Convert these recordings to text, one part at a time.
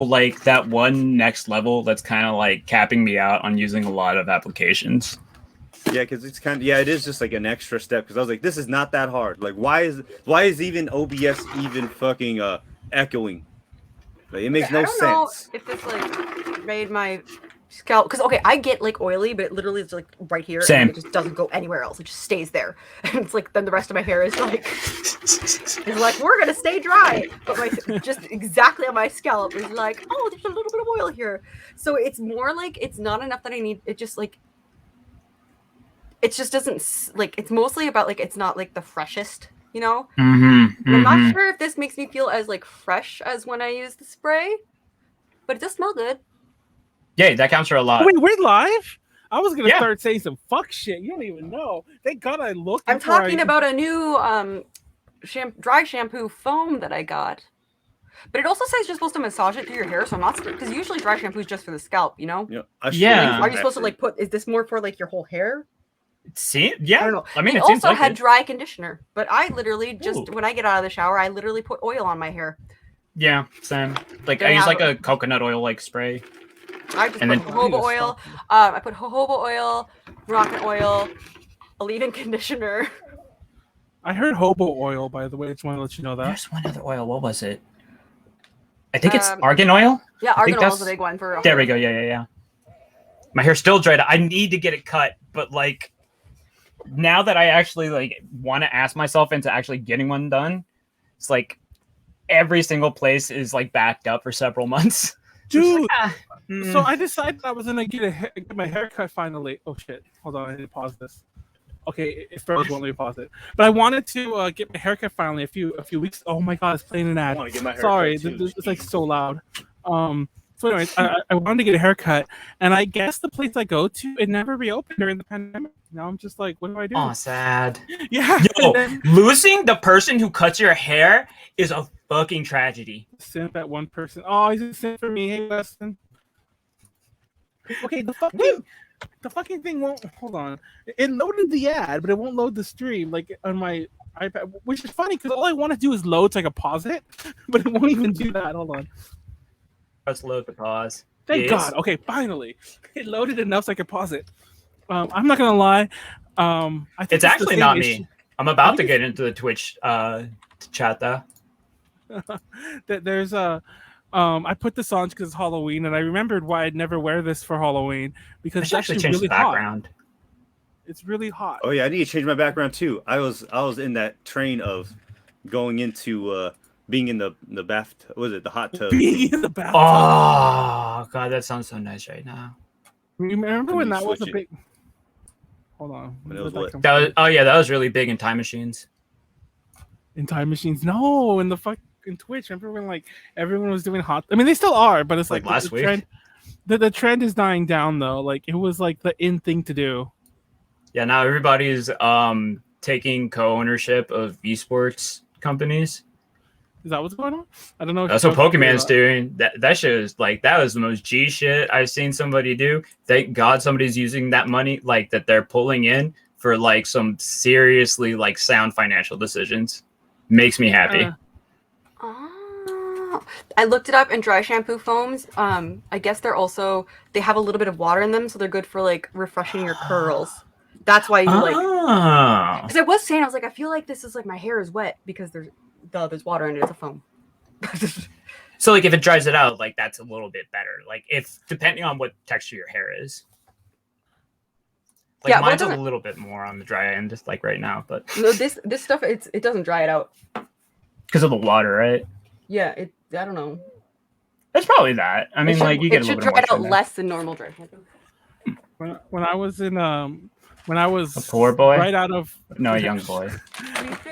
like that one next level that's kind of like capping me out on using a lot of applications. Yeah, because it's kind of it is just like an extra step. Because I was like, this is not that hard. Like, why is even OBS even fucking echoing? Like, it makes no sense. I don't know if this like made my scalp because I get like oily, but it literally is like right here. Same. And it just doesn't go anywhere else. It just stays there, and it's like then the rest of my hair is like we're gonna stay dry, but just exactly on my scalp is like, oh, there's a little bit of oil here. So it's more like it's not enough that I need. It just like. It just doesn't like. It's mostly about like it's not like the freshest, you know. I'm not sure if this makes me feel as like fresh as when I use the spray, but it does smell good. Yeah, that counts for a lot. Wait, we're live? I was gonna start saying some fuck shit. You don't even know. Thank God I looked. I'm talking about a new dry shampoo foam that I got. But it also says you're supposed to massage it through your hair, so I'm not because usually dry shampoo is just for the scalp, you know. Yeah. Are you supposed to like put? Is this more for like your whole hair? See, yeah. I don't know. I mean, it also also had dry conditioner, but I literally just when I get out of the shower, I literally put oil on my hair. Yeah, same. Like I use like a coconut oil like spray. I just put jojoba oil. I put jojoba oil, rocket oil, a leave-in conditioner. I heard hobo oil, by the way. I just want to let you know that. There's one other oil. What was it? I think it's argan oil. Yeah, argan oil is a big one for. There we go. Yeah. My hair's still dried. I need to get it cut, but like. Now that I actually like want to ask myself into actually getting one done, it's like every single place is like backed up for several months. Dude, so I decided I was gonna get my hair cut finally. Oh shit! Hold on, I need to pause this. Okay, it froze. Won't let me pause it. But I wanted to get my haircut finally a few weeks. Oh my god, it's playing an ad. Sorry, it's like so loud. So anyways, I wanted to get a haircut, and I guess the place I go to, it never reopened during the pandemic. Now I'm just like, what do I do? Oh, sad. Yeah. Yo, losing the person who cuts your hair is a fucking tragedy. Simp at one person. Oh, he's a simp for me. Hey, Weston. Okay, the fucking thing won't. Hold on. It loaded the ad, but it won't load the stream like on my iPad, which is funny because all I want to do is load so I can pause it, but it won't even do that. Hold on. Let's load the pause. Thank God. Okay, finally. It loaded enough so I could pause it. I'm not going to lie. I think it's actually not me. I'm about to get into the Twitch chat, though. There's I put this on because it's Halloween, and I remembered why I'd never wear this for Halloween because it's actually really hot. It's really hot. Oh, yeah, I need to change my background, too. I was in that train of going into... being in the bath, was it the hot tub? Being in the bathtub. Oh god, that sounds so nice right now. Remember when that was a big? Hold on. That was really big in Time Machines. In Time Machines, no, in the fucking Twitch. Remember when like everyone was doing hot? I mean, they still are, but it's like last week. Trend, the trend is dying down though. Like it was like the in thing to do. Yeah, now everybody's taking co-ownership of esports companies. Is that what's going on? I don't know. That's what Pokemon's doing. That shit is like that was the most G shit I've seen somebody do. Thank God somebody's using that money like that they're pulling in for like some seriously like sound financial decisions. Makes me happy. I looked it up in dry shampoo foams. I guess they have a little bit of water in them, so they're good for like refreshing your curls. That's why you like. Because I was saying, I was like, I feel like this is like my hair is wet because there's water in it. It's a foam. So like if it dries it out, like that's a little bit better. Like if depending on what texture your hair is. Like mine's a little bit more on the dry end, just like right now. But no, this stuff it doesn't dry it out. Because of the water, right? Yeah, I don't know. It's probably that. I mean, like you get a little bit more. It should dry out less than normal dry shampoo. When I was in when I was a poor boy, right out of a young boy.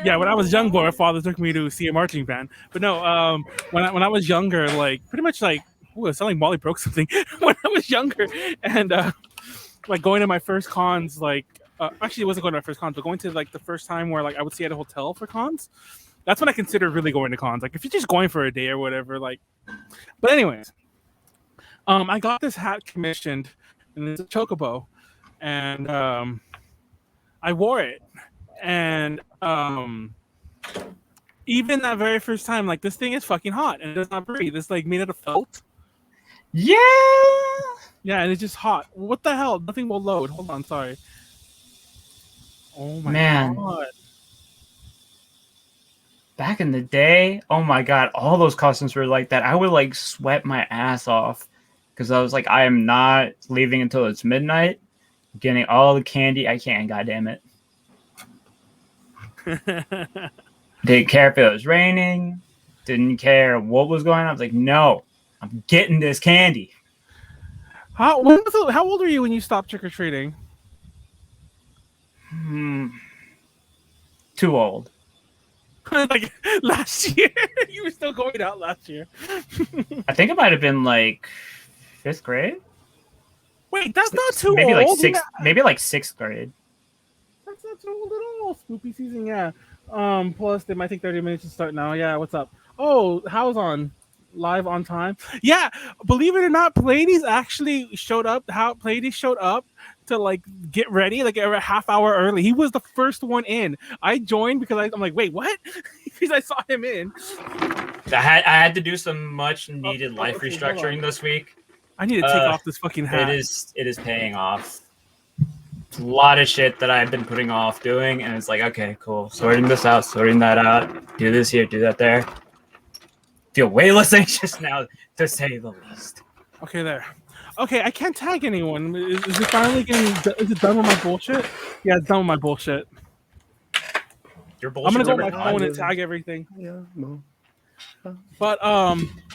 Yeah, when I was young boy, my father took me to see a marching band. But no, when I was younger, like pretty much like, it sounded like Molly broke something. When I was younger, and like going to my first cons, like actually it wasn't going to my first cons, but going to like the first time where like I would stay at a hotel for cons. That's when I consider really going to cons. Like if you're just going for a day or whatever, like. But anyways, I got this hat commissioned, and it's a chocobo. And I wore it, and even that very first time, like this thing is fucking hot and it does not breathe. It's like made out of felt, Yeah. Yeah, and it's just hot. What the hell? Nothing will load. Hold on, sorry. Oh my Man. god. Back in the day, oh my god, all those costumes were like that. I would like sweat my ass off because I was like, I am not leaving until it's midnight, getting all the candy I can. God damn it! Didn't care if it was raining. Didn't care what was going on. I was like, no, I'm getting this candy. How old were you when you stopped trick or treating? Too old. Like last year, you were still going out last year. I think it might have been like 5th grade. Wait, that's not too Maybe old. like sixth. Maybe like 6th grade. That's not too old at all. Spoopy season, yeah. Plus they might take 30 minutes to start now. Yeah, what's up? Oh, how's on? Live on time. Yeah, believe it or not, Pleiades actually showed up. Pleiades showed up to like get ready like a half hour early. He was the first one in. I joined because I'm like, wait, what? Because I saw him in. I had to do some much needed life restructuring this week. I need to take off this fucking hat. It is paying off. It's a lot of shit that I've been putting off doing, and it's like, okay, cool. Sorting this out, sorting that out. Do this here, do that there. Feel way less anxious now, to say the least. Okay, there. Okay, I can't tag anyone. Is it finally getting? Is it done with my bullshit? Yeah, it's done with my bullshit. Your I'm gonna bullshit's go on my over phone and tag everything. Yeah, no. But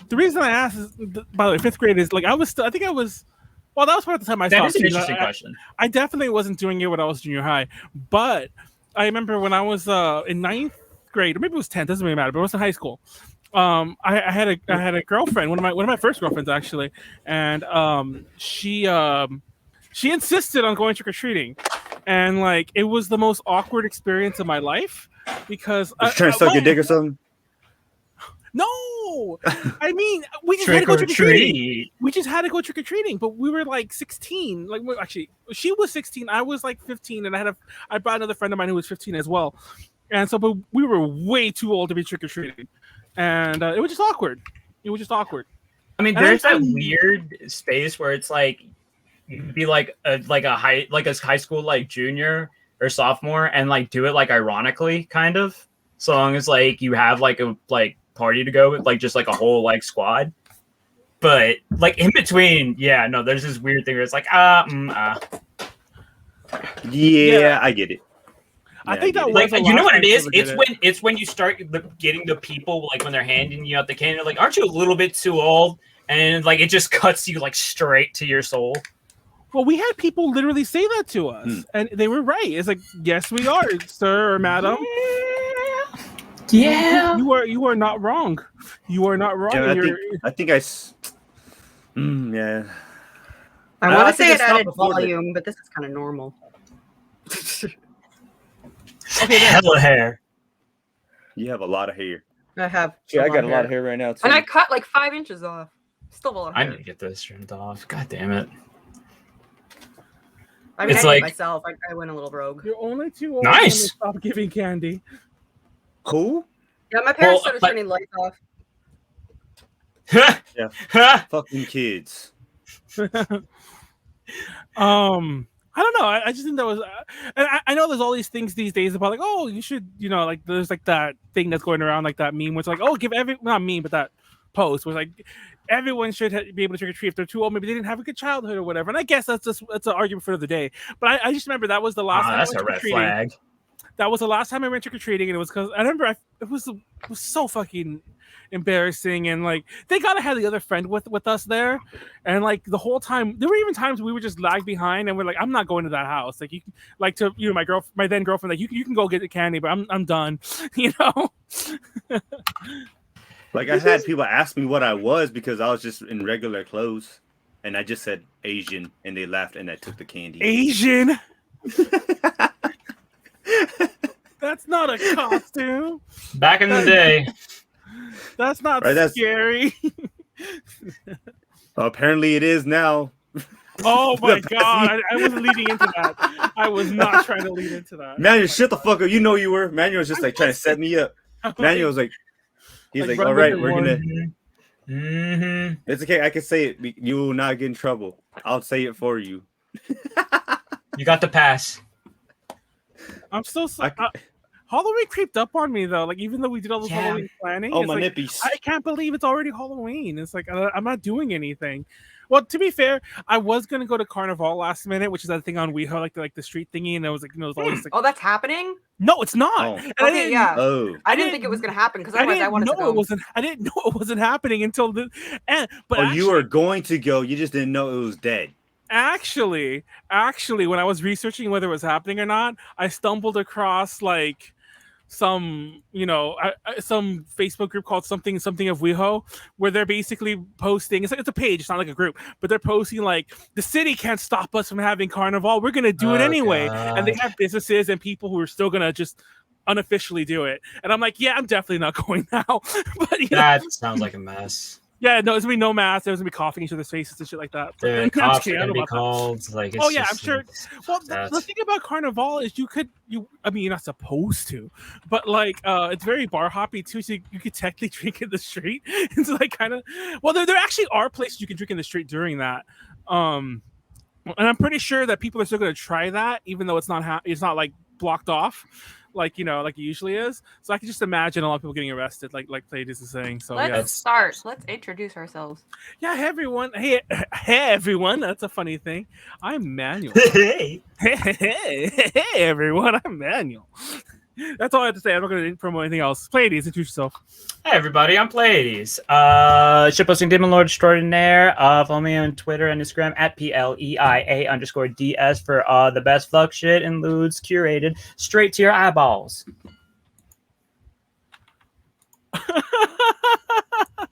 the reason I asked is, by the way, 5th grade is like I was. I think I was. Well, that was part of the time I That stopped. is an interesting question. I definitely wasn't doing it when I was junior high, but I remember when I was in 9th grade, or maybe it was 10th. Doesn't really matter. But I was in high school. I had a girlfriend, one of my first girlfriends actually, and she insisted on going trick or treating, and like it was the most awkward experience of my life because Was you trying to suck your dick or something? No, I mean we just had to go trick or treating. We just had to go trick or treating, but we were like 16. Like actually, she was 16, I was like 15, and I brought another friend of mine who was 15 as well, and so but we were way too old to be trick or treating. And it was just awkward. I mean, there's that weird space where it's like you'd be like a high school like junior or sophomore and like do it like ironically kind of, so long as like you have like a like party to go with, like just like a whole like squad. But like in between, yeah, no, there's this weird thing where it's like Yeah, I get it. I think that was like, you know what it is? It's when you start getting the people like when they're handing you out the candy, like, aren't you a little bit too old? And like it just cuts you like straight to your soul. Well, we had people literally say that to us, and they were right. It's like, yes, we are, sir or madam. Yeah. You are not wrong. You are not wrong. Yeah, yeah. I want to say think it I added stopped before volume, but this is kind of normal. Okay, hella hair. You have a lot of hair. I have. Yeah, I got a lot of hair right now too. And I cut like 5 inches off. Still a lot of I hair. need to get this trimmed off. God damn it. I mean, It's I did like- myself. I went a little rogue. You're only too old. Nice. To stop giving candy. Cool. Yeah, my parents Well, started but- turning lights off. Yeah. Fucking kids. I don't know. I just think that was, and I know there's all these things these days about like, oh, you should, like there's like that thing that's going around, like that meme, where it's like, oh, not meme, but that post was like, everyone should be able to trick or treat if they're too old. Maybe they didn't have a good childhood or whatever. And I guess that's an argument for the day. But I just remember that was the last time that's I a went red trick-or-treating. flag. That was the last time I went trick or treating, and it was because I remember it was so fucking embarrassing, and like they gotta have the other friend with us there, and like the whole time there were even times we would just lag behind, and we're like, I'm not going to that house. Like my then girlfriend, like you can go get the candy, but I'm done, Like I had people ask me what I was because I was just in regular clothes, and I just said Asian, and they laughed, and I took the candy. Asian. That's not a costume. Back in the day. That's not Right, that's- scary. Apparently, it is now. Oh my god! I wasn't leading into that. I was not trying to lead into that. Manuel, shut the fuck up. You know you were. Manuel was just like trying to set me up. Manuel was like, he's like, all right, we're gonna. Mm-hmm. It's okay. I can say it. You will not get in trouble. I'll say it for you. You got the pass. I'm still. I c- Halloween creeped up on me though. Like even though we did all this Yeah. Halloween planning, Oh, it's my like, nippies. I can't believe it's already Halloween. It's like I'm not doing anything. Well, to be fair, I was gonna go to Carnival last minute, which is that thing on WeHo, like the street thingy, and it was like there's always like, Oh, that's happening? no, it's not. Oh. And I Okay, didn't, yeah. Oh. I didn't think it was gonna happen because I otherwise I didn't wanted know to go. it wasn't. I didn't know it wasn't happening until the end. But Oh, actually, you were going to go. You just didn't know it was dead. actually, when I was researching whether it was happening or not, I stumbled across like some some Facebook group called something of WeHo, where they're basically posting. It's a page, it's not like a group, but they're posting like the city can't stop us from having Carnival. We're gonna do it anyway, and they have businesses and people who are still gonna just unofficially do it. And I'm like, yeah, I'm definitely not going now. But That sounds like a mess. yeah, no, it's gonna be no mask. There's gonna be coughing each other's faces and shit like that. But The then, cops I'm are gonna be about that. called. Like, it's Oh yeah, just, I'm sure. Well, the thing about Carnival is I mean, you're not supposed to, but like, it's very bar hoppy too. So you could technically drink in the street. It's like kind of, well, there actually are places you can drink in the street during that. And I'm pretty sure that people are still going to try that, even though it's not like blocked off, like like it usually is. So I can just imagine a lot of people getting arrested, like Pleiades is saying. So Let's yeah. start. Let's introduce ourselves. Yeah, hey everyone. Hey everyone. That's a funny thing. I'm Manuel. hey. Hey everyone. I'm Manuel. That's all I have to say. I'm not going to promote anything else. Pleiades, introduce yourself. Hey everybody, I'm Pleiades. Shitposting Demon Lord Extraordinaire. Follow me on Twitter and Instagram at PLEIA_DS for the best fuck shit and lewds curated straight to your eyeballs.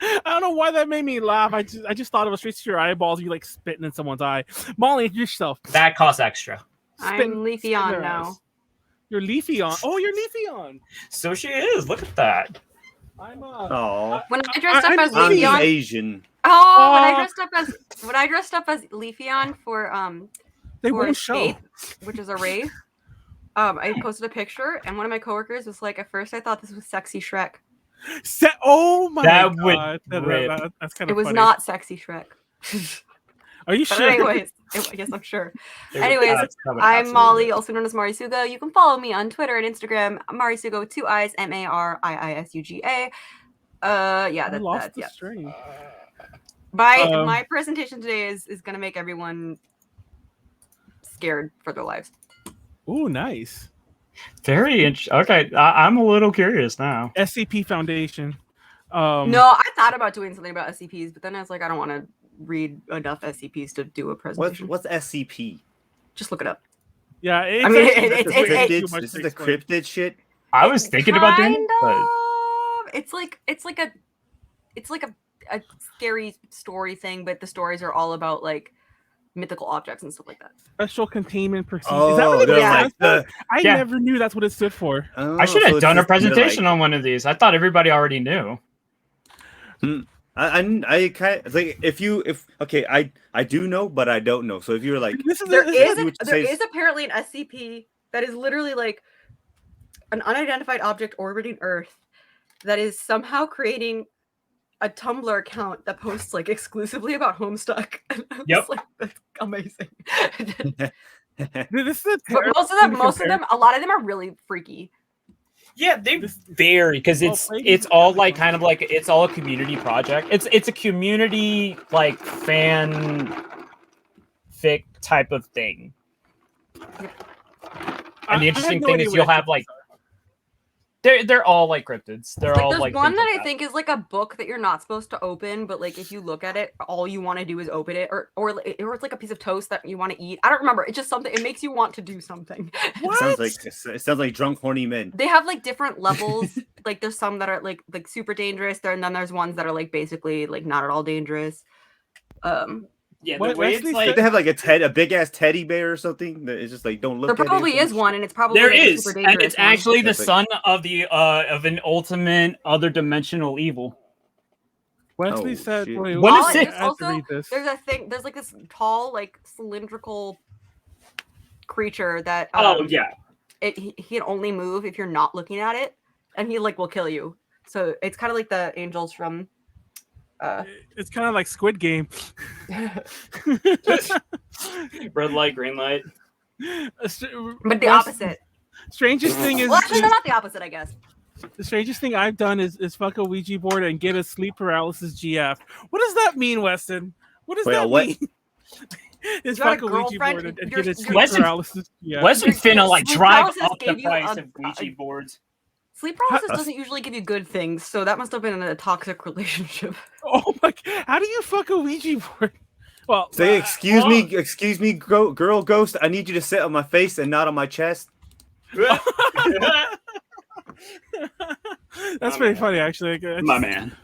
I don't know why that made me laugh. I just thought it was straight to your eyeballs. You like spitting in someone's eye. Molly, introduce yourself. That costs extra. I'm Leafy on their now. eyes. You're Leafy on. Oh, you're Leafy on. So she is. Look at that. I'm Oh. When I dressed up as I'm Leafy on, Asian. oh, when I dressed up as Leafy on for they for won't show. Faith, which is a rave. I posted a picture, and one of my coworkers was like, "At first, I thought this was sexy Shrek. Oh my That would god, rip. that's kind It of was funny. not sexy Shrek." Are you But sure? anyways, I guess I'm sure. It Anyways, would I'm absolutely Molly, rip. also known as Marisugo. You can follow me on Twitter and Instagram, Marisugo with 2 I's, MARIISUGA. Yeah, I lost that the yeah. string. My presentation today is gonna make everyone scared for their lives. Ooh, nice. Very interesting. Okay, I'm a little curious now. SCP Foundation. No, I thought about doing something about SCPs, but then I was like, I don't want to read enough SCPs to do a presentation. What's SCP? Just look it up. Yeah, I mean, This is the cryptid shit. I was thinking about doing it, but It's like a scary story thing, but the stories are all about like mythical objects and stuff like that. Special containment procedure. Oh, Is that really what it yeah. stands for? I Yeah. never knew that's what it stood for. I should have done a presentation on one of these. I thought everybody already knew. I kind of like I do know, but I don't know. So if you're like, There is you would there say- is apparently an SCP that is literally like an unidentified object orbiting Earth that is somehow creating a Tumblr account that posts like exclusively about Homestuck. And I was Yep. like, that's amazing. Dude, this is a But most of them, a lot of them are really freaky. Yeah, they vary because Well, it's Pleiades all is like fun. kind of like it's all a community project. It's a community like fan fic type of thing. And the interesting thing is you'll have like they're all like cryptids. They're Like all there's like one things that like I think is like a book that you're not supposed to open, but like if you look at it, all you want to do is open it, or it's like a piece of toast that you want to eat. I don't remember. It's just something. It makes you want to do something. it sounds like drunk horny men. They have like different levels. Like there's some that are like super dangerous there, and then there's ones that are like basically like not at all dangerous. Yeah, What- the way Wesley it's said- like They have like a big ass teddy bear or something that is just like don't look There at it. probably is one, and it's probably there like, a is, super and dangerous it's one. actually the That's son of the of an ultimate other dimensional evil. Wesley Oh, said, shit. wait, What wait, is I it? have to Also, read this. there's a thing. There's like this tall, like cylindrical creature that. Oh yeah, He can only move if you're not looking at it, and he like will kill you. So it's kind of like the angels from It's kind of like Squid Game. Red light, green light. But the opposite. Strangest thing is, Well, actually, no, not the opposite, I guess. the strangest thing I've done is fuck a Ouija board and get a sleep paralysis GF. What does that mean, Weston? What does that mean? Is You got fuck a a Ouija girlfriend? board and Your- get a sleep Weston- paralysis GF. Weston's finna like Sleep drive paralysis up the gave you price a- of Ouija boards. Sleep paralysis doesn't usually give you good things, so that must have been a toxic relationship. Oh my! How do you fuck a Ouija board? Well, Say, excuse me, girl ghost. I need you to sit on my face and not on my chest. That's pretty funny, actually. My man.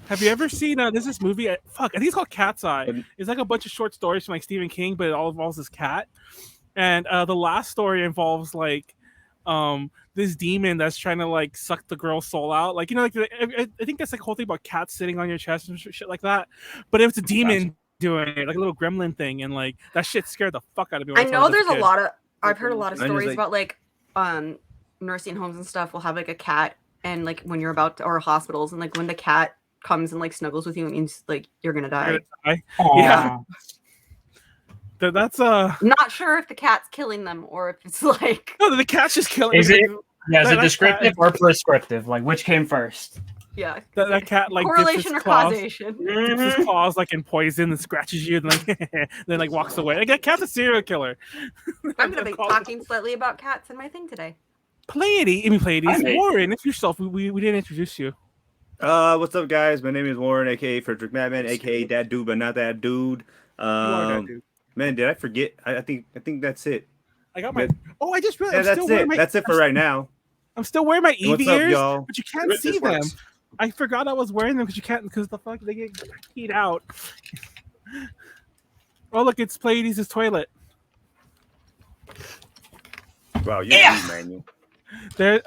Have you ever seen there's this movie? I think it's called Cat's Eye. It's like a bunch of short stories from like Stephen King, but it all involves this cat. And the last story involves like this demon that's trying to like suck the girl's soul out. Like, you know, like I think that's like the whole thing about cats sitting on your chest and shit like that. But it was a demon doing it, like a little gremlin thing, and like that shit scared the fuck out of me. I know there's a kid. lot of I've heard a lot of Mine is stories like- about like nursing homes and stuff will have like a cat, and like when you're about to, or hospitals, and like when the cat comes and like snuggles with you, it means like you're gonna die. Yeah. That's Not sure if the cat's killing them or if it's like no, the cat's just killing. Is it? Yeah, is it That descriptive or prescriptive? Like, which came first? yeah. That cat like Correlation or dips its claws, causation. dips its claws like in poison and scratches you and like then like walks away. Like that cat's a serial killer. I'm gonna be talking slightly about cats in my thing today. Pleiades, Hi, mate. Warren, it's yourself. We didn't introduce you. What's up, guys? My name is Warren, aka Frederick Madman, aka that dude, but not that dude. You are that dude. Man, did I forget? I think that's it. I got my. That- Oh, I just Yeah, realized. that's it. That's it for right now. I'm still wearing my What's EV up, ears, y'all? but you can't see them. I forgot I was wearing them because you can't, because the fuck they get peed out. Oh look, it's Pleiades' toilet. Wow, you're Manuel. There,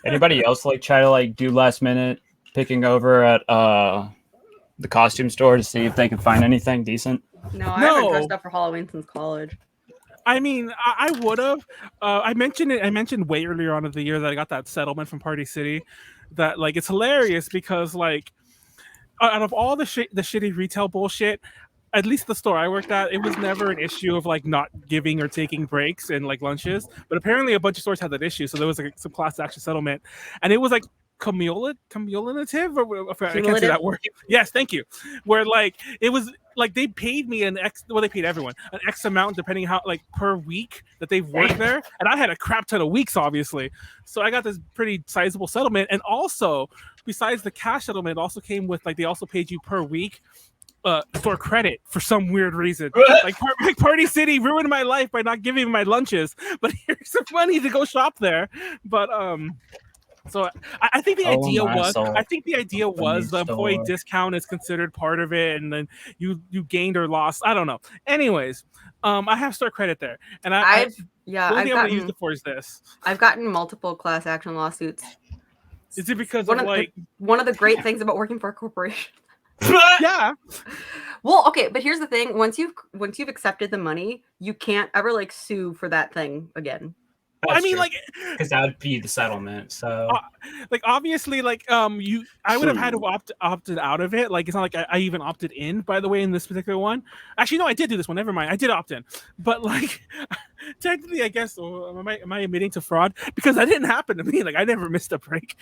Anybody else like try to like do last minute picking over at the costume store to see if they can find anything decent? No, I haven't No. dressed up for Halloween since college. I mean, I would have. I mentioned it. I mentioned way earlier on in the year that I got that settlement from Party City. That like it's hilarious because like out of all the shitty retail bullshit, at least the store I worked at, it was never an issue of like not giving or taking breaks and like lunches. But apparently, a bunch of stores had that issue, so there was like some class action settlement, and it was like cumulative, or I can't say that word. Yes, thank you. Where like it was like they paid me they paid everyone an X amount depending how like per week that they've worked there, and I had a crap ton of weeks obviously, so I got this pretty sizable settlement. And also besides the cash settlement, it also came with like they also paid you per week store credit for some weird reason. Like Party City ruined my life by not giving me my lunches, but here's some money to go shop there. But so I think the idea was the employee discount is considered part of it, and then you gained or lost. I don't know. Anyways, I have store credit there, and the only thing I'm gonna use it for is this. I've gotten multiple class action lawsuits. Is it because one of like one of the great things about working for a corporation? yeah? Well, okay, but here's the thing: once you've accepted the money, you can't ever like sue for that thing again. I mean, like, because that would be the settlement. So, like, obviously, like, I would have had to opted out of it. Like, it's not like I even opted in. By the way, in this particular one, actually, no, I did do this one. Never mind, I did opt in. But like, technically, I guess, am I admitting to fraud? Because that didn't happen to me. Like, I never missed a break.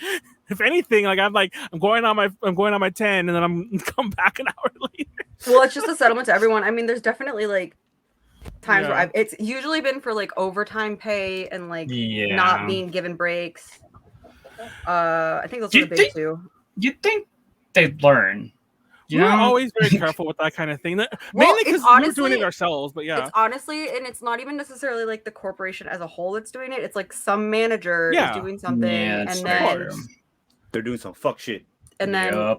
If anything, like, I'm going on my 10, and then I'm come back an hour later. Well, it's just a settlement to everyone. I mean, there's definitely like times where it's usually been for like overtime pay and like not being given breaks. I think those are the big two. You'd think they'd learn. We're always very careful with that kind of thing. Mainly because we're doing it ourselves, but yeah. It's honestly, and it's not even necessarily like the corporation as a whole that's doing it. It's like some manager is doing something, and then they're doing some fuck shit. And then only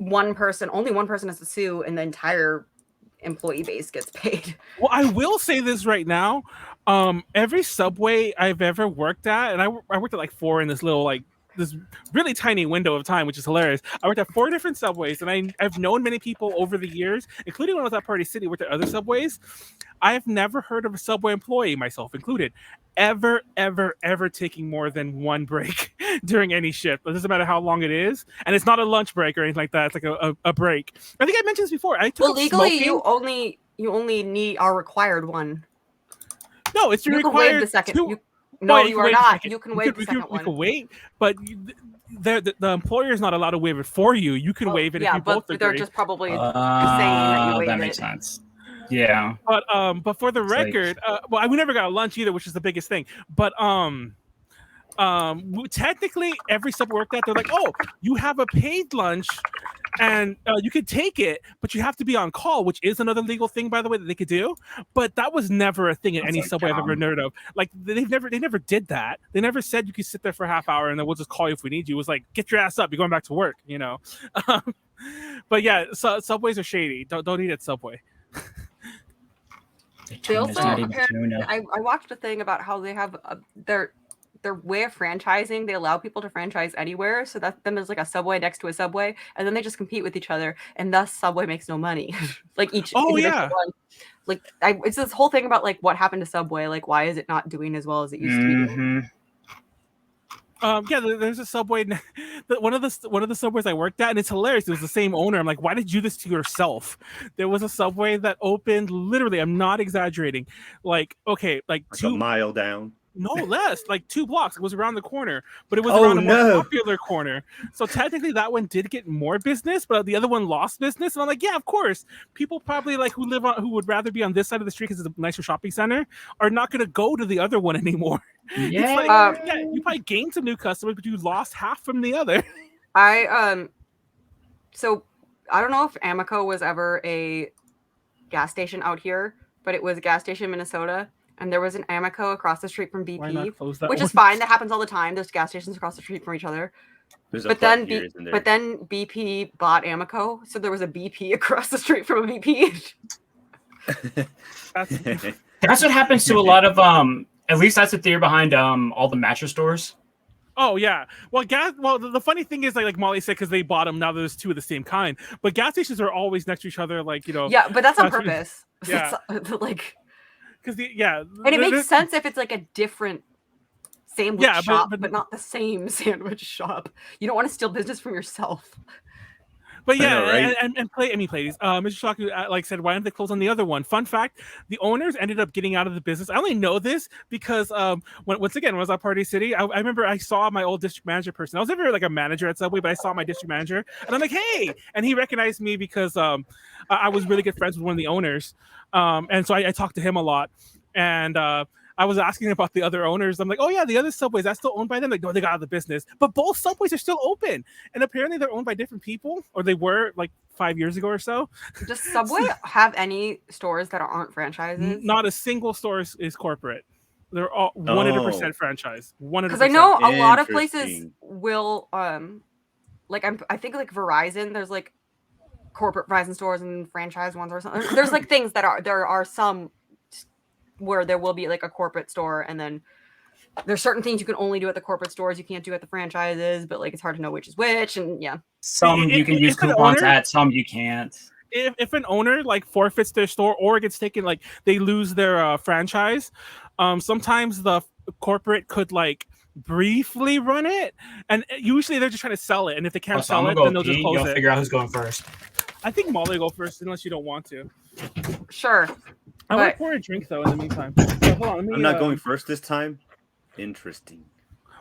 one person has to sue, and the entire employee base gets paid. Well, I will say this right now. Every Subway I've ever worked at, and I worked at like 4 in this little like this really tiny window of time, which is hilarious. I worked at 4 different subways, and I've known many people over the years, including when I was at Party City, worked at other subways. I've never heard of a subway employee, myself included, ever taking more than 1 break during any shift. It doesn't matter how long it is, and it's not a lunch break or anything like that. It's like a break. I think I mentioned this before. I took legally, smoking. you only are required 1. No, it's you required. Can waive the second. 2. No, you you are not. You can waive the second one. You can wait, but the employer is not allowed to waive it for you. You can waive it if you both agree. They're just probably saying that you waive that makes sense. Yeah. But for the record, we never got a lunch either, which is the biggest thing. But technically, every subway worked at, they're like, oh, you have a paid lunch, and you could take it, but you have to be on call, which is another legal thing, by the way, that they could do. But that was never a thing at any subway I've ever heard of. Like they never did that. They never said you could sit there for a half hour and then we'll just call you if we need you. It was like, get your ass up, you're going back to work, you know. But yeah, subways are shady. Don't eat at Subway. They also apparently, I watched a thing about how they have their way of franchising. They allow people to franchise anywhere, so that then there's like a Subway next to a Subway, and then they just compete with each other, and thus Subway makes no money. Like each one. Like it's this whole thing about like what happened to Subway, like why is it not doing as well as it used to be doing? There's a Subway. One of the Subways I worked at, and it's hilarious. It was the same owner. I'm like, why did you do this to yourself? There was a Subway that opened literally. I'm not exaggerating. Like a mile down. No less, like 2 blocks. It was around the corner, but it was around a more popular corner. So technically, that one did get more business, but the other one lost business. And I'm like, yeah, of course. People probably like who would rather be on this side of the street because it's a nicer shopping center are not going to go to the other one anymore. Yeah, you probably gained some new customers, but you lost half from the other. So I don't know if Amico was ever a gas station out here, but it was a gas station in Minnesota. And there was an Amico across the street from BP, which is fine. That happens all the time. There's gas stations across the street from each other. But then BP bought Amico, so there was a BP across the street from a BP. That's what happens to a lot of at least that's the theory behind all the mattress stores. Oh yeah. Well, the funny thing is, like Molly said, because they bought them. Now there's 2 of the same kind. But gas stations are always next to each other, like, you know. Yeah, but that's on purpose. Yeah. Like. And it makes sense if it's like a different sandwich shop, but not the same sandwich shop. You don't want to steal business from yourself. But yeah, Pleiades. Mr. Shaku, like said, why didn't they close on the other one? Fun fact: the owners ended up getting out of the business. I only know this because when I was at Party City, I remember I saw my old district manager person. I was never like a manager at Subway, but I saw my district manager, and I'm like, hey, and he recognized me because I was really good friends with one of the owners, and so I talked to him a lot, and I was asking about the other owners. I'm like, oh yeah, the other Subways, that's still owned by them. Like, no, they got out of the business. But both Subways are still open. And apparently they're owned by different people, or they were like 5 years ago or so. Does Subway have any stores that aren't franchises? Not a single store is corporate. They're all 100% franchise. 100%. Because I know a lot of places will, like I think like Verizon, there's like corporate Verizon stores and franchise ones or something. There's like things there are some where there will be like a corporate store, and then there's certain things you can only do at the corporate stores you can't do at the franchises, but like it's hard to know which is which. And yeah, some you can use coupons at, some you can't. If an owner like forfeits their store or gets taken, like they lose their franchise, sometimes the corporate could like briefly run it, and usually they're just trying to sell it, and if they can't sell it, then they'll just close it. Figure out who's going first. I think Molly will go first unless you don't want to. Sure. I want to pour a drink though in the meantime. So, hold on, I'm not going first this time. Interesting.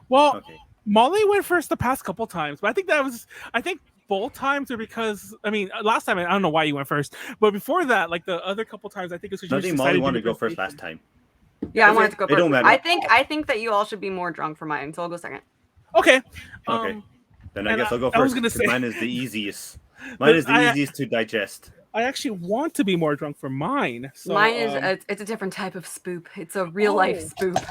Well, okay. Molly went first the past couple times, but I think both times are because last time I don't know why you went first, but before that, like the other couple times, I think it's because Molly wanted to go first last time. Yeah, I wanted to go first. It don't matter. I think that you all should be more drunk for mine, so I'll go second. Okay. Then I guess I'll go first. I was gonna say mine is the easiest. Mine is the easiest to digest. I actually want to be more drunk for mine. So, mine is it's a different type of spoop. It's a real life spoop.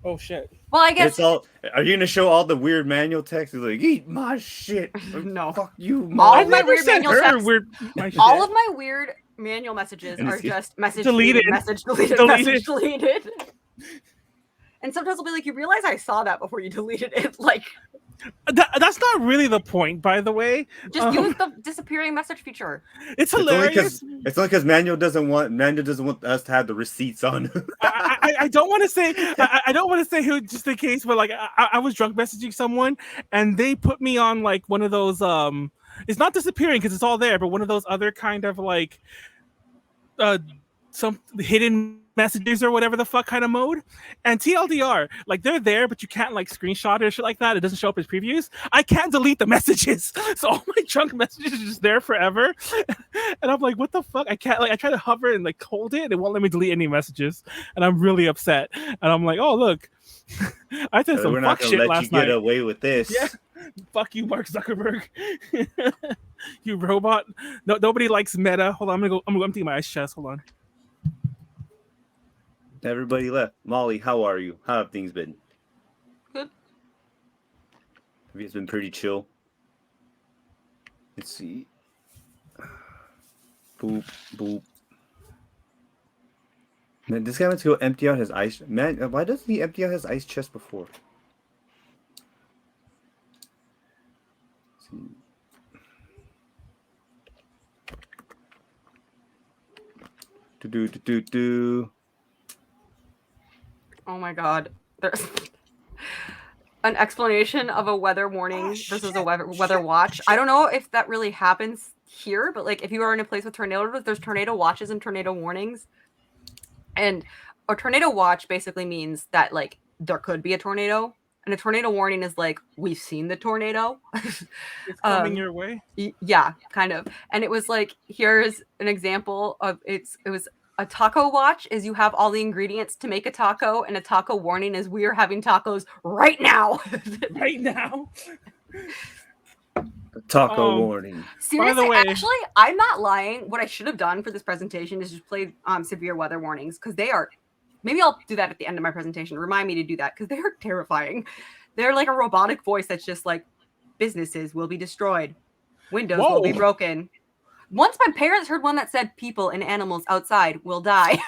Oh shit. Well, I guess are you gonna show all the weird manual text? It's like, eat my shit. No. Fuck you. All of my weird manual texts. All of my weird manual messages are just message deleted. Message deleted. Message deleted. And sometimes I'll be like, you realize I saw that before you deleted it. Like, That's not really the point, by the way. just use the disappearing message feature. It's hilarious. It's only because Manuel doesn't want us to have the receipts on. I don't want to say I don't want to say who, just in case, but like I was drunk messaging someone and they put me on like one of those it's not disappearing because it's all there, but one of those other kind of like some hidden messages or whatever the fuck kind of mode. And TLDR, like they're there, but you can't like screenshot it or shit like that. It doesn't show up as previews. I can't delete the messages, so all my junk messages are just there forever. And I'm like, what the fuck? I can't, like, I try to hover and like hold it, and it won't let me delete any messages. And I'm really upset. And I'm like, oh look, I did some fuck shit last night. Get away with this. Yeah. Fuck you, Mark Zuckerberg. You robot. No, nobody likes Meta. Hold on, I'm gonna go empty my ice chest. Hold on. Everybody left. Molly, how are you? How have things been? Good. It's been pretty chill. Let's see. Boop, boop. Man, this guy went to go empty out his ice. Man, why doesn't he empty out his ice chest before? Let's see. Do. Oh my god. There's an explanation of a weather warning versus a weather watch. I don't know if that really happens here, but like if you are in a place with tornadoes, there's tornado watches and tornado warnings. And a tornado watch basically means that like there could be a tornado. And a tornado warning is like, we've seen the tornado. It's coming your way? Yeah, kind of. And it was like, here's an example of it was a taco watch is you have all the ingredients to make a taco, and a taco warning is we are having tacos right now. Right now. Taco warning. Seriously, By the way, actually, I'm not lying. What I should have done for this presentation is just play severe weather warnings, because they are. Maybe I'll do that at the end of my presentation. Remind me to do that, because they are terrifying. They're like a robotic voice that's just like, businesses will be destroyed, windows will be broken. Once my parents heard one that said people and animals outside will die.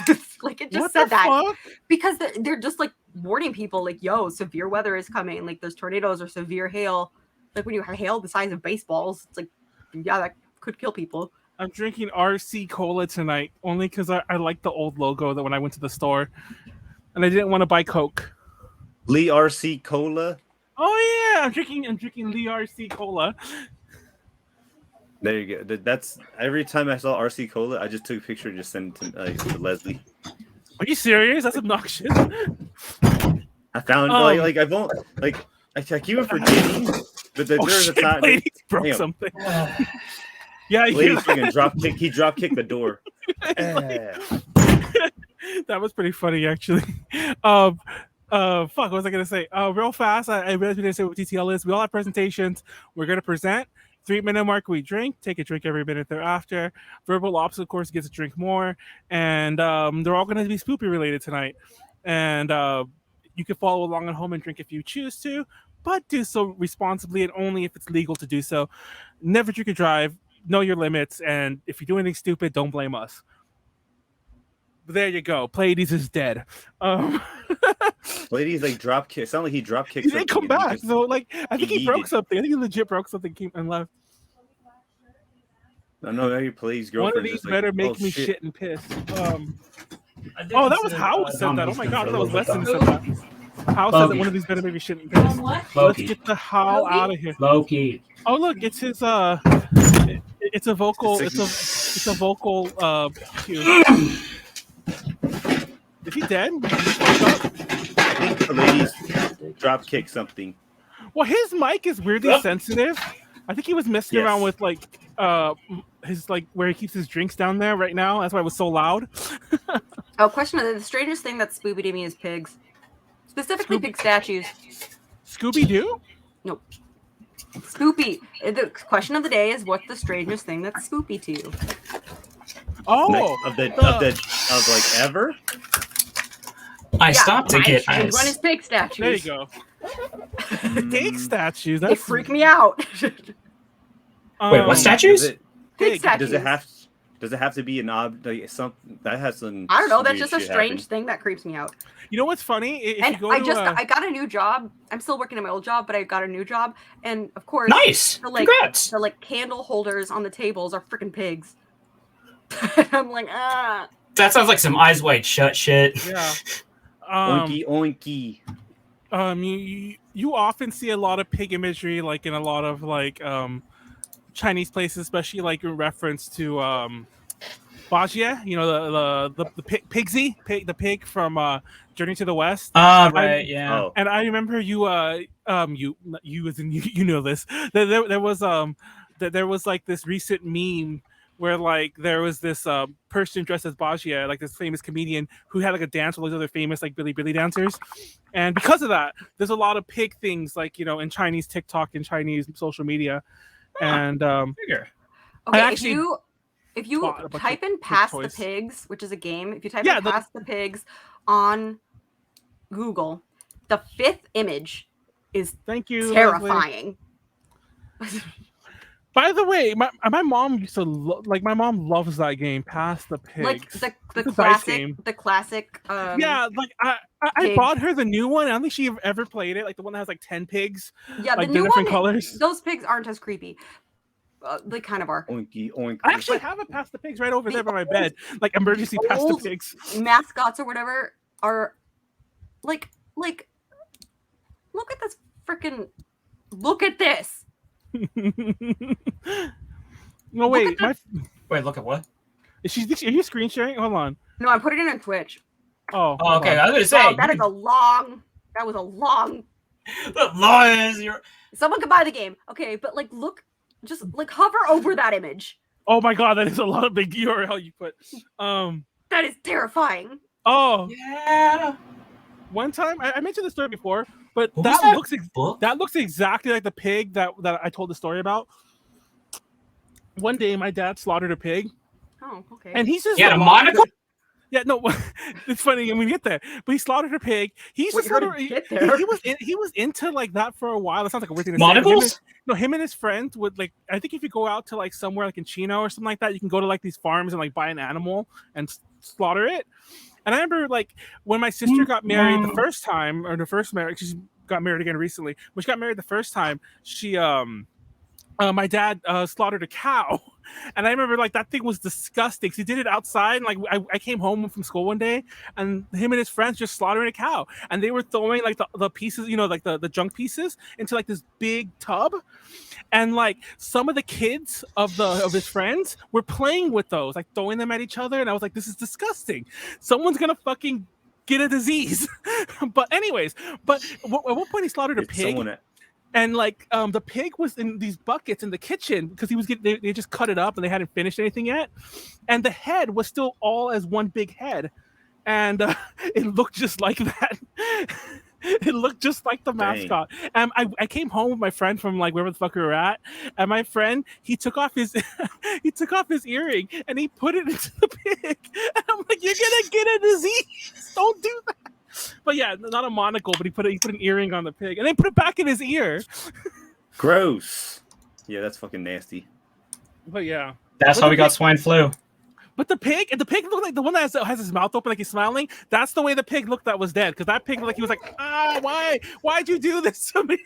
Like it just said that fuck? Because they're just like warning people like, yo, severe weather is coming. Like there's tornadoes or severe hail. Like when you have hail the size of baseballs, it's like, yeah, that could kill people. I'm drinking RC Cola tonight only because I like the old logo that when I went to the store, and I didn't want to buy Coke. Lee RC Cola. Oh yeah, I'm drinking Lee RC Cola. There you go. That's every time I saw RC Cola, I just took a picture and just sent it to Leslie. Are you serious? That's obnoxious. I found like I won't like I keep it forgetting, but there was a time Pleiades broke something. Yeah, Pleiades freaking drop kick. He drop kicked the door. That was pretty funny, actually. Fuck, what was I gonna say? Real fast, I realized we didn't say what TTL is. We all have presentations. We're gonna present. 3-minute mark, we drink. Take a drink every minute thereafter. Verbal Ops, of course, gets a drink more, and they're all gonna be spoopy related tonight. And you can follow along at home and drink if you choose to, but do so responsibly and only if it's legal to do so. Never drink and drive. Know your limits, and if you do anything stupid, don't blame us. But there you go. Pleiades is dead. Pleiades like drop kick. It sounded like he drop kicked. He didn't come back. So like, I think he broke something. I think he legit broke something and left. I know your Pleiades girlfriend. One of these better make me shit and piss. Oh, that was How said that. Oh my god, that was Lesson said that. How said that one of these better make me shit and piss. Let's get the How out of here. Loki. Oh look, it's his it's a vocal it's a vocal cue. Is he dead? I think Pleiades drop kick something. Well, his mic is weirdly sensitive. I think he was messing around with like his like where he keeps his drinks down there right now. That's why it was so loud. Oh, question of the strangest thing that's spoopy to me is pigs. Specifically pig statues. Scooby-Doo? Nope. Spoopy. The question of the day is what's the strangest thing that's spoopy to you? Oh, of like ever? I stopped to get ice. One is pig statues. There you go. Pig statues. They freak me out. Wait, what statues? Pig statues. Does it have? Does it have to be an something that has some? I don't know. That's weird just a shit strange happen? thing that creeps me out. You know what's funny? If And you go I got a new job. I'm still working at my old job, but I got a new job, and of course, Nice. Congrats. the like candle holders on the tables are freaking pigs. I'm like, ah. That sounds like some eyes wide shut shit. yeah. Oinky oinky. You often see a lot of pig imagery, like in a lot of like Chinese places, especially like in reference to Bajie, you know, the pigsy, the pig from Journey to the West. Right, yeah. Oh, And I remember you as in you know this. There was like this recent meme where like there was this person dressed as Bajie, like this famous comedian who had like a dance with those other famous like Billy dancers, and because of that, there's a lot of pig things like you know in Chinese TikTok and Chinese social media, and Figure. Okay, actually if you bought a bunch type of in pig "Pass the toys. Pigs," which is a game, if you type Yeah, in "Pass the Pigs" on Google, the 5th image is thank you, Leslie. terrifying. By the way, my mom used to like my mom loves that game, Pass the Pigs. Like the It's a dice classic, game. the classic. Yeah, like I pig. bought her the new one. I don't think she ever played it. Like the one that has like 10 pigs, Yeah, like the the new different one. colors. Those pigs aren't as creepy. They kind of are. oinky oinky. I actually have a Pass the Pigs right over there by my bed, like emergency Pass the old Pigs. Mascots or whatever are like. Look at this freaking. Look at this. No, wait. Wait, look at what? Are you screen sharing? Hold on. No, I'm putting it on Twitch. Oh, Oh, okay. I hold was gonna say Wow, that was a long. the lawyers. You're Someone could buy the game. Okay, but like look, just like hover over that image. on. Oh my god, that is a lot of big URL you put. That is terrifying. Oh, yeah. one time I mentioned this story before, but What was that that book? that looks exactly like the pig that I told the story about. One day, my dad slaughtered a pig, Oh, okay. and he's just He had a monocle. Yeah, no, it's funny when we get there. But he slaughtered a pig. He's Wait, just you're gonna slaughtered. get there? He was into like that for a while. That sounds like a weird thing to say. Him Monocles? and his friends would like. I think if you go out to like somewhere like in Chino or something like that, you can go to like these farms and like buy an animal and slaughter it. And I remember like when my sister got married the first time, or the first marriage, she got married again recently. When she got married the first time, she my dad slaughtered a cow, and I remember like that thing was disgusting. He did it outside, and like I came home from school one day, and him and his friends just slaughtering a cow, and they were throwing like the pieces, you know, like the junk pieces into like this big tub, and like some of the kids of his friends were playing with those, like throwing them at each other, and I was like, this is disgusting. Someone's gonna fucking get a disease. But anyways, at one point he slaughtered a pig. And like the pig was in these buckets in the kitchen because they just cut it up and they hadn't finished anything yet, and the head was still all as one big head, and it looked just like that. It looked just like the mascot. And I came home with my friend from like wherever the fuck we were at, and my friend he took off his earring and he put it into the pig. And I'm like, you're gonna get a disease. Don't do that. But yeah, not a monocle, but he put an earring on the pig and then put it back in his ear. Gross. Yeah, that's fucking nasty. But yeah, That's how we got swine flu. but the pig looked like the one that has his mouth open like he's smiling. That's the way the pig looked that was dead, because that pig looked like he was like, why'd you do this to me?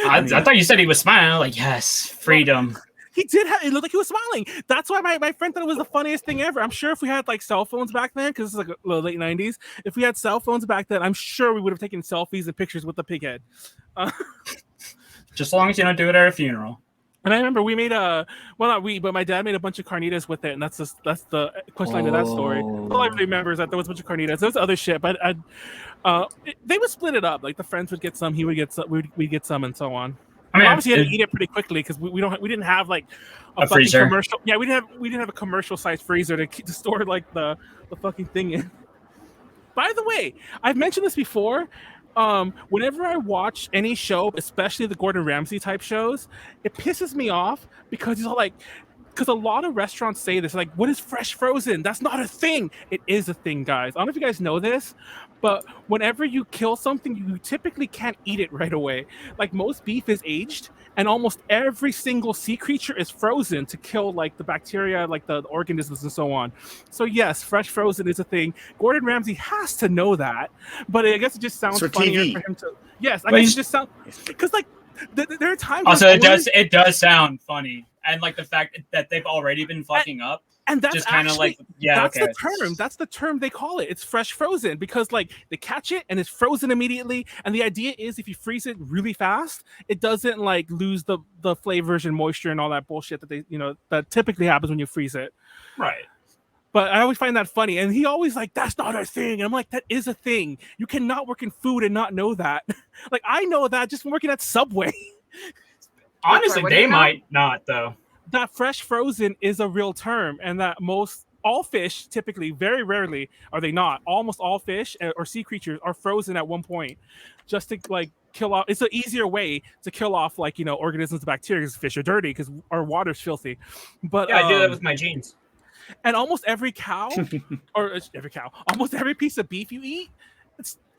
I thought you said he was smiling. Like, yes, freedom. He did it looked like he was smiling. That's why my friend thought it was the funniest thing ever. I'm sure if we had like cell phones back then, because this is like the late 90s, if we had cell phones back then, I'm sure we would have taken selfies and pictures with the pig head. Just as long as you don't do it at a funeral. And I remember we made but my dad made a bunch of carnitas with it, and that's the punchline of that story. All I remember is that there was a bunch of carnitas. There was other shit, but they would split it up. Like the friends would get some, he would get some, we'd get some, and so on. I mean, obviously, you had to eat it pretty quickly because we didn't have like a freezer. Commercial. Yeah, we didn't have a commercial sized freezer to store like the fucking thing in. By the way, I've mentioned this before. Whenever I watch any show, especially the Gordon Ramsay type shows, it pisses me off because he's all like, because a lot of restaurants say this, like, what is fresh frozen? That's not a thing. It is a thing, guys. I don't know if you guys know this, but whenever you kill something, you typically can't eat it right away. Like, most beef is aged, and almost every single sea creature is frozen to kill, like, the bacteria, like the organisms and so on. So yes, fresh frozen is a thing. Gordon Ramsay has to know that, but I guess it just sounds funnier TV. for him to. Yes, I guess it just sounds because like there are times. Also, it does sound funny, and like the fact that they've already been fucking up. And that's just kind of actually, like, yeah, that's okay. the term. That's the term they call it. It's fresh frozen because like they catch it and it's frozen immediately. And the idea is if you freeze it really fast, it doesn't like lose the flavors and moisture and all that bullshit that they, that typically happens when you freeze it. Right. But I always find that funny. And he always like, that's not a thing. And I'm like, that is a thing. You cannot work in food and not know that. Like I know that just from working at Subway. Honestly, they might not though. That fresh frozen is a real term, and that all fish typically, very rarely are they not. Almost all fish or sea creatures are frozen at one point, just to like kill off. It's an easier way to kill off like organisms and bacteria because fish are dirty because our water's filthy. But yeah, I do that with my jeans. And almost every cow, almost every piece of beef you eat,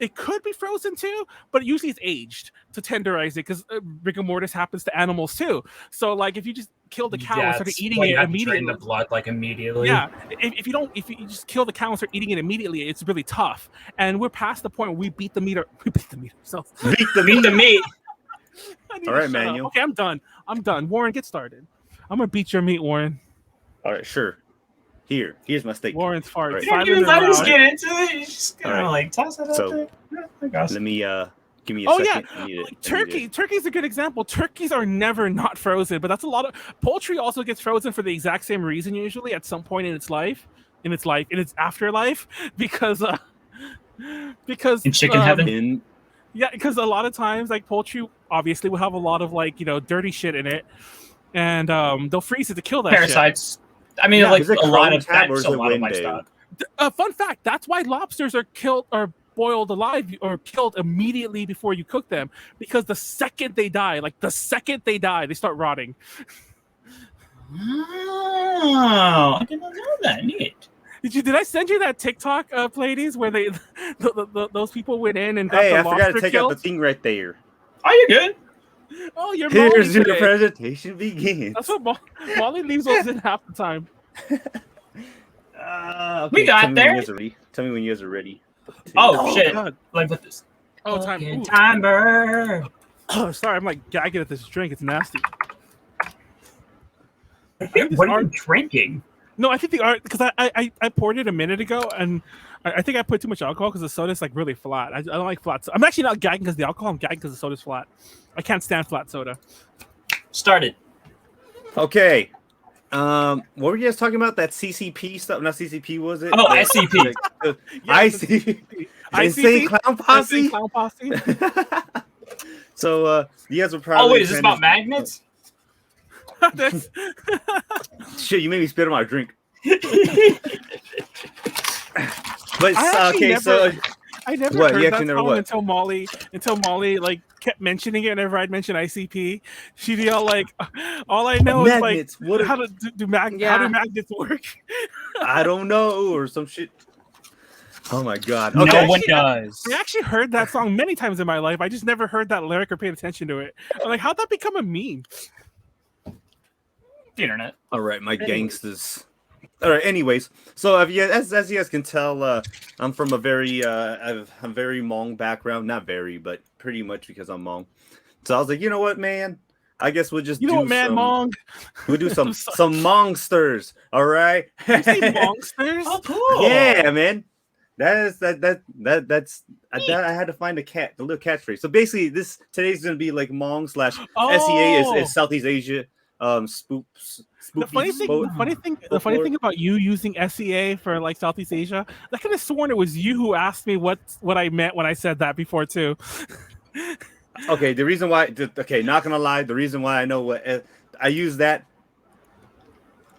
it could be frozen too, but usually it's aged to tenderize it because rigor mortis happens to animals too. So like if you just kill the cow and start eating it immediately, drain the blood like immediately. Yeah, if you just kill the cow and start eating it immediately, it's really tough. And we're past the point where we beat the meat ourselves. Beat the meat. All right, Manuel. Okay, I'm done. Warren, get started. I'm gonna beat your meat, Warren. All right, sure. Here's my steak. Warren's farts. You don't even let us get into it. You're just gonna like toss it So, out there. Let me give me a second. Yeah, turkey's a good example. Turkeys are never not frozen, but that's a lot of poultry also gets frozen for the exact same reason usually at some point in its afterlife because in chicken heaven. Yeah, because a lot of times like poultry obviously will have a lot of like dirty shit in it, and they'll freeze it to kill that parasites. Shit. I mean, like a lot of that's a lot of my stuff. Fun fact: that's why lobsters are killed or boiled alive or killed immediately before you cook them, because the second they die, they start rotting. Oh, I didn't know that. Neat. Did I send you that TikTok, Pleiades, where those people went in and got the lobster I forgot to take killed? out the thing right there. Are you good? Oh, you're Here's your presentation begins. That's what Molly leaves us in half the time. Okay. We got there. Tell me when you guys are ready. Oh shit! God. Let me put this. Oh, time. Timer. Oh, sorry, I'm like gagging at this drink. It's nasty. What are you drinking? No, I think the art because I poured it a minute ago and I think I put too much alcohol because the soda's like really flat. I don't like flat. I'm actually not gagging because the alcohol. I'm gagging because the soda's flat. I can't stand flat soda. Started. Okay. What were you guys talking about? That CCP stuff? Not CCP, was it? Oh, SCP. ICP. Insane Clown Posse. Insane Clown Posse. So you guys were probably. Oh wait, is this about magnets? That's... Shit, you made me spit on my drink. But I never what, heard that never song what? until Molly like kept mentioning it whenever I'd mention ICP. She'd yell like, "All I know magnets, is like how do magnets work?" I don't know, or some shit. Oh my god! Okay. Okay. No one does. I actually heard that song many times in my life. I just never heard that lyric or paid attention to it. I'm like, how'd that become a meme? The internet. All right, my gangsters. All right. Anyways, so as you guys can tell, I'm from a very Hmong background. Not very, but pretty much because I'm Hmong. So I was like, you know what, man? I guess we'll just Hmong. We'll do some Hmong-sters. All right. You say Hmong-sters? Oh, cool. Yeah, man. That's I had to find the little catchphrase. So basically, today's gonna be like Hmong / SEA is Southeast Asia. Spoops. The funny thing about you using SEA for like Southeast Asia, I could have sworn it was you who asked me what I meant when I said that before too. Okay, the reason why. Okay, not gonna lie. The reason why I know what I use that.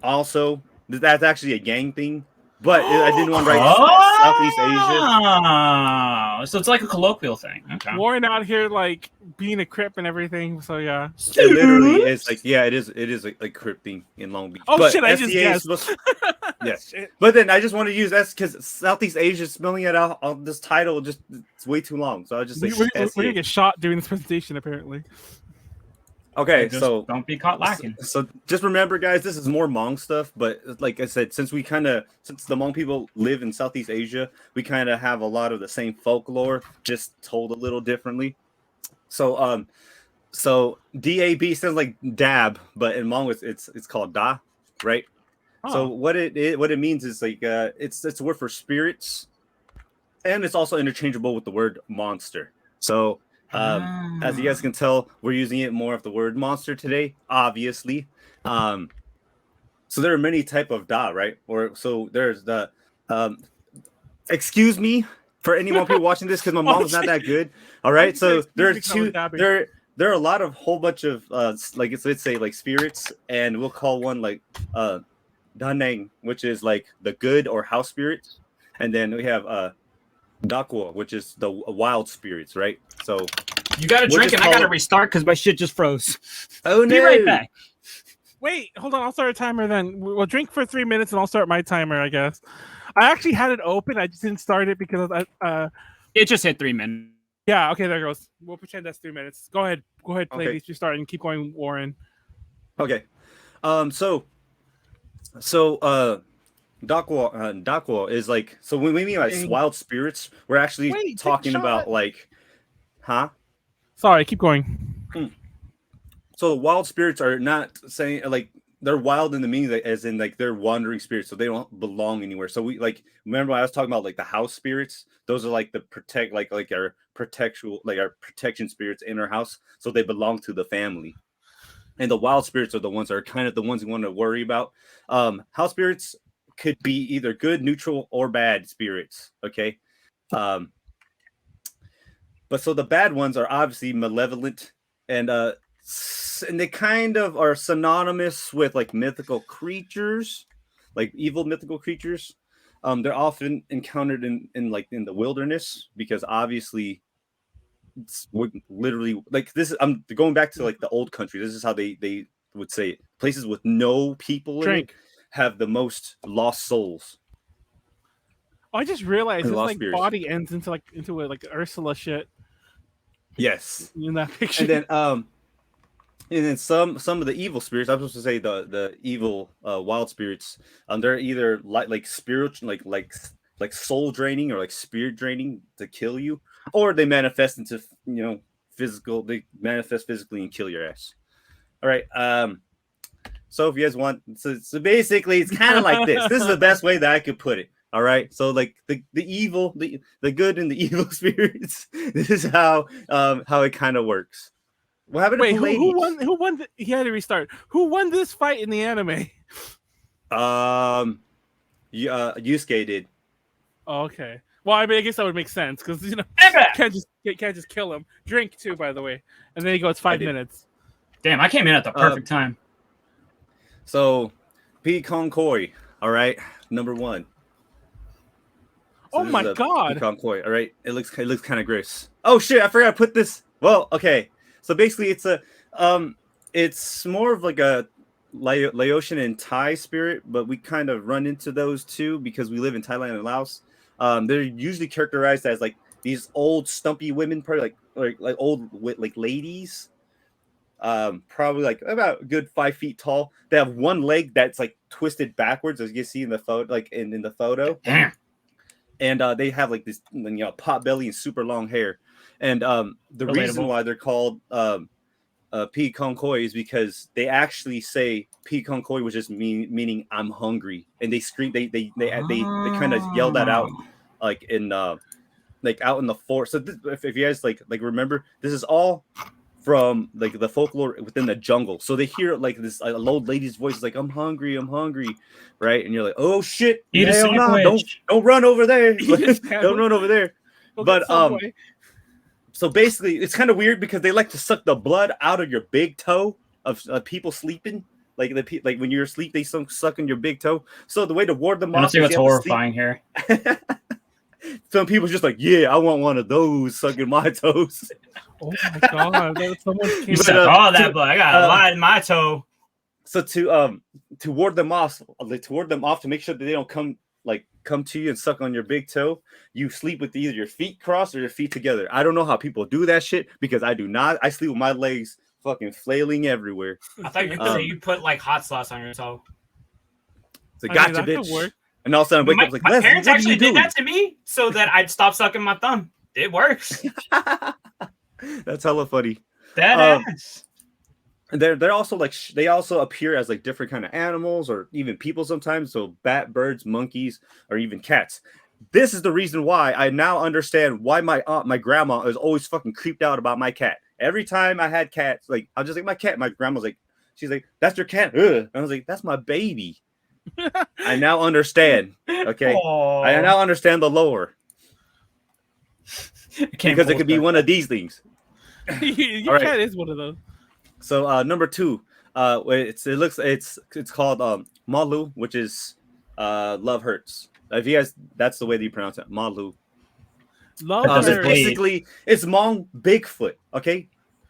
Also, that's actually a gang thing. but I didn't want to write Southeast Asia. Oh, so it's like a colloquial thing. Okay. Warren out here like being a crip and everything. So yeah. It literally is like, yeah, it is like crypting in Long Beach. Oh but shit! I just SDA is guessed. yeah. Shit. But then I just want to use S because Southeast Asia spelling it out on this title just it's way too long. So I just say We're gonna get shot during this presentation apparently. okay. Just So don't be caught lacking. So just remember, guys, this is more Hmong stuff. But like I said, since the Hmong people live in Southeast Asia, we kind of have a lot of the same folklore, just told a little differently. So so DAB sounds like dab, but in Hmong it's called da, right? Oh. So what it means is like it's a word for spirits, and it's also interchangeable with the word monster. So as you guys can tell, we're using it more of the word monster today, obviously. So there are many type of da, right? Or so there's the excuse me for any more people watching this because my mom's not that good. All right, so there are two there are a lot of whole bunch of like let's say like spirits, and we'll call one like daneng, which is like the good or house spirits, and then we have dakwo, which is the wild spirits, right? So You got to drink and I got to restart because my shit just froze. Oh no! Be right back. Wait, hold on. I'll start a timer then. We'll drink for 3 minutes and I'll start my timer, I guess. I actually had it open. I just didn't start it because It just hit 3 minutes. yeah, okay, there it goes. We'll pretend that's 3 minutes. Go ahead, Pleiades. Okay. You start and keep going, Warren. Okay, so dakwo is like, so when we mean like wild spirits, we're actually talking about like, huh? Sorry, keep going. So the wild spirits are not saying like they're wild in the meaning that, as in like they're wandering spirits, so they don't belong anywhere. So we like remember I was talking about like the house spirits. Those are like the protect like our protection spirits in our house, so they belong to the family. And the wild spirits are the ones that are kind of the ones you want to worry about. House spirits could be either good, neutral, or bad spirits. Okay. But so the bad ones are obviously malevolent, and they kind of are synonymous with like mythical creatures, like evil mythical creatures. They're often encountered in the wilderness because obviously it's literally like this. I'm going back to like the old country. This is how they would say it. Places with no people in it have the most lost souls. Oh, I just realized this like spirits. body ends into like Ursula shit. Yes. In that picture. And then some of the evil spirits. I'm supposed to say the evil wild spirits. They're either like spiritual, like soul draining or like spirit draining to kill you, or they manifest into physical. They manifest physically and kill your ass. All right. So if you guys want, so basically it's kind of like this. This is the best way that I could put it. All right. So like the evil, the good and the evil spirits. This is how it kind of works. What happened to Pleiades? Who won? He had to restart. Who won this fight in the anime? Yusuke did. Oh, okay. Well, I mean, I guess that would make sense because can't just kill him. Drink too, by the way, and then he goes 5 minutes. Damn, I came in at the perfect time. So, P. Konkoi, all right, number 1. So oh my god! Konkoi, all right. It looks kind of gross. Oh shit! I forgot to put this. Well, okay. So basically, it's more of like a Laotian and Thai spirit, but we kind of run into those too because we live in Thailand and Laos. They're usually characterized as like these old stumpy women, probably like old like ladies. Probably like about a good 5 feet tall. They have one leg that's like twisted backwards, as you see in the photo, like in the photo. Damn. And they have like this pot belly and super long hair. And the reason why they're called P. Konkoi is because they actually say P. Konkoi, which is meaning I'm hungry, and they scream. They kind of yell that out like in like out in the forest. So if you guys like remember, this is all from like the folklore within the jungle. So they hear like this old lady's voice, like I'm hungry, right? And you're like, oh shit, don't run over there, don't run over there. But so basically, it's kind of weird because they like to suck the blood out of your big toe of people sleeping. Like like when you're asleep, they suck on your big toe. So the way to ward them off. Honestly, what's horrifying here? Some people just like, yeah, I want one of those sucking my toes. Oh my god, someone came You said all that, but I got a lot in my toe. So to ward them off, to make sure that they don't come to you and suck on your big toe, you sleep with either your feet crossed or your feet together. I don't know how people do that shit because I do not. I sleep with my legs fucking flailing everywhere. I thought you could say you put like hot sauce on your toe. So gotcha, bitch. Work. And all of a sudden I wake up like, my parents actually did that to me so that I'd stop sucking my thumb. It works. That's hella funny. That is. They're also like they also appear as like different kind of animals or even people sometimes. So bat, birds, monkeys, or even cats. This is the reason why I now understand why my grandma is always fucking creeped out about my cat. Every time I had cats, like I was just like my cat. My grandma's like, she's like, "That's your cat." Ugh. And I was like, "That's my baby." I now understand. Okay, aww. I now understand the lore because it could be one of these things. Your cat is one of those. So number 2, it's called Malu, which is love hurts. If you guys, that's the way that you pronounce it, Malu. Love hurts. Basically, it's Hmong Bigfoot. Okay,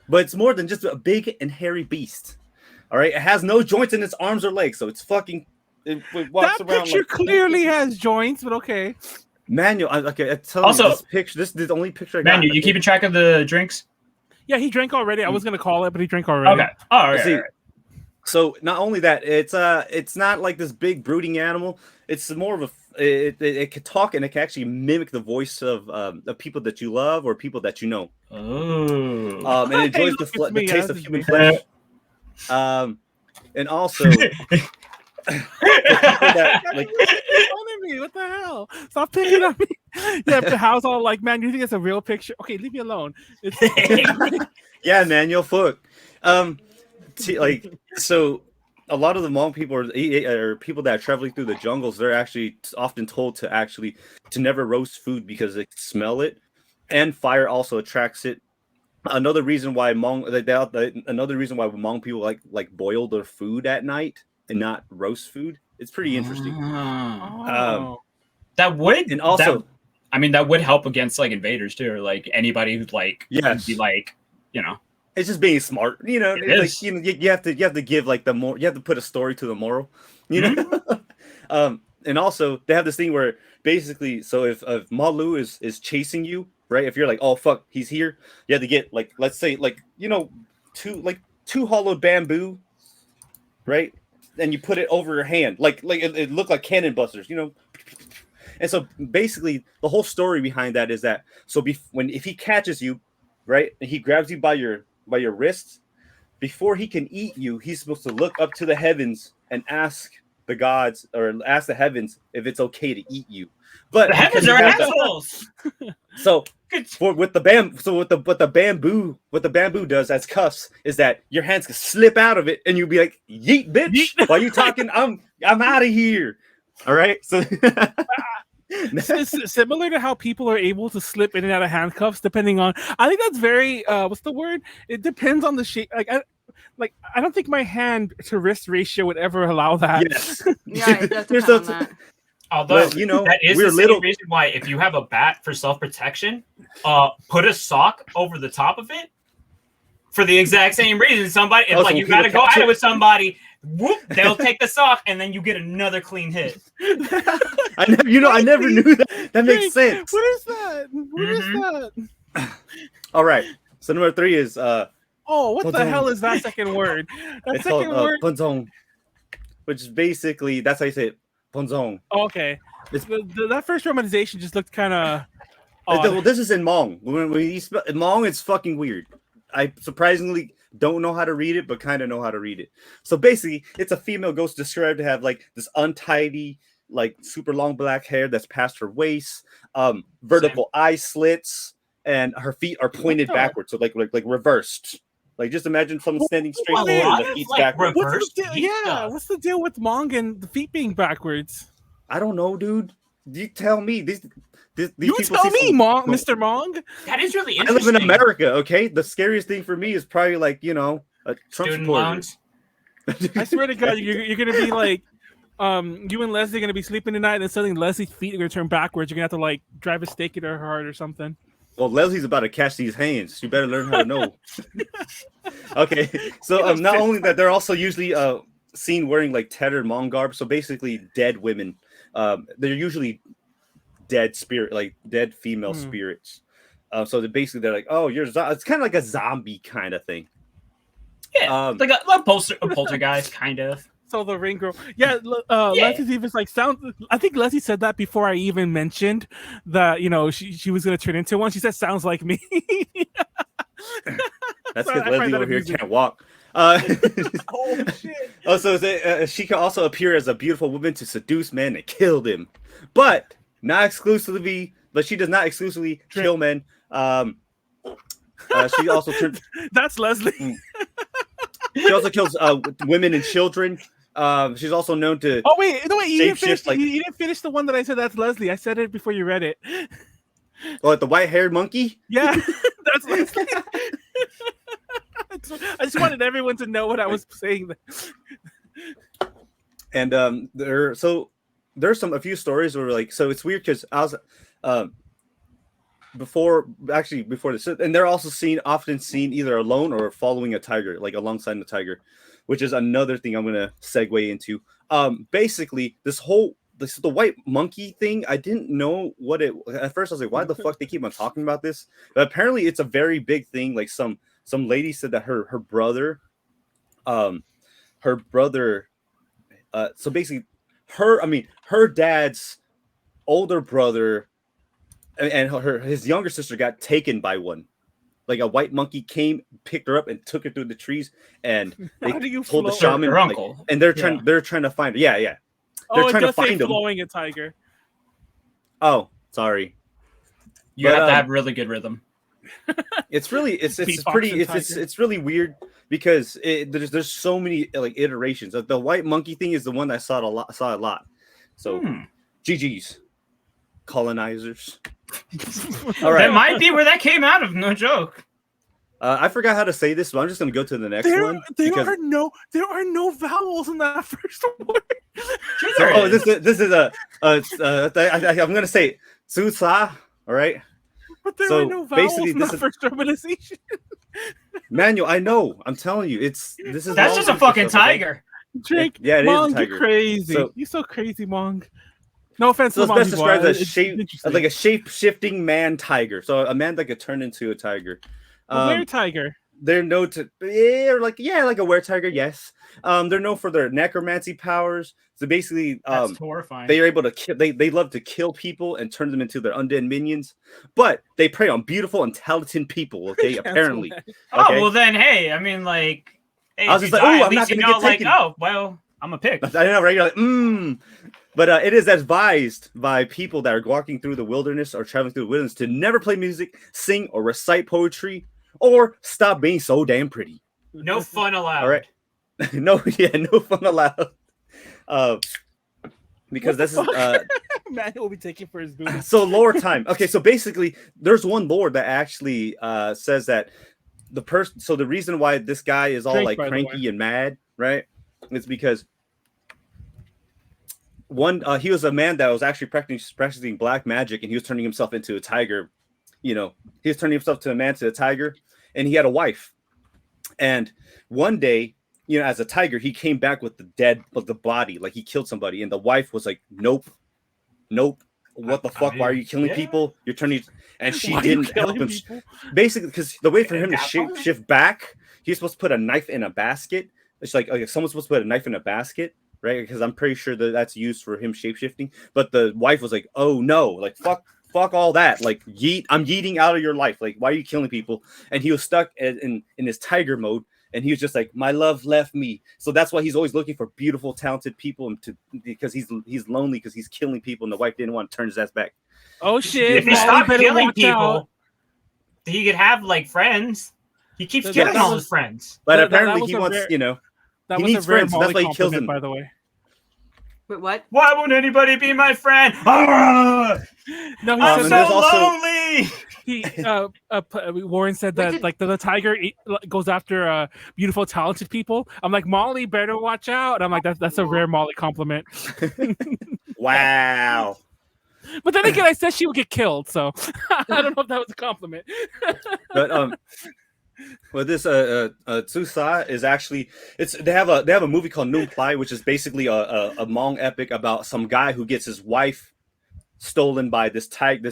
but it's more than just a big and hairy beast. All right, it has no joints in its arms or legs, so it's fucking. It walks that around picture like, clearly has joints, but okay. Manuel, okay. I tell also, you, this picture. This is the only picture I got. Manuel, you keeping track of the drinks? Yeah, he drank already. I was gonna call it, but he drank already. Okay. Oh, okay. See, so not only that, it's not like this big brooding animal. It's more of a. It can talk and it can actually mimic the voice of people that you love or people that you know. Oh. And it enjoys the taste of human flesh. And also. That, like, me. What the hell? Stop picking at me. Yeah, the house all like, man, you think it's a real picture? Okay, leave me alone. Yeah, man, you'll fuck. Like, so a lot of the Hmong people are people that are traveling through the jungles. They're actually often told to never roast food because they smell it, and fire also attracts it. Another reason why Hmong people like boil their food at night and not roast food. It's pretty interesting. That would, and also, that would help against like invaders too, or like anybody who'd like, be like, it's just being smart. It's like, you have to give like you have to put a story to the moral, and also they have this thing where basically, so if Malu is chasing you, right? If you're like, oh fuck, he's here, you have to get like, let's say like, two hollowed bamboo, right? And you put it over your hand, like it looked like cannon busters, And so basically, the whole story behind that is that if he catches you, right, and he grabs you by your wrists, before he can eat you, he's supposed to look up to the heavens and ask the gods or ask the heavens if it's okay to eat you. But the heavens are assholes. So what the bamboo does as cuffs is that your hands can slip out of it and you'll be like, yeet, bitch. While you talking, I'm out of here. All right. So it's similar to how people are able to slip in and out of handcuffs depending on, I think that's very what's the word? It depends on the shape. I don't think my hand to wrist ratio would ever allow that. Yes. Yeah, it does depend on that. Although that is the same reason why if you have a bat for self-protection, put a sock over the top of it for the exact same reason. Somebody, if you gotta go at it with somebody, whoop, they'll take the sock and then you get another clean hit. I never knew that. That makes sense. What is that? What is that? All right. So number 3 is what the hell is that second word? That second word, ponzong, which is basically that's how you say it. Ponzong. Oh, okay. That first romanization just looked kind of. Well, this is in Hmong. When you spell Hmong, it's fucking weird. I surprisingly don't know how to read it, but kind of know how to read it. So basically, it's a female ghost described to have like this untidy, like super long black hair that's past her waist, vertical eye slits, and her feet are pointed backwards, so like reversed. Like just imagine someone standing straight and the feet backwards. What's the deal with Hmong and the feet being backwards? I don't know, dude. You tell me. These you people tell me, Mr. Hmong. That is really interesting. I live in America, okay? The scariest thing for me is probably like, a Trump student supporter. loans. I swear to God, you're gonna be like, you and Leslie are gonna be sleeping tonight, and then suddenly Leslie's feet are gonna turn backwards. You're gonna have to like drive a stake into her heart or something. Well, Leslie's about to catch these hands. You better learn how to know. Okay, so not only that, they're also usually seen wearing like tattered Hmong garb. So basically, dead women. They're usually dead spirit, like dead female spirits. So they're like, oh, you're. It's kind of like a zombie kind of thing. Yeah, like a poltergeist kind of. So the ring girl, yeah. Leslie's even like sounds. I think Leslie said that before I even mentioned that she was gonna turn into one. She said sounds like me. That's because Leslie over here can't walk. Oh shit! Also, she can also appear as a beautiful woman to seduce men and kill them, but not exclusively. But she does not exclusively kill men. She also that's Leslie. She also kills women and children. She's also known to. Oh wait, no wait! You didn't finish. Like, you didn't finish the one that I said. That's Leslie. I said it before you read it. Oh, the white-haired monkey. Yeah, that's Leslie. I just wanted everyone to know what I was saying. And there's a few stories where like, so it's weird because I was before this, and they're also often seen either alone or following a tiger, like alongside the tiger, which is another thing I'm gonna segue into. Basically, the white monkey thing, I didn't know what it. At first, I was like, why the fuck they keep on talking about this? But apparently, it's a very big thing. Like some lady said that her brother, so basically, her dad's older brother and his younger sister got taken by one. Like a white monkey came, picked her up, and took her through the trees. And they told the shaman, her uncle, and they're trying to find her. Yeah. They're trying to find him. Flowing a tiger. Oh, sorry. You have to have really good rhythm. It's really it's really weird because there's so many like iterations. The white monkey thing is the one that I saw a lot. So GG's colonizers. All right, that might be where that came out of. No joke. I forgot how to say this, but I'm just gonna go to the next one. There are no vowels in that first word. This is I'm gonna say Tsusa. All right. But there are no vowels in that first urbanization. Manuel, I know. I'm telling you, that's just a fucking tiger. Drake, yeah, it Hmong, is a tiger. You're crazy. You're so crazy, Hmong. No offense so to it's best described as like a shape-shifting man tiger. So a man that could turn into a tiger. A were tiger. They're known to like a were tiger, yes. They're known for their necromancy powers. So basically, that's horrifying. They are able to kill. They love to kill people and turn them into their undead minions. But they prey on beautiful and talented people. Okay, apparently. Okay? Oh well, then hey, I mean like, hey, I was just like, oh, I'm not gonna get taken. Like, oh well, I'm a pick. I know, right? You're like, But it is advised by people that are walking through the wilderness or traveling through the wilderness to never play music, sing, or recite poetry, or stop being so damn pretty. No fun allowed. All right. No fun allowed. Because this is Manuel will be taking for his booty. So lore time. Okay, so basically, there's one lore that actually says that the person. So the reason why this guy is all like cranky and mad, right? It's because he was a man that was actually practicing black magic, and he was turning himself into a tiger. He was turning himself to a man to a tiger, and he had a wife. And one day, as a tiger, he came back with the body, like he killed somebody, and the wife was like, "Nope, what the fuck? Why are you killing people? You're turning," and she didn't help him. Basically, because the way for him to shift back, he's supposed to put a knife in a basket. It's like someone's supposed to put a knife in a basket. Right, because I'm pretty sure that's used for him shapeshifting. But the wife was like, "Oh no, like fuck all that. Like I'm yeeting out of your life. Like why are you killing people?" And he was stuck in his tiger mode, and he was just like, "My love left me." So that's why he's always looking for beautiful, talented people, because he's lonely because he's killing people, and the wife didn't want to turn his ass back. Oh shit! If he stopped killing people, he could have like friends. He keeps killing all his friends. But apparently he wants, That he was needs a very friends. So that's why he kills them. By the way. Wait, what? Why won't anybody be my friend? No, I'm so lonely. Warren said that like the tiger goes after beautiful, talented people. I'm like, Molly, better watch out. I'm like, that's a rare Molly compliment. Wow. But then again, I said she would get killed, so I don't know if that was a compliment. But well, this Tsusa is actually they have a movie called Noon Plai, which is basically a Hmong epic about some guy who gets his wife stolen by this tiger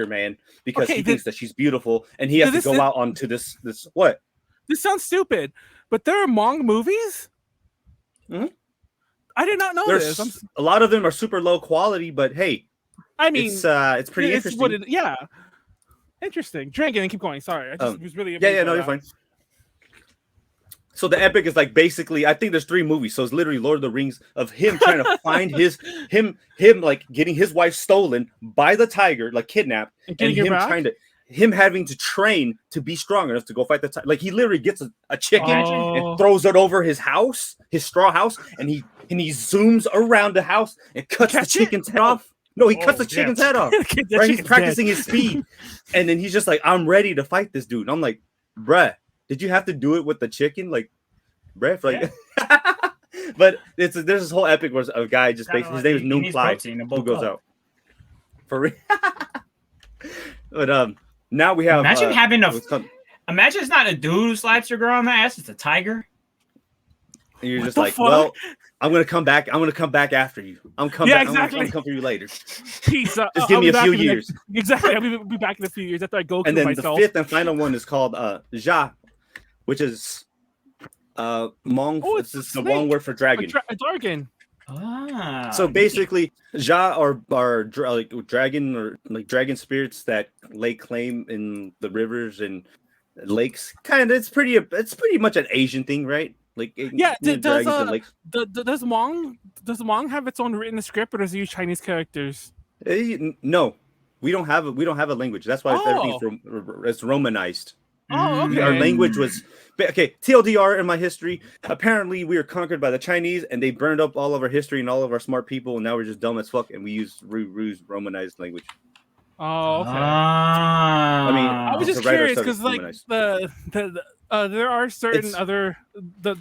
man because he thinks that she's beautiful, and he has to go out onto this what? This sounds stupid, but there are Hmong movies. Mm-hmm. I did not know this. A lot of them are super low quality, but hey, I mean, it's pretty interesting. Yeah, interesting. Drink it and keep going. Sorry, I just was really no, you're fine. So the epic is like basically, I think there's 3 movies. So it's literally Lord of the Rings of him trying to find him like getting his wife stolen by the tiger, like kidnapped, and him having to train to be strong enough to go fight the tiger. Like he literally gets a chicken and throws it over his house, his straw house, and he zooms around the house and cuts the chicken's head off. No, he cuts the chicken's head off. Right? He's practicing his speed. And then he's just like, I'm ready to fight this dude. And I'm like, bruh, did you have to do it with the chicken? Like, bruh, like, but there's this whole epic where a guy just basically, his name is Noon Plai, who goes out. For real. But now we have. Imagine imagine it's not a dude who slaps your girl on the ass, it's a tiger. And you're just like, well, I'm gonna come back. I'm gonna come back after you. I'm coming. Yeah, exactly. I'm gonna come for you later. Peace. Just give me a few years. Exactly. I'll be back in a few years after I go. And then myself. the 5th and final one is called Ja, which is Hmong. Oh, it's just the one word for dragon. A dragon. Ah. So basically, Ja are dragon or like dragon spirits that lay claim in the rivers and lakes. Kind of. It's pretty much an Asian thing, right? Like does Hmong have its own written script, or does it use Chinese characters? No, we don't have a language. That's why it's Romanized. Oh, okay. Our language was TLDR in my history. Apparently, we were conquered by the Chinese, and they burned up all of our history and all of our smart people, and now we're just dumb as fuck, and we use Romanized language. Oh, okay. I mean, I was just curious because like there are certain other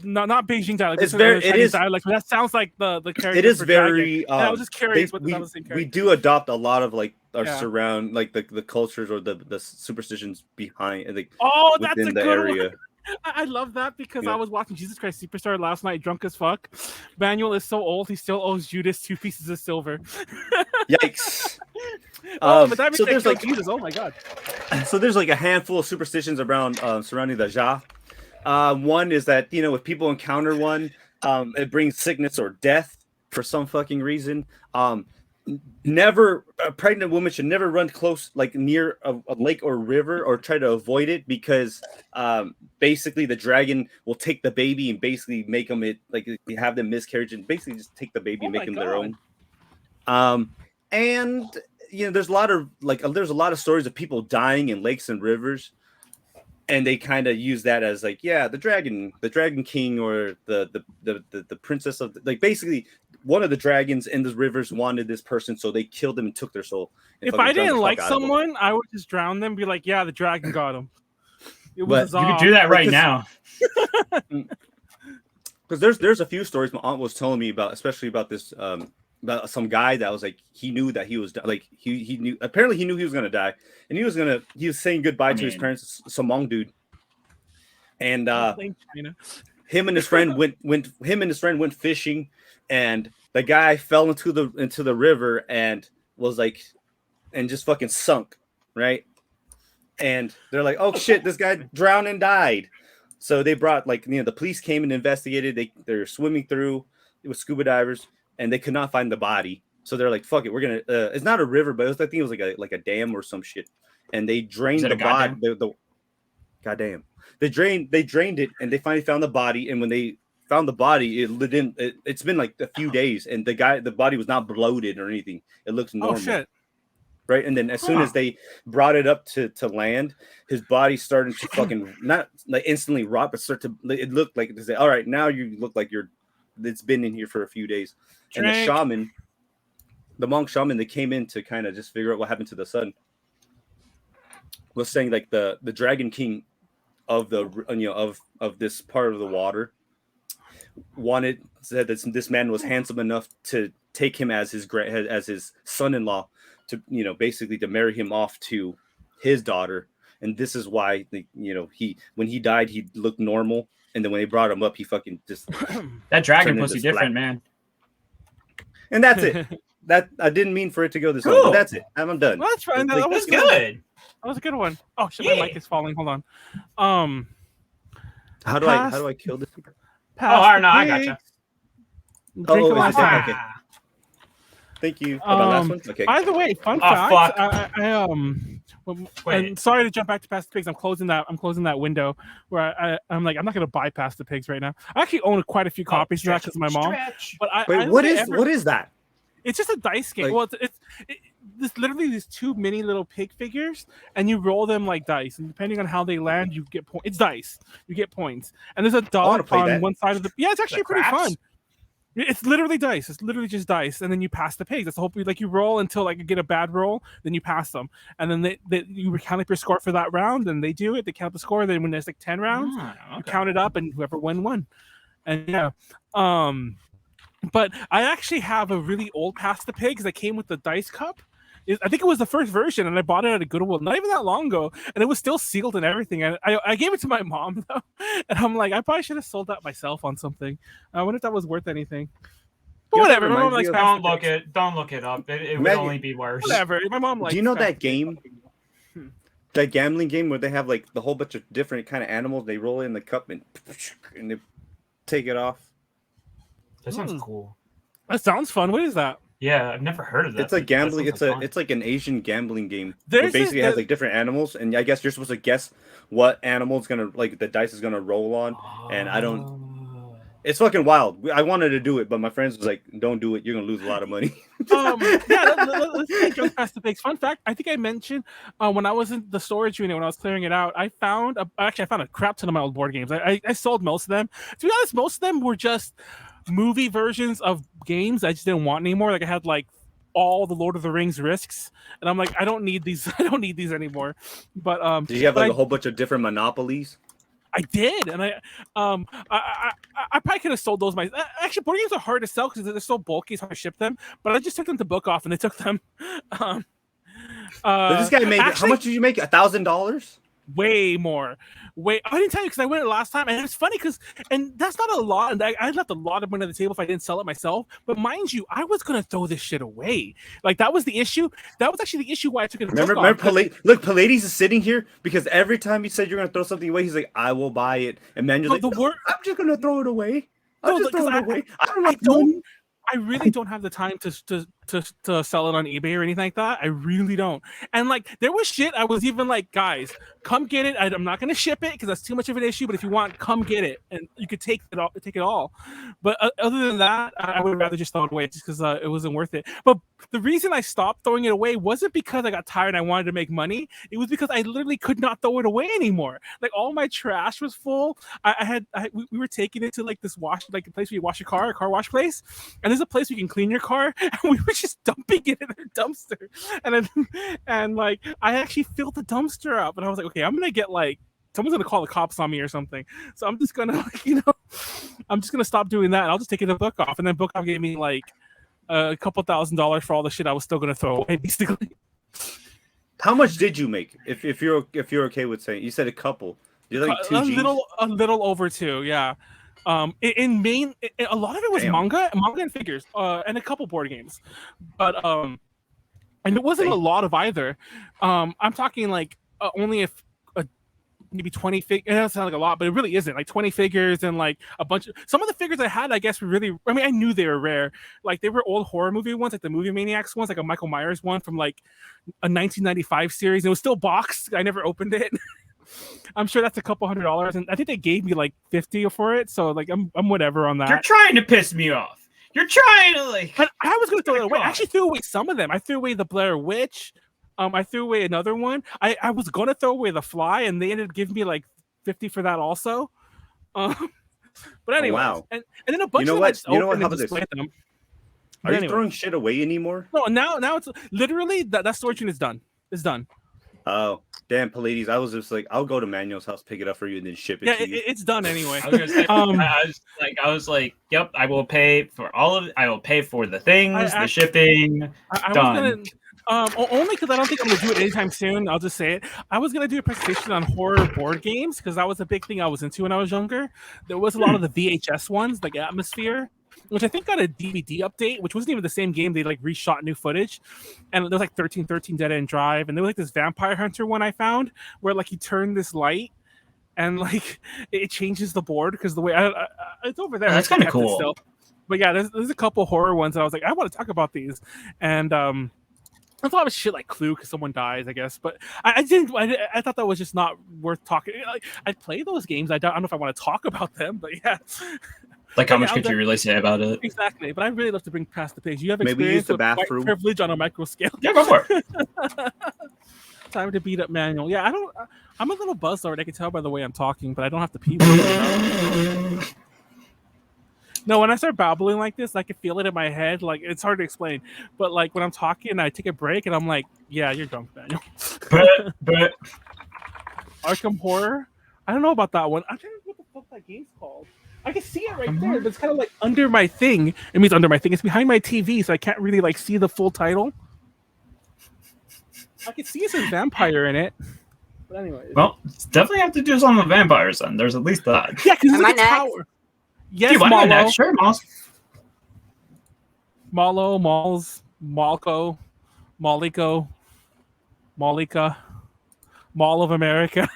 not Beijing dialects. It is dialect, but that sounds like the character. It is very. I was just curious what the same character. We do adopt a lot of like our surround, like the cultures or the superstitions behind, like that's within a the good area. One. I love that because I was watching Jesus Christ Superstar last night, drunk as fuck. Manuel is so old, he still owes Judas 2 pieces of silver. Yikes! But that means so there's like Jesus. Oh my god! So there's like a handful of superstitions around surrounding the Ja. One is that if people encounter one, it brings sickness or death for some fucking reason. Never a pregnant woman should never run close, like near a lake or river, or try to avoid it because basically the dragon will take the baby and basically make them have them miscarriage and basically just take the baby and make them their own. And there's a lot of stories of people dying in lakes and rivers, and they kind of use that as like, the dragon king or the princess of basically one of the dragons in the rivers wanted this person, so they killed them and took their soul. If I didn't like someone, I would just drown them and be like, the dragon got him. You could do that right now. Because there's a few stories my aunt was telling me about, especially about this about some guy that was like, he knew that he was like he knew he was gonna die, and he was saying goodbye to his parents, some Hmong dude, and him and his friend went fishing, and the guy fell into the river and was like, and just fucking sunk, right? And they're like, oh shit, this guy drowned and died. So they brought the police came and investigated. They're swimming through with scuba divers, and they could not find the body. So they're like, fuck it, we're gonna. It's not a river, but I think it was like a dam or some shit. And they drained the body. Goddamn. They drained it, and they finally found the body. And when they found the body, it's been like a few days, and the body was not bloated or anything. It looks normal. Oh shit. Right, and then as soon as they brought it up to land, his body started to fucking not like instantly rot, but it looked like to say, all right, now you look like it's been in here for a few days. And the Hmong shaman, they came in to kind of just figure out what happened to the son. was saying like the Dragon King of the of this part of the water said that this man was handsome enough to take him as his son-in-law to basically to marry him off to his daughter, and this is why when he died he looked normal, and then when they brought him up he fucking just that dragon pussy different, man. And that's it. That I didn't mean for it to go this way, but that's it. I'm done. Well, that's fine. That was good. That was a good one. Oh shit, my mic is falling. Hold on. How do I kill this? Oh, I gotcha. Okay. Thank you. The last one? Okay. By the way, fun fact. And sorry to jump back to past the pigs. I'm closing that window where I'm like, I'm not gonna bypass the pigs right now. I actually own quite a few copies of that because of my mom. But what is that? It's just a dice game. Well, it's literally these two mini little pig figures, and you roll them like dice, and depending on how they land, you get points. It's dice. You get points, and there's a dog on one side of the. Yeah, it's actually pretty fun. It's literally dice. It's literally just dice, and then you pass the pigs. That's the whole. Like you roll until like you get a bad roll, then you pass them, and then you count up your score for that round, and they do it. They count the score. Then when there's like 10 rounds, you count it up, and whoever won. And yeah, but I actually have a really old Pass the Pigs that came with the dice cup. I think it was the first version, and I bought it at a Goodwill not even that long ago, and it was still sealed and everything. And I gave it to my mom, though, and I'm like, I probably should have sold that myself on something. I wonder if that was worth anything. But whatever. My mom likes don't look it up. It would only be worse. Whatever. My mom likes. Do you know that game? That gambling game where they have like the whole bunch of different kind of animals. They roll in the cup and they take it off. That sounds cool. That sounds fun. What is that? Yeah, I've never heard of that. It's a gambling. It's like an Asian gambling game. It basically has like different animals, and I guess you're supposed to guess what animal's gonna the dice is gonna roll on. And I don't. It's fucking wild. I wanted to do it, but my friends was like, "Don't do it. You're gonna lose a lot of money." Let's jump past the pigs. Fun fact: I think I mentioned when I was in the storage unit when I was clearing it out, I found a crap ton of my old board games. I sold most of them. To be honest, most of them were just movie versions of games I just didn't want anymore. Like I had like all the Lord of the Rings Risks, and I'm like, I don't need these. I don't need these anymore. But did you have like a whole bunch of different monopolies? I did, and I probably could have sold those. Actually, board games are hard to sell because they're so bulky. It's hard to ship them. But I just took them to Book Off, and they took them. This guy made how much did you make? $1,000? Way more. I didn't tell you because I went it last time, and it's funny and that's not a lot. And I left a lot of money on the table if I didn't sell it myself. But mind you, I was gonna throw this shit away. Like that was the issue. That was actually the issue why I took it. Remember Pleiades is sitting here because every time you said you're gonna throw something away, he's like, "I will buy it." And Manuel's like, "I'm just gonna throw it away. I really don't have the time to sell it on eBay or anything like that. I really don't. And like there was shit I was even like, guys, come get it. I'm not gonna ship it because that's too much of an issue. But if you want, come get it, and you could take it all. But other than that, I would rather just throw it away just because it wasn't worth it. But the reason I stopped throwing it away wasn't because I got tired and I wanted to make money. It was because I literally could not throw it away anymore. Like all my trash was full. We were taking it to like this like a place where you wash your car, a car wash place, and there's a place where you can clean your car, and we were just dumping it in their dumpster. And like I actually filled the dumpster up, and I was like, okay, I'm gonna get like someone's gonna call the cops on me or something. So I'm just gonna I'm just gonna stop doing that, and I'll just take it to Book Off, and then Book Off gave me like a couple $1,000s for all the shit I was still gonna throw away, basically. How much did you make? If you're okay with saying, you said a couple. You're like a little over 2, yeah. A lot of it was manga and figures, and a couple board games, but and it wasn't a lot of either. I'm talking like only maybe 20 figures. It doesn't sound like a lot, but it really isn't. Like 20 figures and like a bunch of some of the figures I had, I guess, were really. I mean, I knew they were rare. Like they were old horror movie ones, like the Movie Maniacs ones, like a Michael Myers one from like a 1995 series. It was still boxed. I never opened it. I'm sure that's a couple $100, and I think they gave me like 50 for it. So like I'm whatever on that. You're trying to piss me off. You're trying to like. But I was going to throw it away. I actually threw away some of them. I threw away the Blair Witch. I threw away another one. I was going to throw away the Fly, and they ended up giving me like 50 for that also. But anyway, wow. And then a bunch of them I just opened and displayed them. Are you throwing shit away anymore? No, now it's literally that storage unit is done. It's done. Oh, damn, Pleiades. I was just like, I'll go to Manuel's house, pick it up for you, and then ship it Yeah, to you. it's done anyway. I was gonna say, I was like, yep, I will pay for all of it. I will pay for the things, the shipping. I done. was gonna only because I don't think I'm gonna do it anytime soon. I'll just say it. I was gonna do a presentation on horror board games because that was a big thing I was into when I was younger. There was a lot of the VHS ones, like Atmosphere, which I think got a DVD update, which wasn't even the same game. They like reshot new footage, and there was like 1313 Dead End Drive, and there was like this Vampire Hunter one I found where like you turn this light and like it changes the board because the way it's over there. That's kind of cool. Still. But yeah, there's a couple horror ones that I was like, I want to talk about these, and there's a lot of shit like Clue because someone dies, I guess. But I thought that was just not worth talking. Like, I'd play those games. I don't know if I want to talk about them, but yeah. Like, how much could you really say about it? Exactly, but I really love to bring past the page. You have Maybe experience use the with white bathroom. privilege on a micro scale. Yeah, go for it. Time to beat up Manuel. Yeah, I'm a little buzzed already. I can tell by the way I'm talking, but I don't have to pee. No, when I start babbling like this, I can feel it in my head. Like, it's hard to explain. But like when I'm talking, I take a break and I'm like, yeah, you're drunk, Manuel. but Arkham Horror? I don't know about that one. I don't know what the fuck that game's called. I can see it right there, but it's kind of like under my thing. It means under my thing. It's behind my TV, so I can't really like see the full title. I can see it's a vampire in it. But anyway. Well, definitely have to do something with vampires then. There's at least that. Yeah, because it's Am like a I tower. Yes, Dude, why not Malo. next? Sure, Moss. Malo, Malls, Malco, Malico, Malika, Mall of America.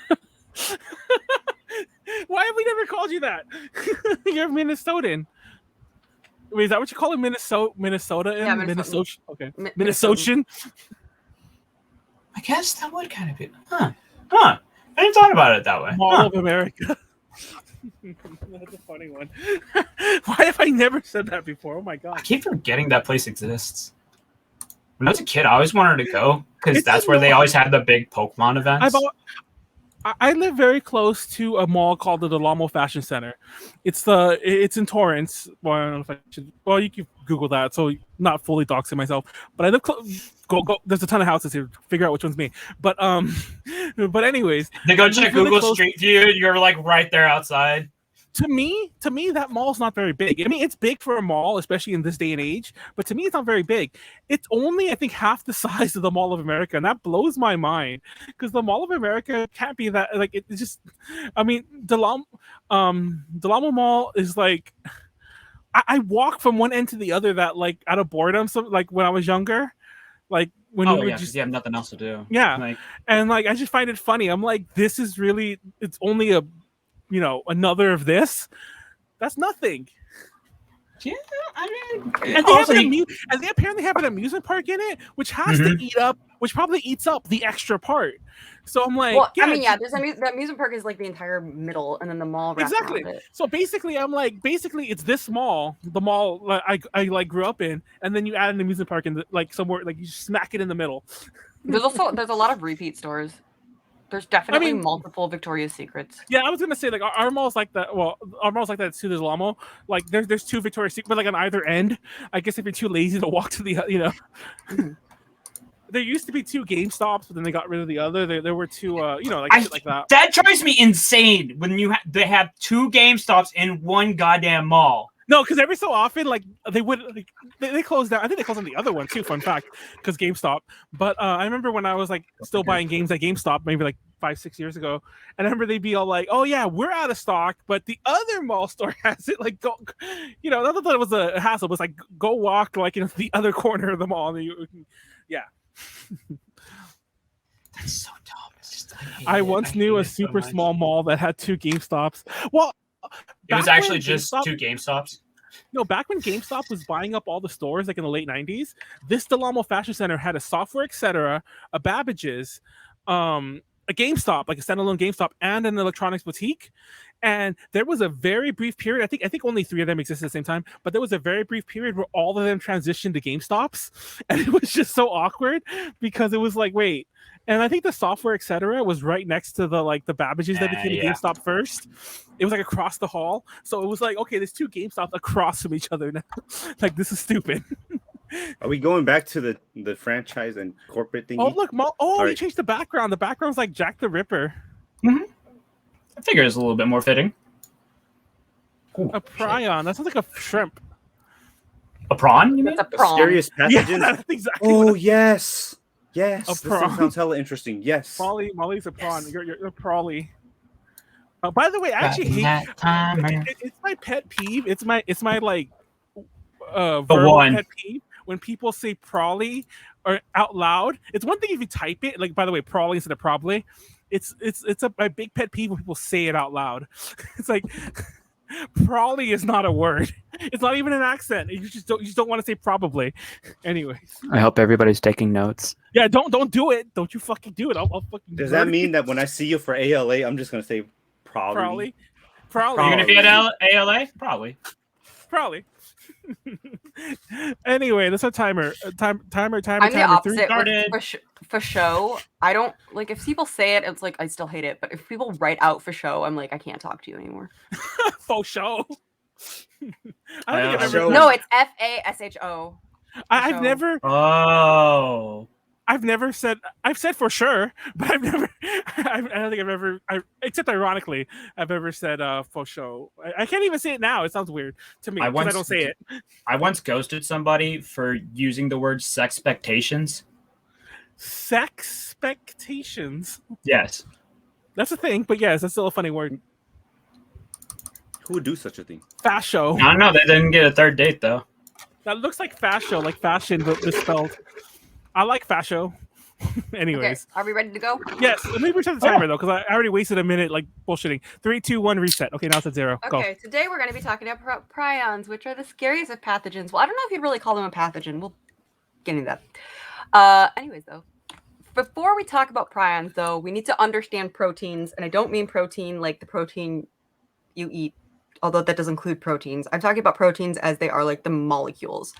Why have we never called you that? You're Minnesotan. Wait, is that what you call it? Minnesota? Yeah, Minnesota. Okay. Minnesotan. Minnesotan. I guess that would kind of be. Huh. I didn't thought about it that way. Mall of America. That's a funny one. Why have I never said that before? Oh my god. I keep forgetting that place exists. When I was a kid, I always wanted to go because that's where they always had the big Pokemon events. I live very close to a mall called the Del Amo Fashion Center. It's in Torrance. Well, I don't know if I should. Well, you can Google that, so not fully doxing myself. But I live close. Go. There's a ton of houses here. Figure out which one's me. But anyways, They go check Google Street View. You're like right there outside. To me, that mall's not very big. I mean, it's big for a mall, especially in this day and age. But to me, it's not very big. It's only, I think, half the size of the Mall of America, and that blows my mind because the Mall of America can't be that. Like, it's just, I mean, Del Amo Mall is like, I walk from one end to the other that like out of boredom. So like when I was younger, like when we were you have nothing else to do. Yeah, like, and like I just find it funny. I'm like, this is really, it's only a. Another of this. That's nothing. Yeah, I mean, and they apparently have an amusement park in it, which has to eat up, which probably eats up the extra part. So I'm like, well, I mean, yeah, there's that amusement park is like the entire middle, and then the mall. Exactly. Around it. So basically, I'm like, it's this mall, the mall I like grew up in, and then you add an amusement park in like somewhere, like you smack it in the middle. There's a lot of repeat stores. There's definitely multiple Victoria's Secrets. Yeah, I was gonna say like our mall's like that. Well, our mall's like that too. There's Lamo. Like there's two Victoria's Secret, but like on either end. I guess if you're too lazy to walk to the, there used to be two GameStops, but then they got rid of the other. There were two, shit like that. That drives me insane when they have two GameStops in one goddamn mall. No, because every so often, like they would, like, they closed down. I think they closed on the other one too. Fun fact, because GameStop. But I remember when I was like still buying games at GameStop, maybe like 5-6 years ago, and I remember they'd be all like, "Oh yeah, we're out of stock, but the other mall store has it." Like, go, I thought it was a hassle. It was like go walk like the other corner of the mall. And yeah. That's so dumb. It's just I once knew a super small mall that had two GameStops. Well. It was actually just two GameStops. No, back when GameStop was buying up all the stores, like in the late 90s, this Del Amo Fashion Center had a Software Etc., a Babbage's, a GameStop, like a standalone GameStop, and an electronics boutique. And there was a very brief period. I think only 3 of them existed at the same time, but there was a very brief period where all of them transitioned to GameStops, and it was just so awkward because it was like, wait. And I think the Software Etc. was right next to the Babbage's that became a GameStop first. It was like across the hall, so it was like, okay, there's two GameStops across from each other now. Like, this is stupid. Are we going back to the franchise and corporate thingy? Oh look, he right. changed the background. The background's like Jack the Ripper. I figure it's a little bit more fitting. Ooh, A prion. That sounds like a shrimp. a prawn? You mean? That's a prawn. Scariest Yeah, pathogens. that's exactly. Oh what yes. A Yes. This thing prawn. sounds hella interesting. Yes. Molly's a prawn. You're a prawley. By the way, I actually hate. It's my pet peeve. It's my like verbal one. pet peeve when people say prawley or out loud. It's one thing if you type it. Like, by the way, prawley instead of probably. It's my big pet peeve when people say it out loud. It's like probably is not a word. It's not even an accent. You just don't want to say probably. Anyways. I hope everybody's taking notes. Yeah, don't do it. Don't you fucking do it. I'll fucking. Does that mean that when I see you for ALA, I'm just gonna say probably? Probably. Are you going to be at ALA? Probably. Anyway, that's a timer. Timer. I'm the timer. opposite. started. For show, I don't like if people say it. It's like I still hate it. But if people write out for show, I'm like I can't talk to you anymore. Faux show. I I don't think I've show. ever. No, it's FASHO. I've show. never. Oh. I've said for sure, but I've never. I don't think I've ever. Except ironically, I've ever said faux show. I can't even say it now. It sounds weird to me because I don't say it. I once ghosted somebody for using the word sexpectations. Sexpectations. Yes. That's a thing, but yes, that's still a funny word. Who would do such a thing? Fascio. I don't know. They didn't get a third date, though. That looks like fascio, like fashion, but misspelled. I like fascio. Anyways. Okay, are we ready to go? Yes, let me reset the timer though, because I already wasted a minute like bullshitting. 3, 2, 1, reset. Okay, now it's at 0. Go. Okay, today we're going to be talking about prions, which are the scariest of pathogens. Well, I don't know if you'd really call them a pathogen. We'll get into that. Anyways, though, before we talk about prions, though, we need to understand proteins, and I don't mean protein like the protein you eat, although that does include proteins. I'm talking about proteins as they are like the molecules.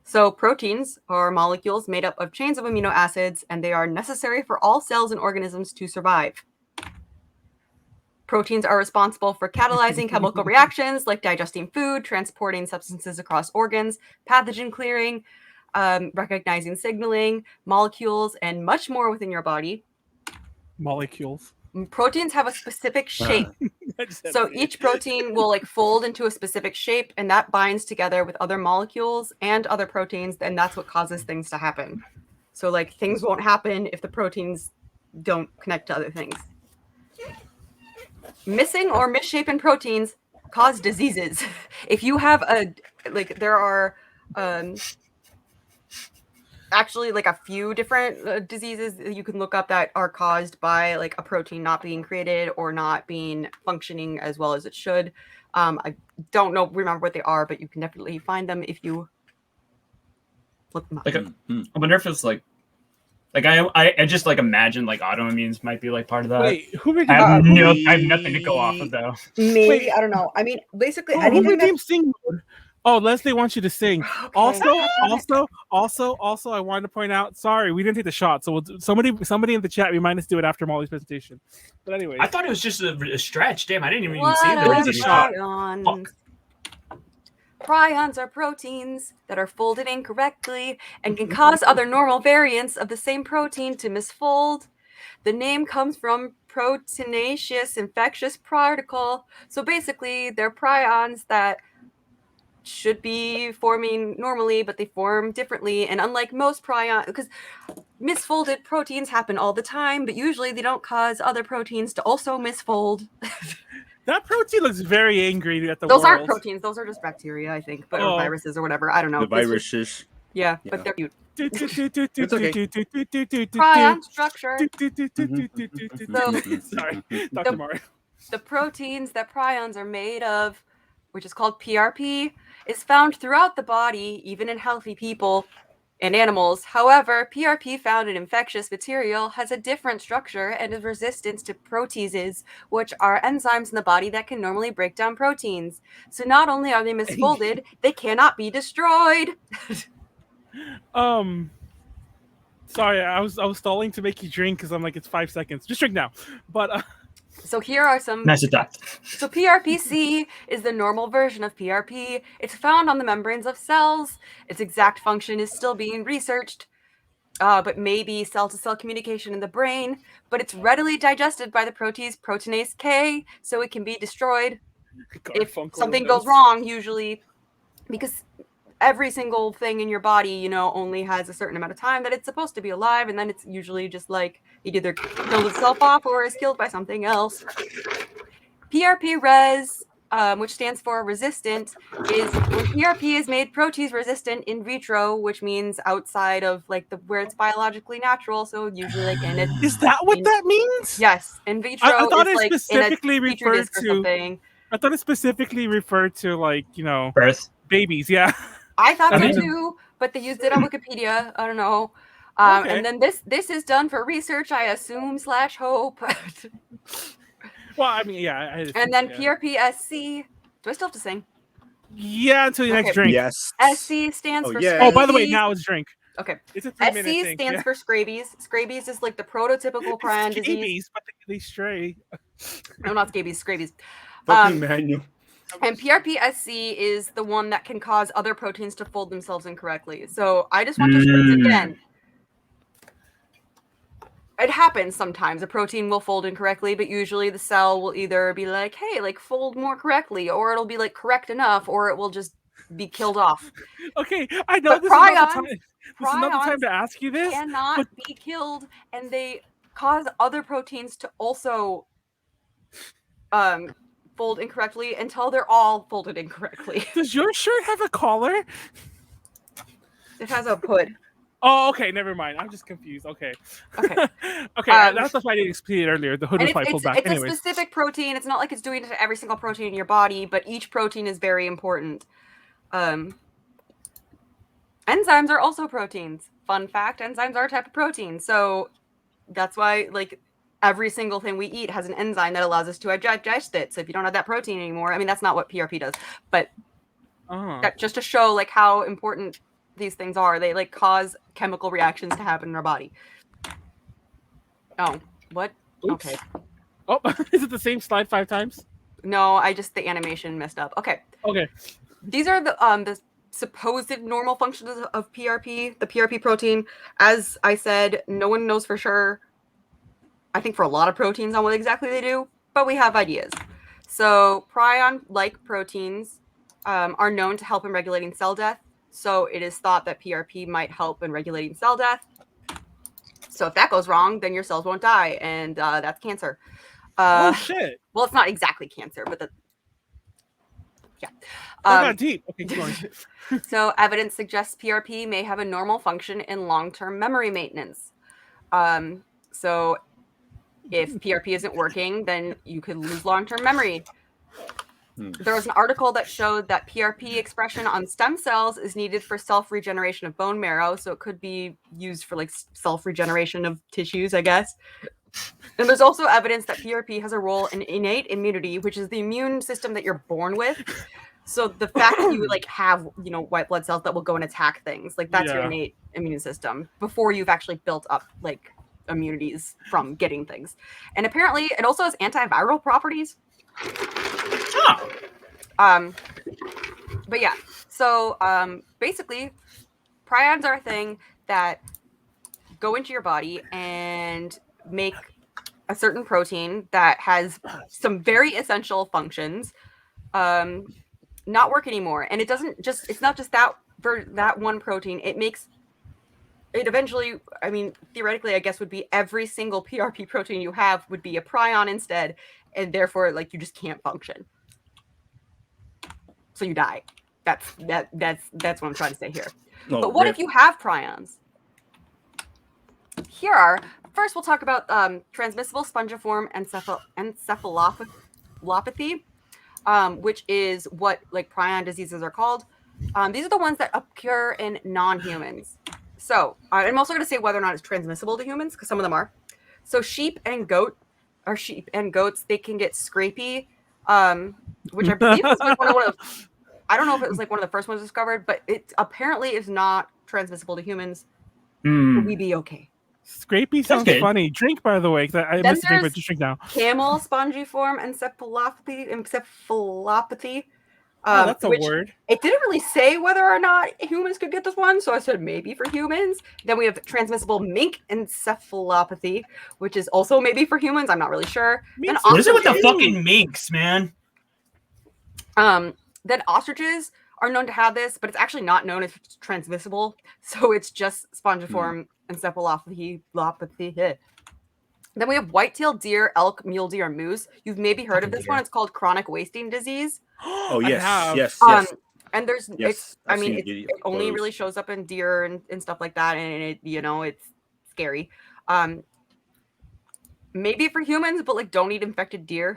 So proteins are molecules made up of chains of amino acids, and they are necessary for all cells and organisms to survive. Proteins are responsible for catalyzing chemical reactions like digesting food, transporting substances across organs, pathogen clearing, recognizing signaling, molecules, and much more within your body. Molecules. Proteins have a specific shape. So each protein will like fold into a specific shape, and that binds together with other molecules and other proteins, and that's what causes things to happen. So like things won't happen if the proteins don't connect to other things. Missing or misshapen proteins cause diseases. If you have there are actually like a few different diseases that you can look up that are caused by like a protein not being created or not being functioning as well as it should. I don't remember what they are, but you can definitely find them if you look them up. Like, I wonder if it's like I just like imagine like autoimmunes might be like part of that. Wait, who made I have, you? I have nothing to go off of though. Maybe, Wait. I don't know. I mean, basically Who anything made him sing? Oh, Leslie wants you to sing. Okay. Also, I wanted to point out. Sorry, we didn't take the shot. So somebody in the chat, remind us to do it after Molly's presentation. But anyway, I thought it was just a stretch. Damn, I didn't even What see are that. a shot. prions? Fuck. Prions are proteins that are folded incorrectly and can cause other normal variants of the same protein to misfold. The name comes from proteinaceous infectious particle. So basically, they're prions that should be forming normally, but they form differently. And unlike most prions, because misfolded proteins happen all the time, but usually they don't cause other proteins to also misfold. that protein looks very angry at the Those world. aren't proteins; those are just bacteria, I think, but or viruses or whatever. I don't know. The viruses. Yeah, but they're cute. It's okay. Prion structure. Sorry, Dr. Mario. The proteins that prions are made of, which is called PRP, is found throughout the body, even in healthy people and animals. However, PRP found in infectious material has a different structure and is resistant to proteases, which are enzymes in the body that can normally break down proteins. So not only are they misfolded, they cannot be destroyed. Sorry, I was stalling to make you drink because I'm like, it's 5 seconds. Just drink now. But So here are some. Nice attack. So PRPC is the normal version of PRP. It's found on the membranes of cells. Its exact function is still being researched, but maybe cell-to-cell communication in the brain. But it's readily digested by the protease proteinase K, so it can be destroyed if something goes wrong, usually, because every single thing in your body, you know, only has a certain amount of time that it's supposed to be alive, and then it's usually just like it either kills itself off or is killed by something else. PRP-res, which stands for resistant, is when PRP is made protease resistant in vitro, which means outside of like where it's biologically natural. So usually like in it. Is that what that means? Yes, in vitro I thought is it like specifically in a petri referred disk or to. something. I thought it specifically referred to like, you know, Birth. babies. Yeah. I thought I so mean- too, but they used it on Wikipedia. I don't know. Okay. And then this is done for research, I assume / hope. Well, I mean, yeah. And then yeah. PRPSC. Do I still have to sing? Yeah, until your next Okay. drink. Yes. SC stands Oh, for yeah. Oh, by the way, scabies. now it's drink. Okay. It's a 3-minute SC thing. stands Yeah. for scabies. Scabies is like the prototypical prion disease. Scabies, but they stray. No, not scabies, scabies. Fucking Manuel. And PRPSC is the one that can cause other proteins to fold themselves incorrectly. So I just want to stress again. It happens sometimes. A protein will fold incorrectly, but usually the cell will either be like, hey, like fold more correctly, or it'll be like correct enough, or it will just be killed off. Okay, I know But this is not the prions- time. This is not the time to ask you this. Cannot be killed, and they cause other proteins to also fold incorrectly until they're all folded incorrectly. Does your shirt have a collar? It has a hood. Oh, okay. Never mind. I'm just confused. Okay. Okay. Okay. That's why I didn't explain it earlier. The hood And was probably pulled back. it's a Anyways. specific protein. It's not like it's doing it to every single protein in your body, but each protein is very important. Enzymes are also proteins. Fun fact, enzymes are a type of protein. So that's why like every single thing we eat has an enzyme that allows us to digest it. So if you don't have that protein anymore, I mean, that's not what PRP does, but that just to show like how important these things are. They like cause chemical reactions to happen in our body. Oh, what? Oops. Okay. Oh, is it the same slide 5 times? No, the animation messed up. Okay. Okay. These are the supposed normal functions of PRP, the PRP protein. As I said, no one knows for sure. I think for a lot of proteins on what exactly they do, but we have ideas. So prion-like proteins are known to help in regulating cell death. So it is thought that PRP might help in regulating cell death. So if that goes wrong, then your cells won't die, and that's cancer. Oh shit! Well, it's not exactly cancer, but yeah. I got deep. Okay, keep going. So evidence suggests PRP may have a normal function in long-term memory maintenance. So if PRP isn't working, then you could lose long-term memory. There was an article that showed that PRP expression on stem cells is needed for self-regeneration of bone marrow. So it could be used for like self-regeneration of tissues, I guess. And there's also evidence that PRP has a role in innate immunity, which is the immune system that you're born with. So the fact that you like have, you know, white blood cells that will go and attack things, like that's your innate immune system before you've actually built up like immunities from getting things. And apparently it also has antiviral properties. But yeah, so basically prions are a thing that go into your body and make a certain protein that has some very essential functions not work anymore. And it's not just that for that one protein. It eventually, I mean, theoretically, I guess would be every single PRP protein you have would be a prion instead, and therefore like you just can't function. So you die. That's what I'm trying to say here. Oh, but what if you have prions? First we'll talk about transmissible spongiform encephalopathy, which is what like prion diseases are called. These are the ones that occur in non-humans. So I'm also going to say whether or not it's transmissible to humans, because some of them are. So sheep and goats, they can get scrapie, which I believe was like one of I don't know if it was like one of the first ones discovered, but it apparently is not transmissible to humans. We'd be okay. Scrapey sounds good. funny. Drink, by the way, 'cause I Then missed the drink, but there's just drink now. Camel spongiform encephalopathy. Oh, that's a which word. It didn't really say whether or not humans could get this one, so I said maybe for humans. Then we have transmissible mink encephalopathy, which is also maybe for humans. I'm not really sure. Me Then too. What is it with the ostriches- fucking minks, man? Then ostriches are known to have this, but it's actually not known as transmissible. So it's just spongiform encephalopathy. Then we have white-tailed deer, elk, mule deer, and moose. You've maybe heard of Fucking this deer. one. It's called chronic wasting disease. Oh I yes, have. yes, Um, yes. and there's Yes, it's I've I mean seen it, video it only of really those. shows up in deer and stuff like that, and it it's scary. Maybe for humans, but like don't eat infected deer.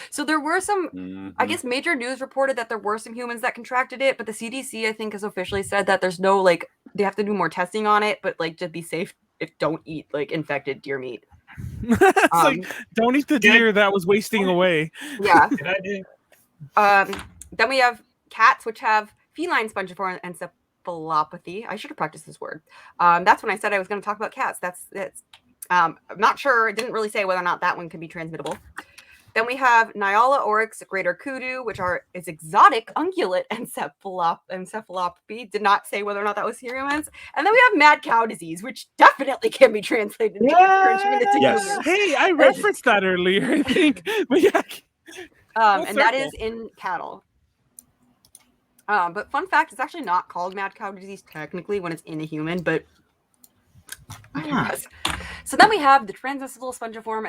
So there were some I Mhm. guess major news reported that there were some humans that contracted it, but the CDC I think has officially said that there's no like they have to do more testing on it, but like to be safe, don't eat like infected deer meat. It's like, don't eat the deer that was wasting away. Yeah. Good idea. Then we have cats, which have feline spongiform encephalopathy. I should have practiced this word. That's when I said I was going to talk about cats. That's I'm not sure. It didn't really say whether or not that one could be transmittable. Then we have Nyala oryx, greater kudu, which is exotic ungulate encephalopathy. Did not say whether or not that was humans. And then we have mad cow disease, which definitely can be translated into Yes. humans. Hey, I referenced that earlier, I think. But yeah. And that is in cattle. But fun fact, it's actually not called mad cow disease technically when it's in a human, but I digress. So then we have the transmissible spongiform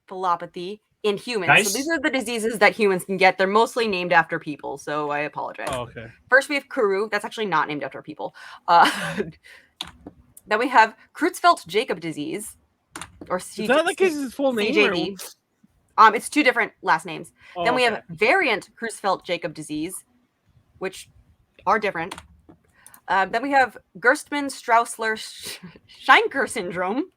encephalopathy in humans. Nice. So these are the diseases that humans can get. They're mostly named after people, so I apologize. Oh, okay. First, we have Kuru. That's actually not named after people. Then we have Creutzfeldt-Jakob disease, or Is that like his full name? CJD. It's two different last names. Or... Oh, Then we okay. have variant Creutzfeldt-Jakob disease, which are different. Then we have Gerstmann-Straussler-Scheinker syndrome.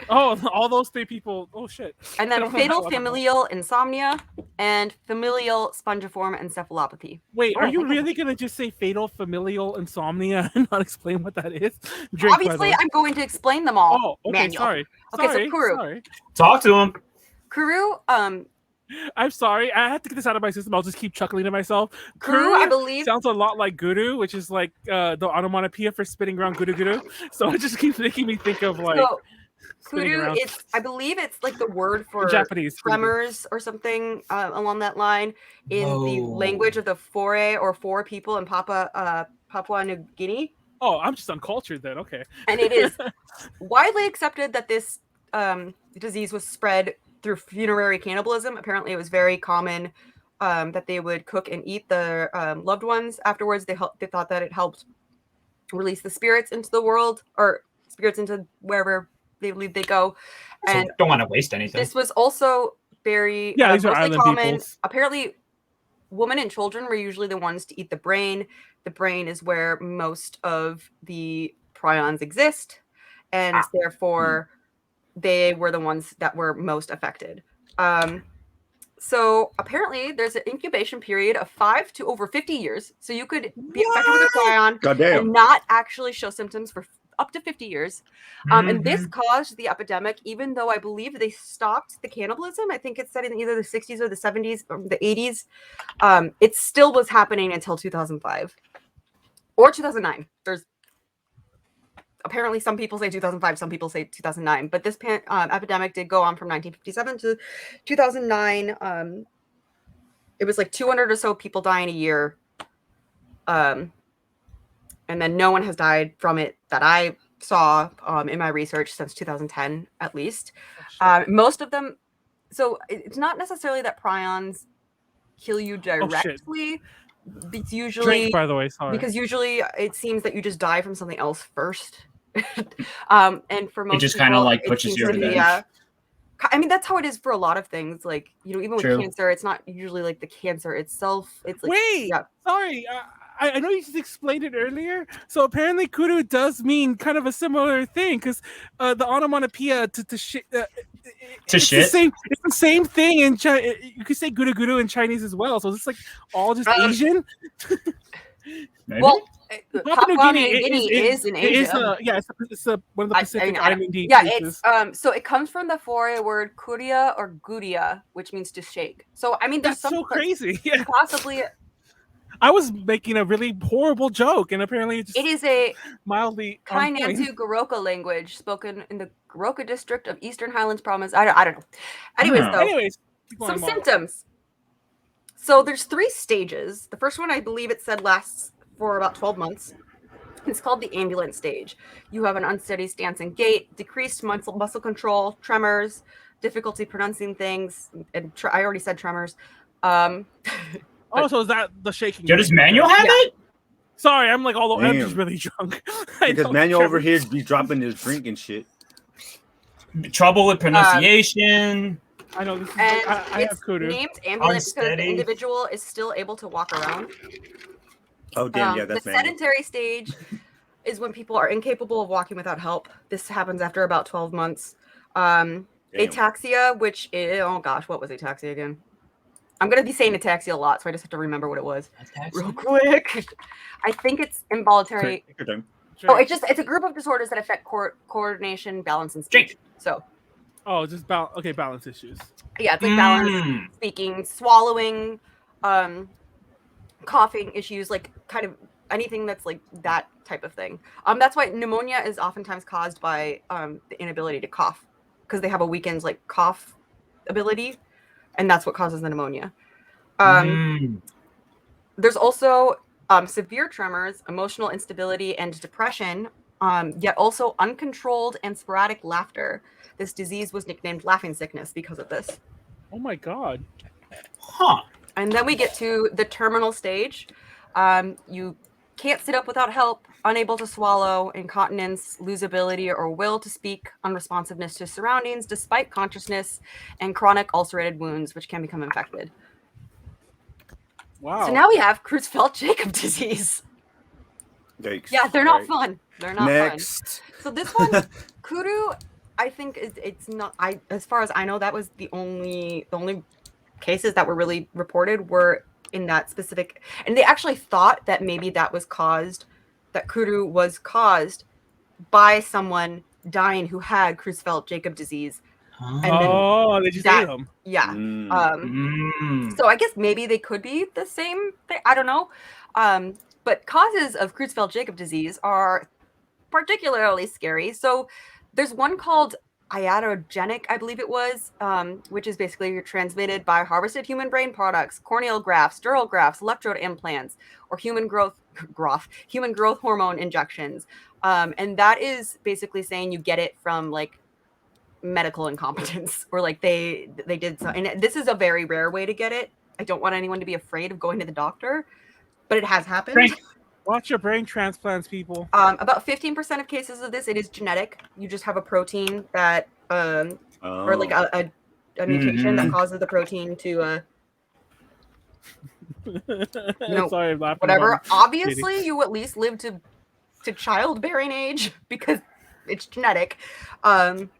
Oh, all those three people. Oh, shit. And I then don't know fatal how- familial insomnia and familial spongiform encephalopathy. Wait, Oh, are I you think really going to just say fatal familial insomnia and not explain what that is? Drink, by the Obviously, way. I'm going to explain them all. Oh, okay, Manuel. sorry. Okay, so Sorry, Kuru. sorry. Talk to him. Kuru, I'm sorry. I had to get this out of my system. I'll just keep chuckling to myself. Kuru, I believe. sounds a lot like guru, which is like the onomatopoeia for spinning around guru guru. So it just keeps making me think of like So, spinning Kuru, around. I believe it's like the word for Japanese. tremors or something along that line in the Whoa. language of the four people in Papua New Guinea. Oh, I'm just uncultured then. Okay. And it is widely accepted that this disease was spread through funerary cannibalism. Apparently, it was very common that they would cook and eat their loved ones afterwards. They thought that it helped release the spirits into the world, or spirits into wherever they believe they go. So And don't want to waste anything. this was also very Yeah, these are mostly island common. peoples. Apparently, women and children were usually the ones to eat the brain. The brain is where most of the prions exist, and therefore they were the ones that were most affected. So apparently there's an incubation period of 5 to over 50 years. So you could be infected with a prion Goddamn. and not actually show symptoms for up to 50 years. And this Mhm. caused the epidemic, even though I believe they stopped the cannibalism. I think it's said in either the 60s or the 70s or the 80s. It still was happening until 2005 or 2009. There's apparently some people say 2005, some people say 2009, but this epidemic did go on from 1957 to 2009. It was like 200 or so people dying a year. And then no one has died from it that I saw in my research since 2010, at least. Most of them, so it's not necessarily that prions kill you directly. It's usually, Drink, by the way. Sorry. because usually it seems that you just die from something else first. And for most just kinda, people, like, it pushes seems you to over be, the edge. I mean, that's how it is for a lot of things. Like, even with True. cancer, it's not usually like the cancer itself. It's like, Wait, yeah. sorry. I know you just explained it earlier. So apparently, kudu does mean kind of a similar thing because the onomatopoeia to shit. To shit? It's the same thing in Chinese. You could say guru guru in Chinese as well. So it's like all just Asian. Maybe? Well, Papua New Guinea is in Asia. It's one of the Pacific Island Yeah, places. it's so it comes from the foray word kuria or gudia, which means to shake. So I mean, there's That's so crazy. Yeah. possibly I was making a really horrible joke, and apparently it is a mildly on point. Kainantu Goroka language spoken in the Goroka district of Eastern Highlands Province. I don't know. Anyways, though, keep going, some Mom. symptoms. So there's 3 stages. The first one, I believe it said, lasts for about 12 months. It's called the ambulant stage. You have an unsteady stance and gait, decreased muscle control, tremors, difficulty pronouncing things, and I already said tremors. So is that the shaking? Does Manuel have it? Sorry, I'm like, although I'm Damn. just really drunk. Because Manuel over here be dropping his drink and shit. Trouble with pronunciation. I know this is. And I have kudu. named ambulant because the Unsteady. individual is still able to walk around. Oh damn, yeah, that's the Manuel. sedentary stage is when people are incapable of walking without help. This happens after about 12 months. Ataxia, which is, oh gosh, what was ataxia again? I'm going to be saying ataxia a lot, so I just have to remember what it was real quick. I think it's involuntary. Take your time. Oh, it's a group of disorders that affect coordination, balance, and speech. So, Just balance issues. yeah, it's like balance, speaking, swallowing, coughing issues, like kind of anything that's like that type of thing. That's why pneumonia is oftentimes caused by the inability to cough, because they have a weakened like cough ability, and that's what causes the pneumonia. There's also severe tremors, emotional instability, and depression, yet also uncontrolled and sporadic laughter. This disease was nicknamed laughing sickness because of this. Oh my god. Huh. And then we get to the terminal stage. You can't sit up without help, unable to swallow, incontinence, lose ability or will to speak, unresponsiveness to surroundings despite consciousness, and chronic ulcerated wounds, which can become infected. Wow. So now we have Creutzfeldt-Jakob disease. Yikes. Yeah, they're not fun. They're not Next. fun. So this one, kudu, I think it's not. As far as I know, that was the only cases that were really reported were in that specific. And they actually thought that maybe that kudu was caused by someone dying who had Creutzfeldt-Jakob disease. And then they just ate them. Yeah. So I guess maybe they could be the same thing. I don't know. But causes of Creutzfeldt-Jakob disease are particularly scary. So there's one called iatrogenic, I believe it was, which is basically you're transmitted by harvested human brain products, corneal grafts, dural grafts, electrode implants, or human growth hormone injections. And that is basically saying you get it from like medical incompetence, or like they did so. And this is a very rare way to get it. I don't want anyone to be afraid of going to the doctor, but it has happened. Watch your brain transplants, people. About 15% of cases of this, it is genetic. You just have a protein that, or like a mutation that causes the protein to, Sorry, I'm laughing. whatever. Obviously, you at least live to childbearing age because it's genetic. And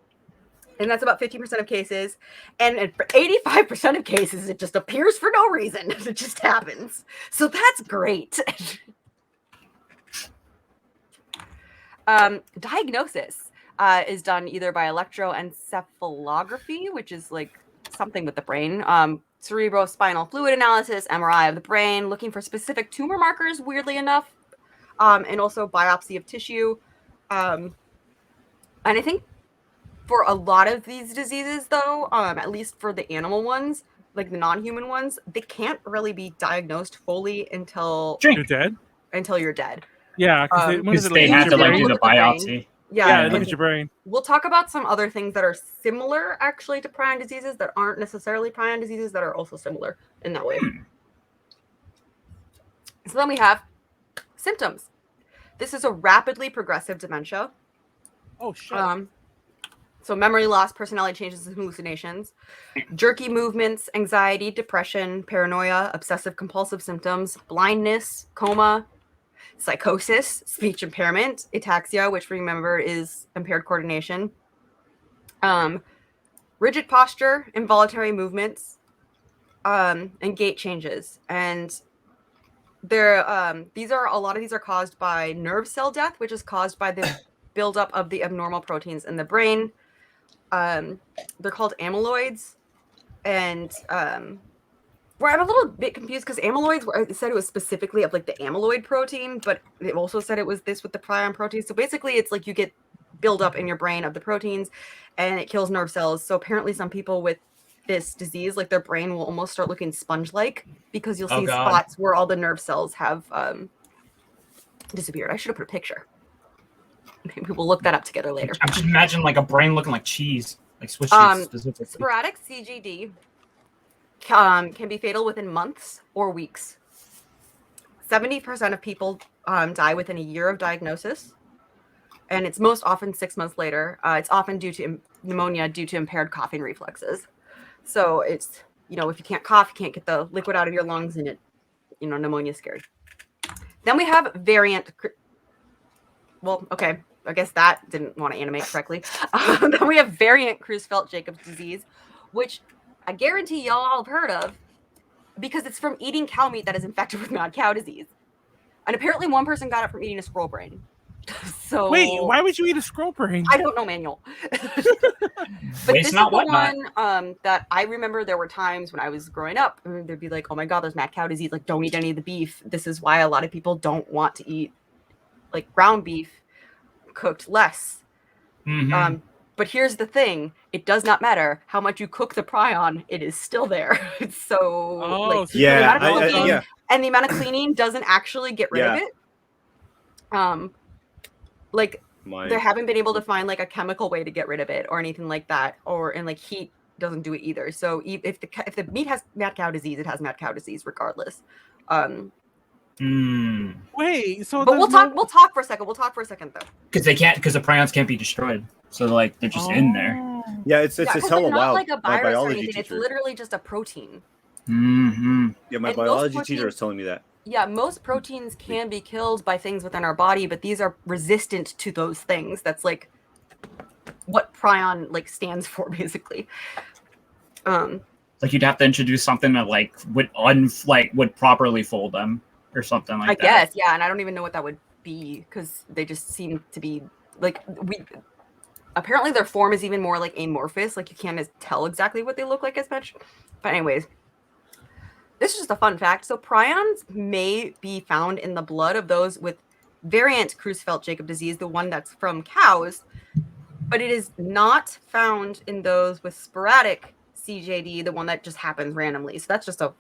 that's about 15% of cases. And for 85% of cases, it just appears for no reason. It just happens. So that's great. Diagnosis is done either by electroencephalography, which is like something with the brain, cerebrospinal fluid analysis, MRI of the brain, looking for specific tumor markers, weirdly enough, and also biopsy of tissue. And I think for a lot of these diseases, though, at least for the animal ones, like the non-human ones, they can't really be diagnosed fully until you're dead. Until you're dead. Yeah, because they have to like do the biopsy. Yeah, look at your brain. We'll talk about some other things that are similar, actually, to prion diseases that aren't necessarily prion diseases that are also similar in that way. So then we have symptoms. This is a rapidly progressive dementia. Oh shit. So memory loss, personality changes, and hallucinations, jerky movements, anxiety, depression, paranoia, obsessive compulsive symptoms, blindness, coma, psychosis, speech impairment, ataxia, which remember is impaired coordination, rigid posture, involuntary movements, and gait changes. And these are a lot of these are caused by nerve cell death, which is caused by the buildup of the abnormal proteins in the brain. They're called amyloids, and where I'm a little bit confused because amyloids, it said it was specifically of like the amyloid protein, but it also said it was this with the prion protein. So basically, it's like you get buildup in your brain of the proteins, and it kills nerve cells. So apparently, some people with this disease, like their brain will almost start looking sponge-like because you'll see spots where all the nerve cells have disappeared. I should have put a picture. Maybe we'll look that up together later. I'm just imagining like a brain looking like cheese, like Swiss cheese specifically. Sporadic CGD can be fatal within months or weeks. 70% of people die within a year of diagnosis, and it's most often 6 months later. It's often due to pneumonia due to impaired coughing reflexes. So it's, if you can't cough, you can't get the liquid out of your lungs, and pneumonia scary. Then we have variant. Well, okay, I guess that didn't want to animate correctly. Then we have variant Creutzfeldt-Jacobs disease, which I guarantee y'all have heard of because it's from eating cow meat that is infected with mad cow disease. And apparently one person got it from eating a squirrel brain. So wait, why would you eat a squirrel brain? I don't know, Manuel. But this is the one that I remember there were times when I was growing up, there'd be like, oh my God, there's mad cow disease. Like, don't eat any of the beef. This is why a lot of people don't want to eat like ground beef cooked less. Mm-hmm. But here's the thing. It does not matter how much you cook the prion. It is still there. So, and the amount of cleaning doesn't actually get rid of it. They haven't been able to find like a chemical way to get rid of it or anything like that. And like heat doesn't do it either. So if the meat has mad cow disease, it has mad cow disease regardless. Wait, so but we'll talk for a second. We'll talk for a second though. Because the prions can't be destroyed. So like they're just in there. Yeah, it's hella wild. Like a virus or anything. It's literally just a protein. Mm-hmm. Yeah, my biology teacher was telling me that. Yeah, most proteins can be killed by things within our body, but these are resistant to those things. That's like what prion like stands for, basically. Like you'd have to introduce something that like would properly fold them or something like that. I guess, yeah, and I don't even know what that would be because they just seem to be like apparently their form is even more like amorphous, like you can't tell exactly what they look like as much. But anyways, this is just a fun fact. So prions may be found in the blood of those with variant Creutzfeldt-Jakob disease, the one that's from cows, but it is not found in those with sporadic CJD, the one that just happens randomly. So that's just a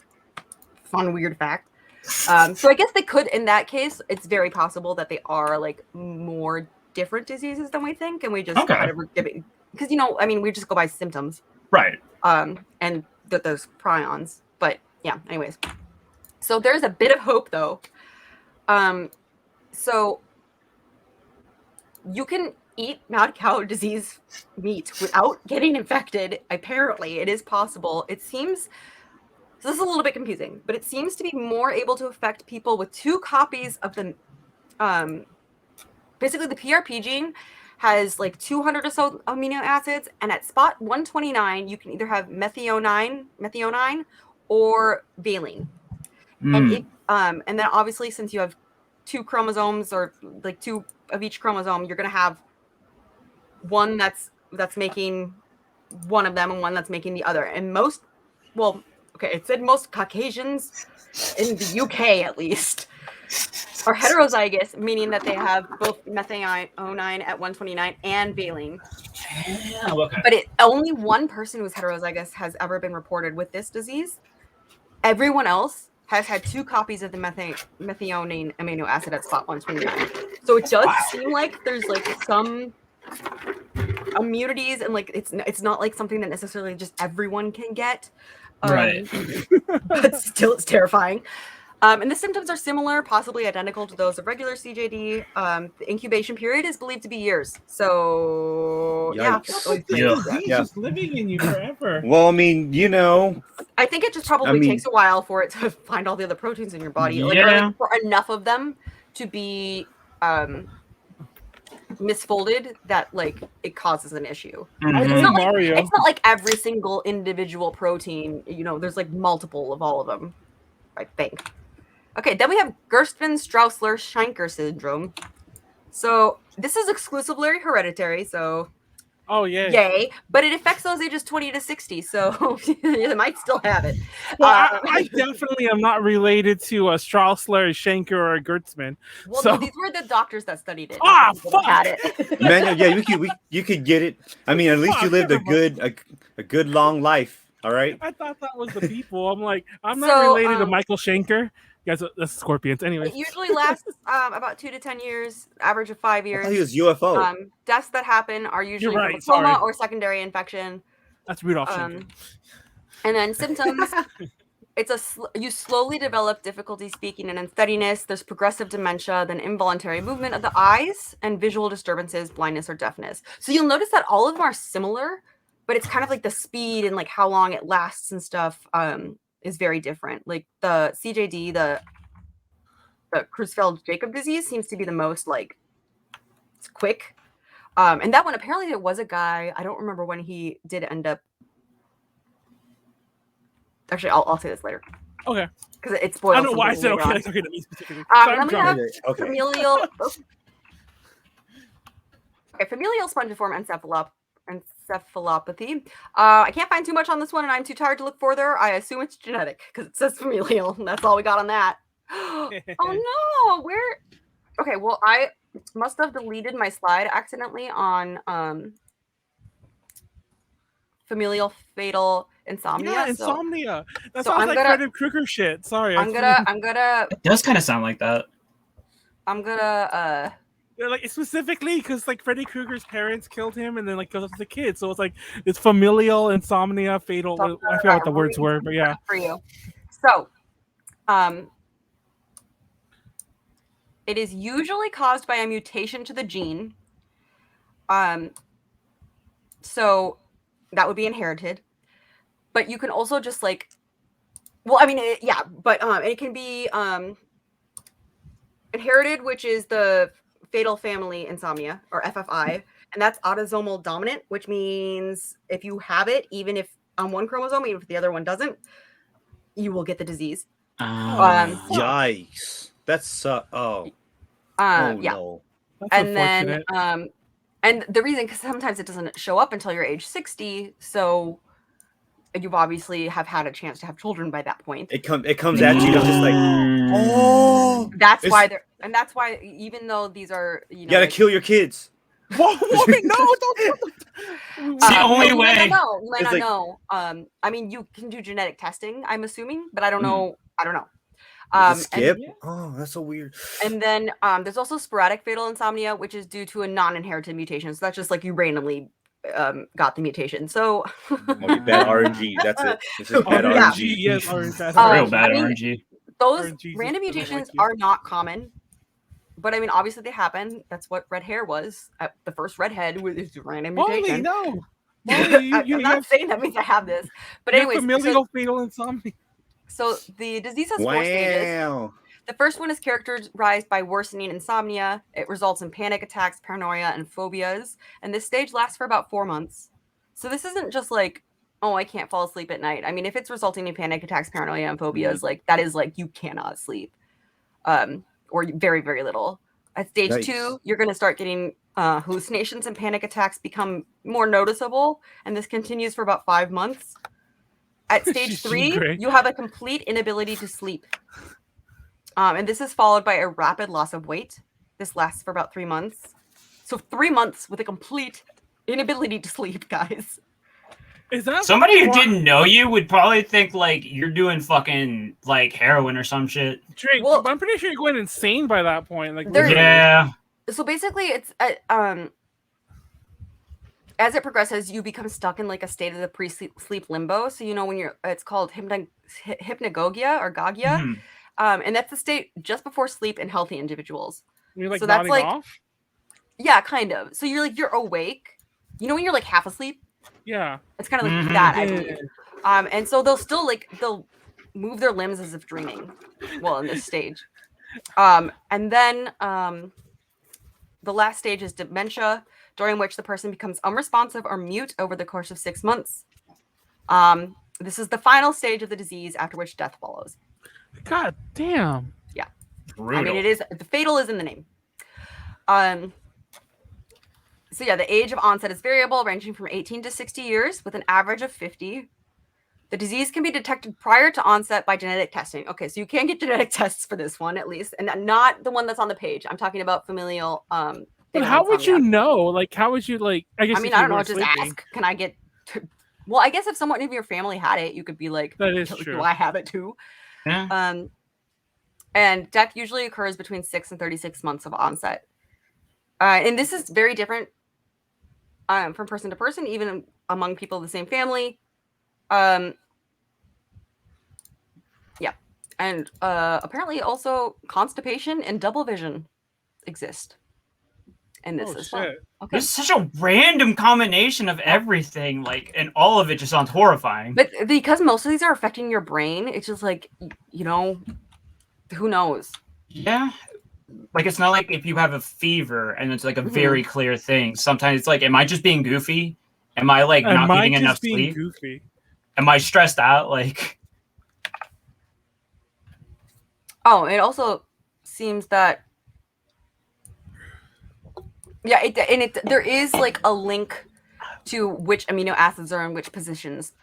fun, weird fact. So I guess they could, in that case, it's very possible that they are like more different diseases than we think, and we just kind of give it because we just go by symptoms, right? And those prions, but. Yeah, anyways. So there's a bit of hope, though. So you can eat mad cow disease meat without getting infected. Apparently, it is possible. It seems... So this is a little bit confusing, but it seems to be more able to affect people with 2 copies of the... basically, the PRP gene has like 200 or so amino acids, and at spot 129, you can either have methionine, or valine. And then obviously since you have 2 chromosomes or like 2 of each chromosome, you're going to have one that's making one of them and one that's making the other. And it said most Caucasians in the UK at least are heterozygous, meaning that they have both methionine at 129 and valine. Oh, okay. But only one person who's heterozygous has ever been reported with this disease. Everyone else has had 2 copies of the methionine amino acid at spot 129. So it does seem like there's like some immunities, and like it's not like something that necessarily just everyone can get. Right. But still, it's terrifying. And the symptoms are similar, possibly identical to those of regular CJD. The incubation period is believed to be years. So, He's just living in you forever. Well, I mean, I think it just probably takes a while for it to find all the other proteins in your body. Like for enough of them to be misfolded that like it causes an issue. Mm-hmm. It's not like every single individual protein, there's like multiple of all of them, I think. Okay, then we have Gerstmann-Straussler-Scheinker syndrome. So this is exclusively hereditary, so Oh yeah. yay. But it affects those ages 20 to 60, so you might still have it. Well, I definitely am not related to Straussler, Schenker, or Gertzman. Well, so... no, these were the doctors that studied it. Ah, fuck! Had it. Manuel, yeah, you could get it. I mean, at least you lived a good long life. All right. I thought that was the people. I'm like, I'm not related to Michael Schenker. You guys, that's Scorpions. Anyway, it usually lasts about 2 to 10 years, average of 5 years. I thought he was UFO. Deaths that happen are usually right, from a coma sorry. or secondary infection. that's Rudolph Schenker. And then symptoms. You slowly develop difficulty speaking and unsteadiness. There's progressive dementia, then involuntary movement of the eyes, and visual disturbances, blindness or deafness. So you'll notice that all of them are similar, but it's kind of like the speed and like how long it lasts and stuff is very different. Like the CJD, the Creutzfeldt-Jakob disease seems to be the most like it's quick. And that one, apparently there was a guy, I don't remember when he did end up. Actually, I'll say this later. Okay. Because it spoils. I don't know why I said later okay. on. It's okay to me specifically. Then we have Okay. familial. Familial spongiform encephalopathy. I can't find too much on this one, and I'm too tired to look further. I assume it's genetic because it says familial, and that's all we got on that. Oh no, where? Okay, well I must have deleted my slide accidentally on familial fatal insomnia. Yeah, insomnia. That so sounds I'm like gonna- Freddy Krueger shit. Sorry. I'm gonna. It does kind of sound like that. I'm gonna. Yeah, like specifically because like Freddy Krueger's parents killed him and then like goes up to the kid, so it's like it's familial insomnia, fatal. I forgot what the words were, but yeah. For you, so, it is usually caused by a mutation to the gene. So that would be inherited, but you can also just like, well, I mean, but it can be inherited, which is the fatal family insomnia or FFI, and that's autosomal dominant, which means if you have it, even if on one chromosome, even if the other one doesn't, you will get the disease. Yikes! That's yeah. no. That's And then unfortunate. and the reason, because sometimes it doesn't show up until you're age 60, so you've obviously have had a chance to have children by that point. It comes at you just like, oh, That's why that's why even though these are, you gotta kill your kids. Whoa, no, don't. It's the only you way. You might It's not like- know. I mean, you can do genetic testing, I'm assuming, but I don't know. I don't know. Does it skip? And, Oh, that's so weird. and then there's also sporadic fatal insomnia, which is due to a non-inherited mutation. So that's just like you randomly got the mutation. So Bad RNG. That's it. This is bad Yeah. RNG. Yes, orange. That's Real right. bad I mean, RNG. those RNGs random is- mutations like you. are not common, but I mean, obviously they happen. That's what red hair was. The first redhead was a random Molly, mutation. no. Molly, you I'm not have, saying that means I have this, but you have anyways. familial fatal insomnia. So the disease has 4 stages. Wow. The first one is characterized by worsening insomnia. It results in panic attacks, paranoia, and phobias. And this stage lasts for about 4 months. So this isn't just like, oh, I can't fall asleep at night. I mean, if it's resulting in panic attacks, paranoia, and phobias, like that is like you cannot sleep, or very, very little. At stage Yikes. 2, you're going to start getting hallucinations and panic attacks become more noticeable. And this continues for about 5 months. At stage 3, Great. you have a complete inability to sleep. And this is followed by a rapid loss of weight. This lasts for about 3 months. So 3 months with a complete inability to sleep, guys. Is that Somebody who why- didn't know you would probably think like you're doing fucking like heroin or some shit. Drake, Well- but I'm pretty sure you're going insane by that point. Like, There- literally. Yeah. So basically, it's as it progresses, you become stuck in like a state of the pre-sleep limbo. So you know when it's called hypnagogia or gagia, Mhm. and that's the state just before sleep in healthy individuals. You're like So that's nodding like- off. Yeah, kind of. So you're awake. You know when you're like half asleep? Yeah. It's kind of like Mhm. that, I Yeah. believe. And so they'll move their limbs as if dreaming. Well, in this stage. And then the last stage is dementia, during which the person becomes unresponsive or mute over the course of 6 months. This is the final stage of the disease, after which death follows. God damn. Brutal. I mean, it is the fatal is in the name. So yeah, the age of onset is variable, ranging from 18 to 60 years, with an average of 50. The disease can be detected prior to onset by genetic testing. Okay, so you can get genetic tests for this one at least, and not the one that's on the page. I'm talking about familial. But fatal how would you insomnia. know? Like, how would you like? I guess I mean, if I you don't know. weren't Just sleeping. ask. Can I get? Well, I guess if someone in your family had it, you could be like, That is do true. I have it too? Yeah. And death usually occurs between 6 and 36 months of onset. And this is very different from person to person, even among people of the same family. Yeah. And apparently also constipation and double vision exist in this as well. Okay. There's such a random combination of everything, like, and all of it just sounds horrifying. But because most of these are affecting your brain, it's just like, you know, who knows? Yeah. Like, it's not like if you have a fever and it's like a very clear thing. Sometimes it's like, am I just being goofy? Am I like not getting enough sleep? Goofy? Am I stressed out? Like, oh, it also seems that there is like a link to which amino acids are in which positions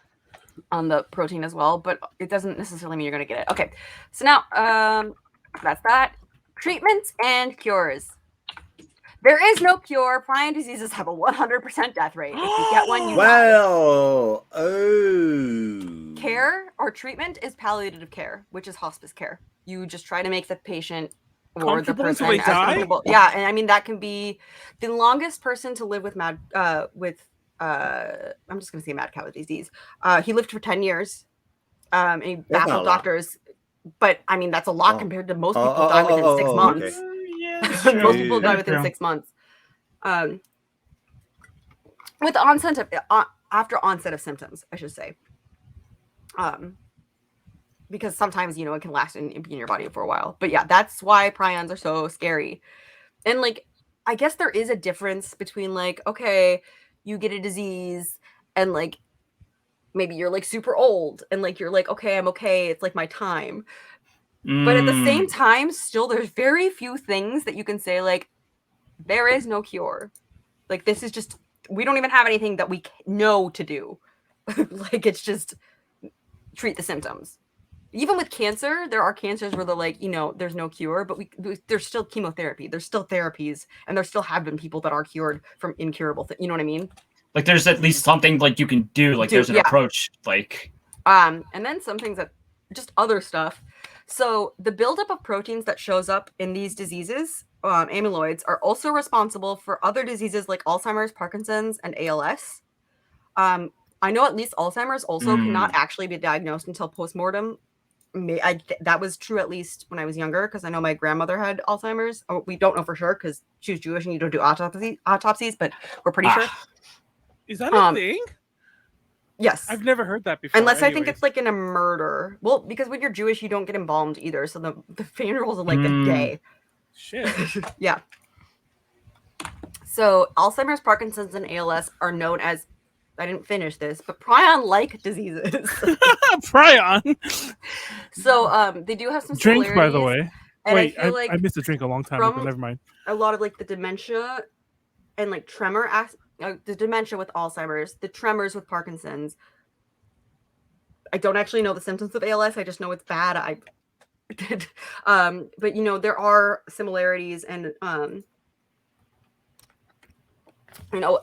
on the protein as well, but it doesn't necessarily mean you're going to get it. Okay, so now that's that. Treatments and cures. There is no cure. Prion diseases have a 100% death rate. If you get one, you die. Well, oh. Care or treatment is palliative care, which is hospice care. You just try to make the patient or the person as comfortable. Yeah, and I mean that can be the longest person to live with I'm just gonna say mad cow disease. He lived for 10 years. And he baffled doctors. But I mean that's a lot compared to most people die within 6 months. Okay. Most people die within 6 months. With the onset of after onset of symptoms, I should say. Because sometimes, you know, it can last and be in your body for a while. But yeah, that's why prions are so scary. And like, I guess there is a difference between like, okay, you get a disease and like, maybe you're like super old and like, you're like, okay, I'm okay. It's like my time. But at the same time, still, there's very few things that you can say like, there is no cure. Like, this is just, we don't even have anything that we know to do. Like, it's just treat the symptoms. Even with cancer, there are cancers where they're like, you know, there's no cure, but there's still chemotherapy. There's still therapies, and there still have been people that are cured from incurable things. You know what I mean? Like, there's at least something like you can do. Like, there's an approach. Like, and then some things that just other stuff. So the buildup of proteins that shows up in these diseases, amyloids, are also responsible for other diseases like Alzheimer's, Parkinson's, and ALS. I know at least Alzheimer's also cannot actually be diagnosed until postmortem. That was true at least when I was younger, because I know my grandmother had Alzheimer's. Oh, we don't know for sure because she was Jewish and you don't do autopsies, but we're pretty sure. Is that a thing? Yes. I've never heard that before. Unless I think it's like in a murder. Well, because when you're Jewish, you don't get embalmed either. So the funerals are like a day. Shit. Yeah. So Alzheimer's, Parkinson's, and ALS are known as, I didn't finish this, but prion-like diseases. Prion. So they do have some drink, similarities. by the way. And wait, I feel like I missed a drink a long time ago. Never mind. A lot of like the dementia and like tremor, the dementia with Alzheimer's, the tremors with Parkinson's. I don't actually know the symptoms of ALS. I just know it's bad. But you know, there are similarities, and you know,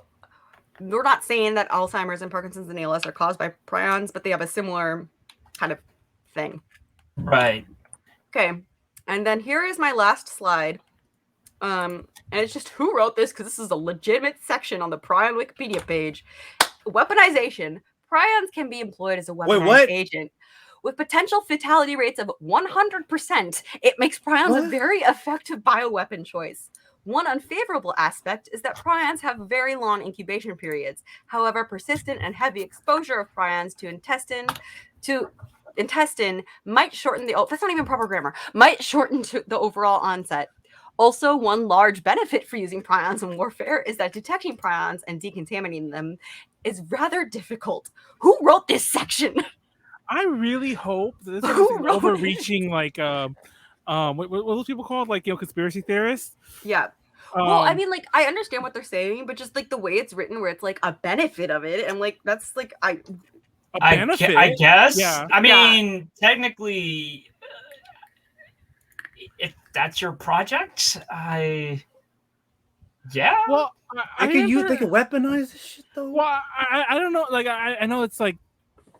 we're not saying that Alzheimer's and Parkinson's and ALS are caused by prions, but they have a similar kind of thing. Right. Okay. And then here is my last slide. And it's just who wrote this, because this is a legitimate section on the Prion Wikipedia page. Weaponization. Prions can be employed as a weaponized agent. With potential fatality rates of 100%, it makes prions a very effective bioweapon choice. One unfavorable aspect is that prions have very long incubation periods. However, persistent and heavy exposure of prions to intestine might shorten that's not even proper grammar, might shorten the overall onset. Also, one large benefit for using prions in warfare is that detecting prions and decontaminating them is rather difficult. Who wrote this section? I really hope that this is overreaching like what those people called, like, conspiracy theorists. Yeah. Well, I Um, mean, like, I understand what they're saying, but just like the way it's written, where it's like a benefit of it, and like that's like a I benefit. guess. Yeah. I mean, technically, if that's your project, yeah. Well, They could weaponize this shit though. Well, I don't know. Like, I know it's like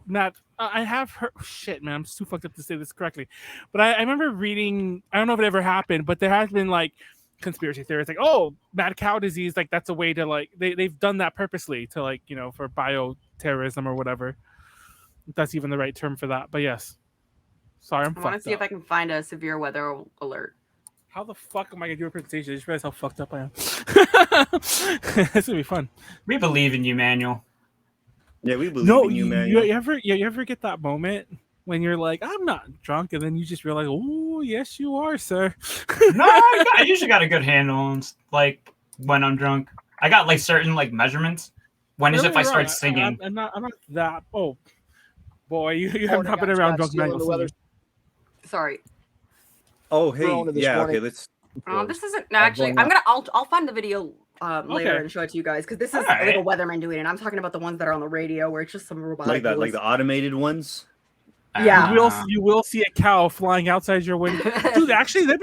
not. I have heard. Shit, man, I'm too fucked up to say this correctly. But I remember reading. I don't know if it ever happened, but there has been like conspiracy theories, like, oh, mad cow disease, like that's a way to like they've done that purposely to like for bioterrorism or whatever. If that's even the right term for that. But yes. Sorry, I'm I want to fucked see up. if I can find a severe weather alert. How the fuck am I gonna do a presentation? I just realized how fucked up I am. It's gonna be fun. We believe in you, Manuel. Yeah, we believe in you, man. You ever get that moment when you're like, I'm not drunk, and then you just realize, oh, yes, you are, sir. No, I usually got a good handle on like when I'm drunk. I got like certain like measurements. When is it if I start singing? I'm not that. Oh, boy, you have Morning, not been guys. around Not drunk stealing Manuel. the weather. Sorry. Oh, hey, Throwing it this yeah, morning. okay, let's. This isn't actually. going I'll find the video later Okay. and show it to you guys, because this is Alright. like a weatherman doing it. I'm talking about the ones that are on the radio where it's just some robotic. Like that, like voice. the automated ones. Yeah. You will see a cow flying outside your window. Dude, actually, there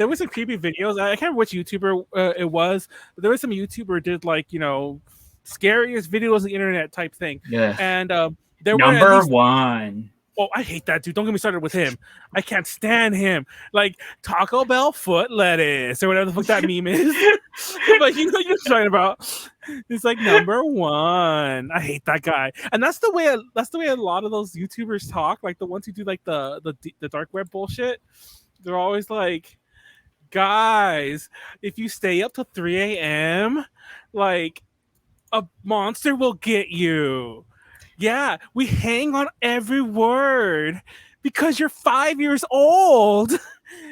were some creepy videos. I can't remember which YouTuber it was, but there was some YouTuber did like scariest videos on the internet type thing. Yeah. And there were Number at least, one. oh, I hate that dude. Don't get me started with him. I can't stand him. Like Taco Bell foot lettuce or whatever the fuck that meme is. But you know what you're talking about. It's like number one. I hate that guy. And that's the way a lot of those YouTubers talk. Like the ones who do like the dark web bullshit. They're always like, guys, if you stay up till 3 a.m., like a monster will get you. Yeah, we hang on every word because you're 5 years old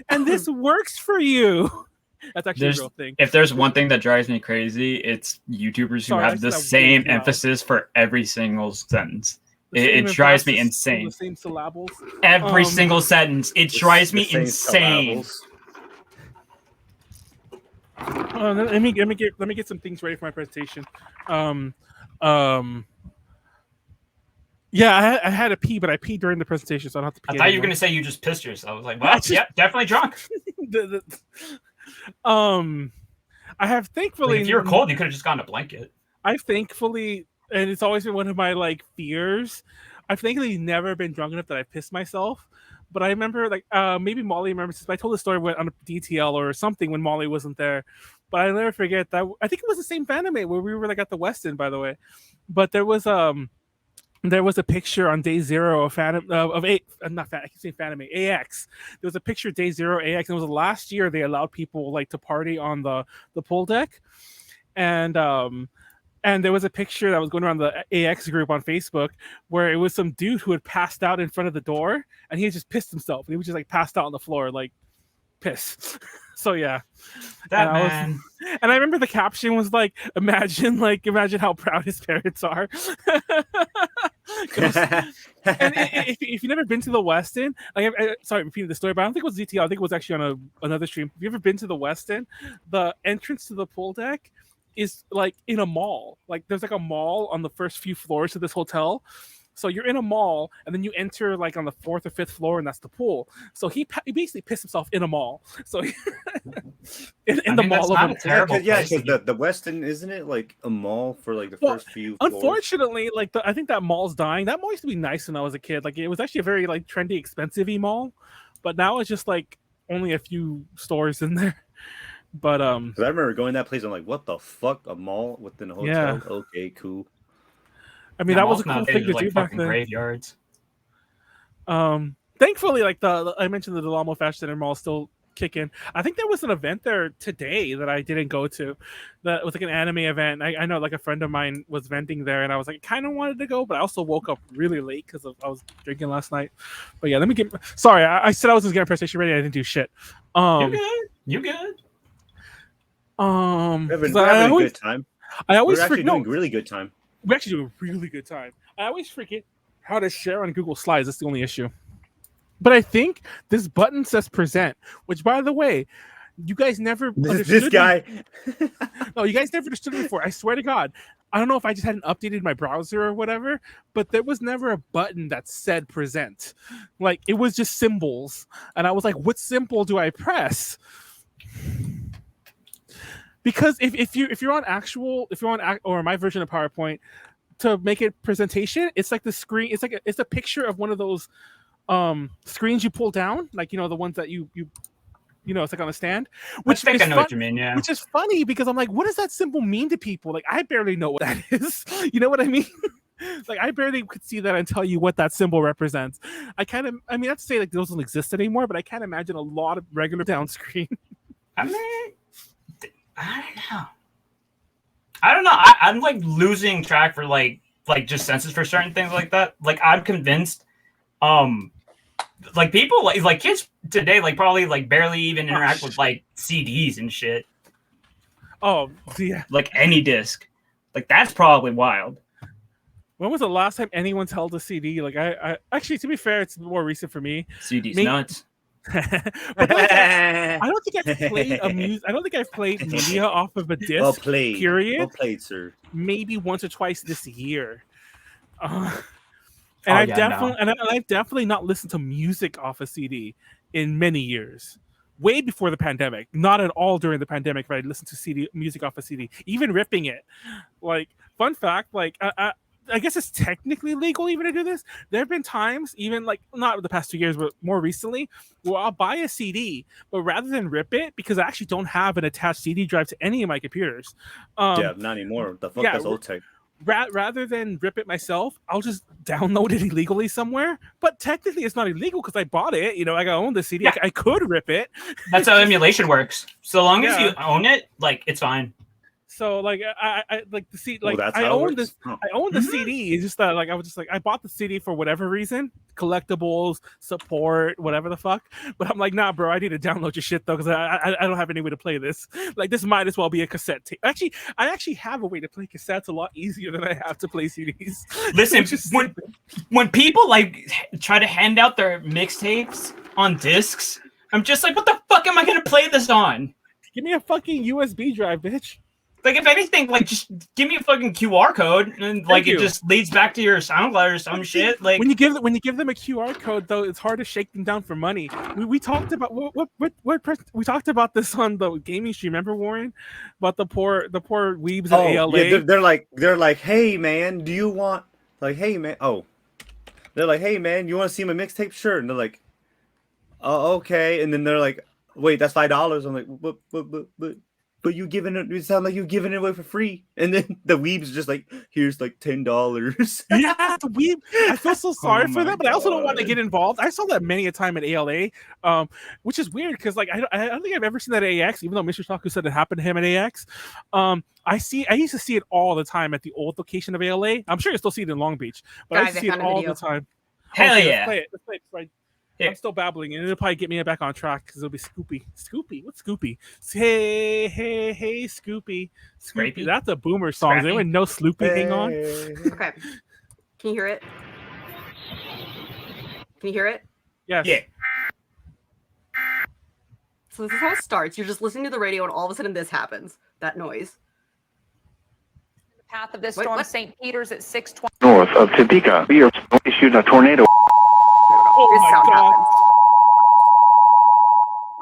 and this works for you. That's actually a real thing. If there's one thing that drives me crazy, it's YouTubers who Sorry, I have the said that same really loud. emphasis for every single sentence. The It same drives me emphasis, insane. The same syllables. Every single sentence. It drives me The same insane. syllables. Let me get some things ready for my presentation. Yeah, I had to pee, but I peed during the presentation, so I don't have to pee. I thought you were anymore. going to say you just pissed yourself. I was like, well, yep, definitely drunk. I have thankfully. Like, if you were cold, you could have just gotten a blanket. I've thankfully, and it's always been one of my like fears. I've thankfully never been drunk enough that I pissed myself. But I remember, like, maybe Molly remembers. I told the story on a DTL or something when Molly wasn't there. But I'll never forget that. I think it was the same Fanime where we were like at the Westin, by the way. But there was a picture on day zero of I keep saying Fanime, AX. There was a picture of day zero AX, and it was the last year they allowed people like to party on the pool deck, and there was a picture that was going around the AX group on Facebook where it was some dude who had passed out in front of the door, and he had just pissed himself, and he was just like passed out on the floor, like piss. So yeah, That man. and I remember the caption was like, imagine how proud his parents are. And if you've never been to the Westin, like, sorry, repeating the story, but I don't think it was ZTL. I think it was actually on another stream. Have you ever been to the Westin? The entrance to the pool deck is like in a mall. Like there's like a mall on the first few floors of this hotel. So you're in a mall, and then you enter like on the 4th or 5th floor, and that's the pool. So he basically pissed himself in a mall. So in the mall. That's not a terrible Yeah, place. because the Westin, isn't it like a mall for like the first few floors? Unfortunately, like I think that mall's dying. That mall used to be nice when I was a kid. Like it was actually a very like trendy, expensive-y mall, but now it's just like only a few stores in there. But 'Cause I remember going to that place. I'm like, what the fuck? A mall within a hotel? Yeah. Okay, cool. I mean, that was a cool thing to do back then. Graveyards. Thankfully, like I mentioned, the Del Amo Fashion Center Mall is still kicking. I think there was an event there today that I didn't go to. That was like an anime event. I know like a friend of mine was venting there, and I was like, kind of wanted to go, but I also woke up really late because I was drinking last night. But yeah, let me get. Sorry, I said I was just getting a presentation ready. I didn't do shit. You good? We're having I a always, good time. I always We're actually forget. doing a really good time. We actually do a really good time. I always forget how to share on Google Slides. That's the only issue. But I think this button says present, which, by the way, you guys never understood. This guy. No, you guys never understood it before. I swear to God. I don't know if I just hadn't updated my browser or whatever, but there was never a button that said present. Like, it was just symbols. And I was like, what symbol do I press? Because if you're on or my version of PowerPoint, to make it presentation, it's like the screen. It's a picture of one of those screens you pull down, like the ones that you it's like on a stand. Which I think I know what you mean. Yeah. Which is funny because I'm like, what does that symbol mean to people? Like, I barely know what that is. You know what I mean? Like, I barely could see that and tell you what that symbol represents. Not to say like those don't exist anymore, but I can't imagine a lot of regular down screen. I mean, I don't know. I'm like losing track for like just senses for certain things like that. Like, I'm convinced, like people like kids today like probably like barely even interact with like CDs and shit. Oh yeah, like any disc. Like, that's probably wild. When was the last time anyone's held a CD? Like, I actually, to be fair, it's more recent for me. CD's nuts. But I don't think I've played I don't think I've played media off of a disc. Well played. Period. Well played, sir. Maybe once or twice this year. I've definitely not listened to music off a CD in many years. Way before the pandemic. Not at all during the pandemic, but I listened to music off a CD. Even ripping it. Like, fun fact, like I guess it's technically legal even to do this. There have been times, even like not the past 2 years, but more recently, where I'll buy a CD, but rather than rip it, because I actually don't have an attached CD drive to any of my computers. Yeah, not anymore. The fuck, that's old tech. Rather than rip it myself, I'll just download it illegally somewhere. But technically, it's not illegal because I bought it. I own the CD. Yeah. I could rip it. That's how emulation works. So long as you own it, like, it's fine. So like I like the CD. Like, that's I how it own works? this. I own the CD. It's just that like I was just like I bought the CD for whatever reason, collectibles, support, whatever the fuck. But I'm like, nah, bro, I need to download your shit though because I don't have any way to play this. Like, this might as well be a cassette tape. Actually, I actually have a way to play cassettes a lot easier than I have to play CDs. Listen, when people like try to hand out their mixtapes on discs, I'm just like, what the fuck am I gonna play this on? Give me a fucking USB drive, bitch. Like, if anything, like, just give me a fucking QR code, and like it just leads back to your SoundCloud or some shit. Like, when you give them a QR code, though, it's hard to shake them down for money. We talked about we talked about this on the gaming stream. Remember, Warren, about the poor weebs at ALA. Yeah, they're like, hey man, do you want hey man? Oh, they're like, hey man, you want to see my mixtape? Sure. And they're like, oh okay. And then they're like, wait, that's $5. I'm like, but you giving it sound like you giving it away for free. And then the weeb's just like, here's like $10. Yeah, the weeb. I feel so sorry for them, but I also don't want to get involved. I saw that many a time at ALA, which is weird because like I don't think I've ever seen that at AX, even though Mr. Taku said it happened to him at AX. I used to see it all the time at the old location of ALA. I'm sure you still see it in Long Beach, but I used to see it all the time. Hell okay, yeah. Let's play it. Right. I'm still babbling, and it'll probably get me back on track because it'll be Scoopy. Scoopy? What's Scoopy? Hey, Scoopy. Scoopy. That's a boomer song. Does anyone know Sloopy Hang On? Okay. Can you hear it? Can you hear it? Yes. Yeah. So this is how it starts. You're just listening to the radio, and all of a sudden this happens. That noise. The path of this storm, St. Peter's at 6:20. North of Topeka, we are issued a tornado. Oh this my sound God. happens.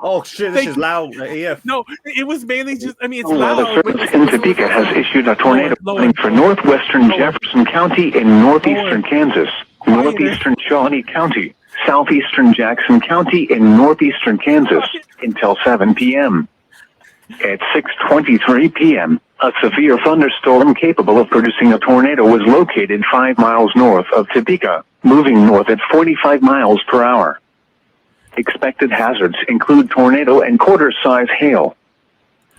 Oh shit, this is loud. AF. No, it was mainly just, I mean, it's Weather loud. Service in Topeka has issued a tornado warning for northwestern Jefferson County and northeastern Kansas, northeastern Shawnee County, southeastern Jackson County, and northeastern Kansas until 7 p.m. At 6:23 p.m., a severe thunderstorm capable of producing a tornado was located 5 miles north of Topeka, moving north at 45 miles per hour. Expected hazards include tornado and quarter-size hail.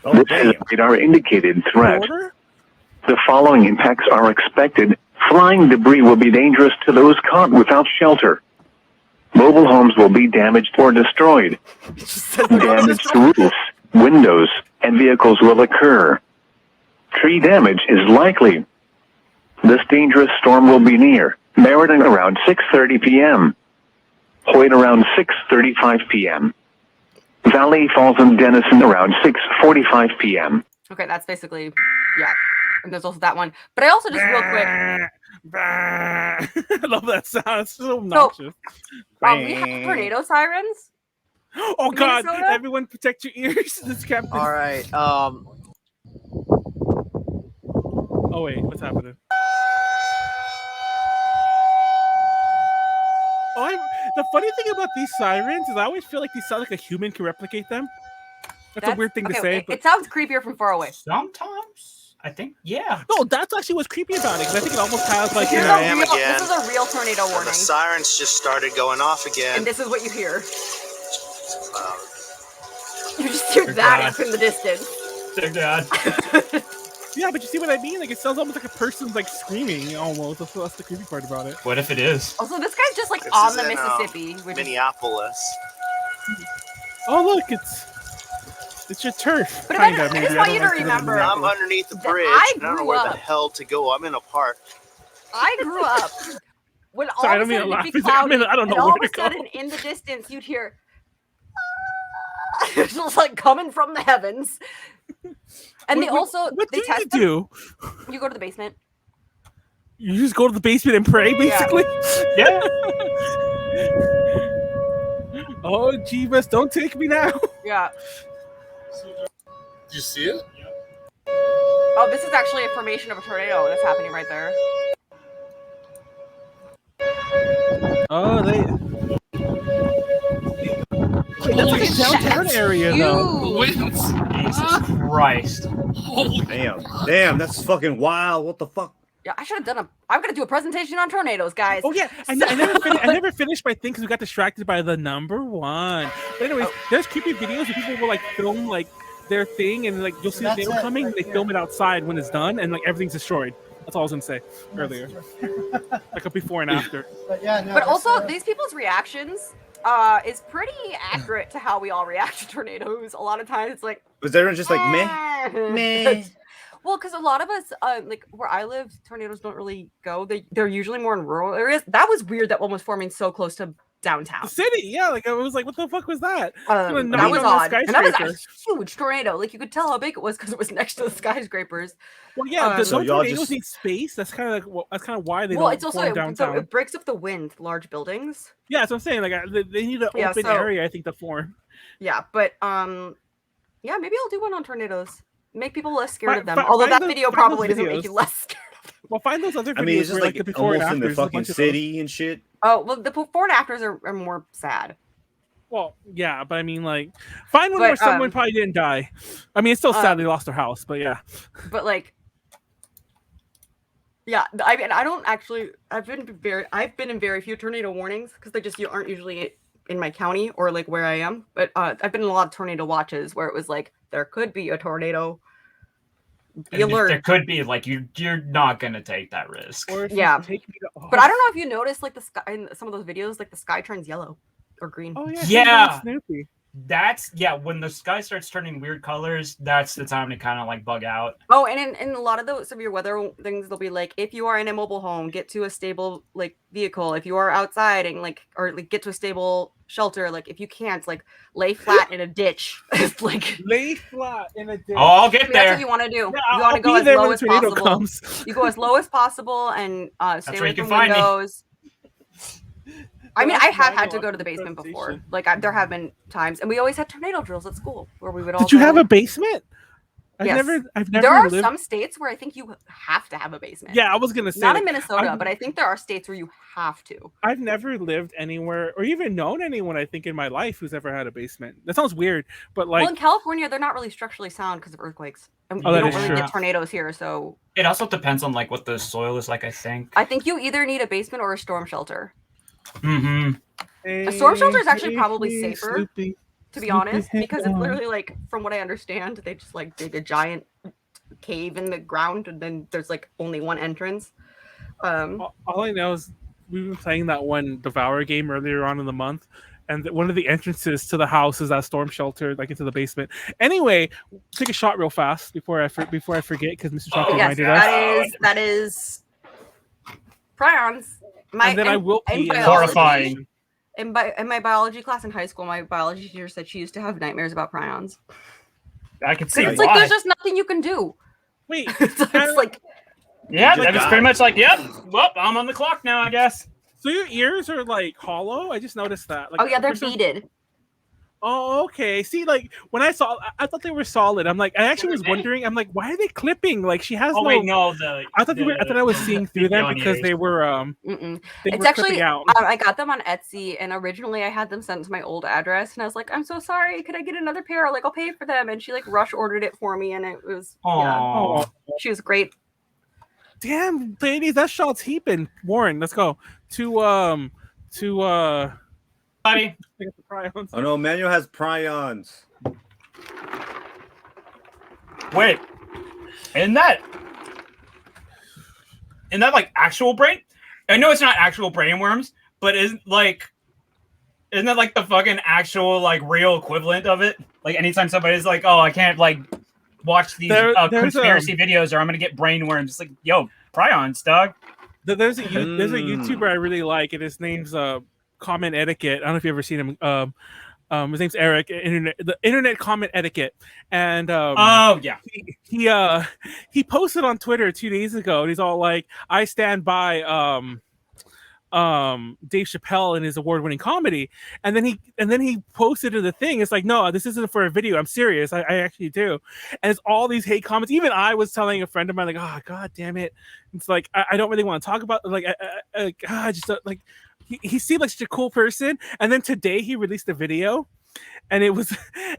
This is a radar-indicated threat. The following impacts are expected. Flying debris will be dangerous to those caught without shelter. Mobile homes will be damaged or destroyed. Damage to roofs, windows, and vehicles will occur. Tree damage is likely. This dangerous storm will be near Meriden around 6:30 p.m. Hoyt around 6:35 p.m. Valley Falls and Denison around 6:45 p.m. Okay, that's basically, yeah. And there's also that one. But I also just real quick. I love that sound. It's so obnoxious. We have tornado sirens. Oh God! Minnesota? Everyone, protect your ears. This captain. All right. Oh wait, what's happening? The funny thing about these sirens is I always feel like these sound like a human can replicate them. That's a weird thing to say. It sounds creepier from far away. Sometimes, I think, yeah. No, that's actually what's creepy about it. Because I think it almost has like. Here I am again. This is a real tornado And warning. the sirens just started going off again. And this is what you hear. Wow. You just hear Dear that God. in the distance. Dear God. Yeah, but you see what I mean? Like it sounds almost like a person's like screaming almost. That's the creepy part about it. What if it is? Also, this guy's just like This on is the in, Mississippi. Which is, Minneapolis. Oh look, it's your turf. But kinda, I just maybe. want I you don't to like remember- it. I'm underneath the That bridge. I and I don't know grew where the up- hell to go. I'm in a park. I grew up when all Sorry, I of don't a mean to sudden laugh. it'd be I cloudy, mean, I don't know and all where of a to go. sudden in the distance you'd hear it's just like coming from the heavens. And they also What they do test you them. do? You go to the basement. You just go to the basement and pray, basically. Yeah. Oh, Jeebus, don't take me now. Yeah. Did you see it? Oh, this is actually a formation of a tornado that's happening right there. Oh, Wait, that's like a downtown area, though. Winds. Jesus Christ. Holy. Damn, that's fucking wild. What the fuck? Yeah, I should have done a. I'm gonna do a presentation on tornadoes, guys. Oh yeah, I never finished my thing because we got distracted by the number one. But anyways, there's creepy videos where people will like film like their thing and like you'll see the tornado coming and they film it outside when it's done and like everything's destroyed. That's all I was gonna say earlier. Like a before and after. But also, these people's reactions is pretty accurate to how we all react to tornadoes. A lot of times, it's like. Was everyone just like meh? Meh. Well, because a lot of us, like where I live, tornadoes don't really go. They're usually more in rural areas. That was weird that one was forming so close to downtown. The city, yeah. Like I was like, what the fuck was that? That was knocking on the odd. And that was a skyscraper. huge tornado. Like you could tell how big it was because it was next to the skyscrapers. Well, yeah. So Some y'all tornadoes just- need space. That's kind of like that's kind of why they Well, don't it's also form downtown. it breaks up the wind, large buildings. Yeah, that's what I'm saying. Like they need an Yeah, open so- area, I think, to form. Yeah, but yeah, maybe I'll do one on tornadoes. Make people less scared of them. Fi- Although find that those- video find probably those doesn't make you videos. less scared. Well, find those other videos. I mean, it's just where, like the before and almost in the afters, there's a fucking bunch of those. city and shit. Oh well, the before and afters are more sad. Well, yeah, but I mean, like, find one But, where someone probably didn't die. I mean, it's still sad they lost their house, but yeah. But like, yeah, I mean, I don't actually. I've been in very few tornado warnings because they just aren't usually in my county or like where I am. But I've been in a lot of tornado watches where it was like there could be a tornado. Be And alert. there could be like you're not gonna take that risk. Or if you Yeah. take me to But I don't know if you noticed like the sky in some of those videos, like the sky turns yellow or green. Oh yeah. Yeah. Snoopy. That's when the sky starts turning weird colors, that's the time to kind of like bug out. Oh, and in a lot of those severe weather things, they'll be like, if you are in a mobile home, get to a stable like vehicle. If you are outside and like, or like get to a stable shelter. Like if you can't, like lay flat in a ditch. Like lay flat in a ditch. Oh, I'll get that's there. what you want to do. Yeah, You I'll want to go be as there low when as the tornado possible. comes. You go as low as possible and stay where away you can from find me. windows. I mean, That's I have my had to law go to the basement before. presentation. Like there have been times, and we always had tornado drills at school where we would all. Did you go- have a basement? I've Yes. never There are lived. some states where I think you have to have a basement. Yeah, I was gonna say Not in like, Minnesota, I've- but I think there are states where you have to. I've never lived anywhere or even known anyone I think in my life who's ever had a basement. That sounds weird, but like Well, in California, they're not really structurally sound because of earthquakes. And Oh, we that don't is really true. get tornadoes here, so It also depends on like what the soil is like, I think. I think you either need a basement or a storm shelter. Mm-hmm. A storm shelter is actually probably Hey, safer, Snoopy. to be Snoopy, honest, hang because it's on. literally like, from what I understand, they just like dig a giant cave in the ground, and then there's like only one entrance. All I know is we've been playing that one Devour game earlier on in the month, and one of the entrances to the house is that storm shelter, like into the basement. Anyway, take a shot real fast before I forget, because Mr. Chalk But yes, reminded us. that is prions. And then I will in pee. biology- Horrifying. in my biology class in high school, my biology teacher said she used to have nightmares about prions. I can see It's why. like there's just nothing you can do. Wait, it's like yeah, just that was died. pretty much like, yep, well, I'm on the clock now, I guess. so your ears are like hollow? I just noticed that. Like, oh yeah, they're for some- beaded. Oh, okay. See, like when I saw, I thought they were solid. I'm like, I actually was wondering. I'm like, why are they clipping? Like she has Oh no. wait, no, I thought I thought I was seeing through them on because ears. they were Mm-mm. they It's were actually clipping out. I got them on Etsy, and originally I had them sent to my old address, and I was like, I'm so sorry, could I get another pair? Like I'll pay for them, and she like rush ordered it for me, and it was Aw. she was great. Damn, ladies, that shot's heaping. Warren, let's go to Buddy. the prions. Oh no, Manuel has prions. Wait, isn't that like actual brain? I know it's not actual brain worms, but isn't that like the fucking actual like real equivalent of it? Like anytime somebody's like, oh, I can't like watch these there's conspiracy videos or I'm gonna get brain worms. It's like, yo, prions, dog. There's a YouTuber I really like, and his name's Comment Etiquette. I don't know if you've ever seen him. His name's Eric. The Internet Comment Etiquette, and Oh yeah, he posted on Twitter 2 days ago, and he's all like, "I stand by Dave Chappelle and his award-winning comedy," and then he posted in the thing. It's like, no, this isn't for a video. I'm serious. I actually do. And it's all these hate comments. Even I was telling a friend of mine, like, oh god damn it. It's like I don't really want to talk about like I just like. He seemed like such a cool person, and then today he released a video, and it was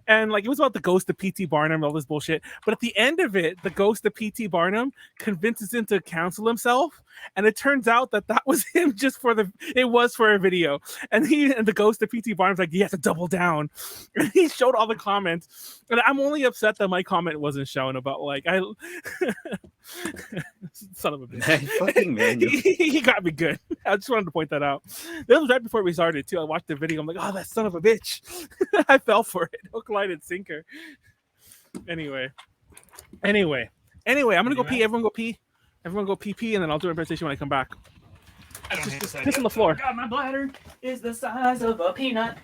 about the ghost of PT Barnum and all this bullshit. But at the end of it, the ghost of PT Barnum convinces him to counsel himself, and it turns out that was him just for a video. And the ghost of PT Barnum's like, you have to double down. And he showed all the comments, and I'm only upset that my comment wasn't shown about like I son of a bitch. Fucking Manuel. He got me good. I just wanted to point that out. That was right before we started too. I watched the video. I'm like, oh, that son of a bitch. I fell for it. Hook, line, and sinker. Anyway, I'm gonna go pee. Everyone go pee. Everyone go pee, and then I'll do a presentation when I come back. I don't think so. Piss on the floor. God, my bladder is the size of a peanut.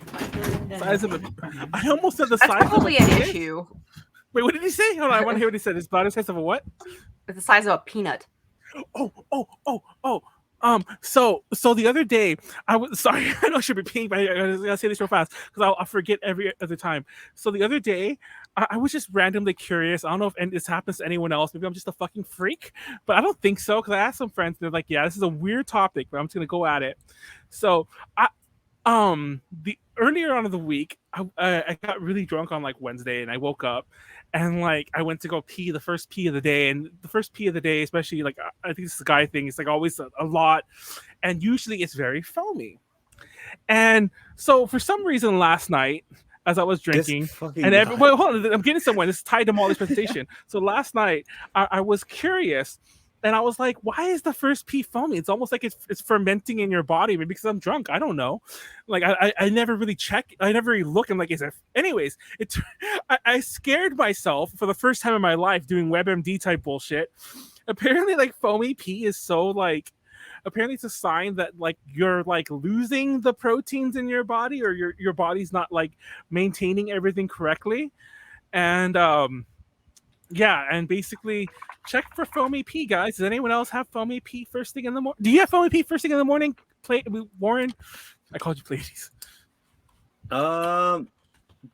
Size of a. I almost said the That's size of probably a an penis. issue. Wait, what did he say? Hold on, I want to hear what he said. His bladder size of a what? It's the size of a peanut. Oh. So the other day, I was sorry. I know I should be peeing, but I gotta say this real fast because I'll forget every other time. So the other day, I was just randomly curious. I don't know if this happens to anyone else. Maybe I'm just a fucking freak, but I don't think so because I asked some friends. And they're like, "Yeah, this is a weird topic, but I'm just gonna go at it." So the earlier on of the week, I got really drunk on like Wednesday, and I woke up. And like I went to go pee, the first pee of the day, and the first pee of the day, especially like I think this is a guy thing, it's like always a lot, and usually it's very foamy. And so for some reason last night, as I was drinking, and hold on, I'm getting somewhere. This is tied to Molly's presentation. So last night I was curious. And I was like, why is the first pee foamy? It's almost like it's fermenting in your body. Maybe because I'm drunk. I don't know. Like, I never really check. I never really look. I'm like, is it? Anyways, I scared myself for the first time in my life doing WebMD type bullshit. Apparently, like, foamy pee is so, like, apparently it's a sign that, like, you're, like, losing the proteins in your body or your body's not, like, maintaining everything correctly. And, yeah, and basically check for foamy pee, guys. Does anyone else have foamy pee first thing in the morning? Do you have foamy pee first thing in the morning, Warren? I called you Pleiades.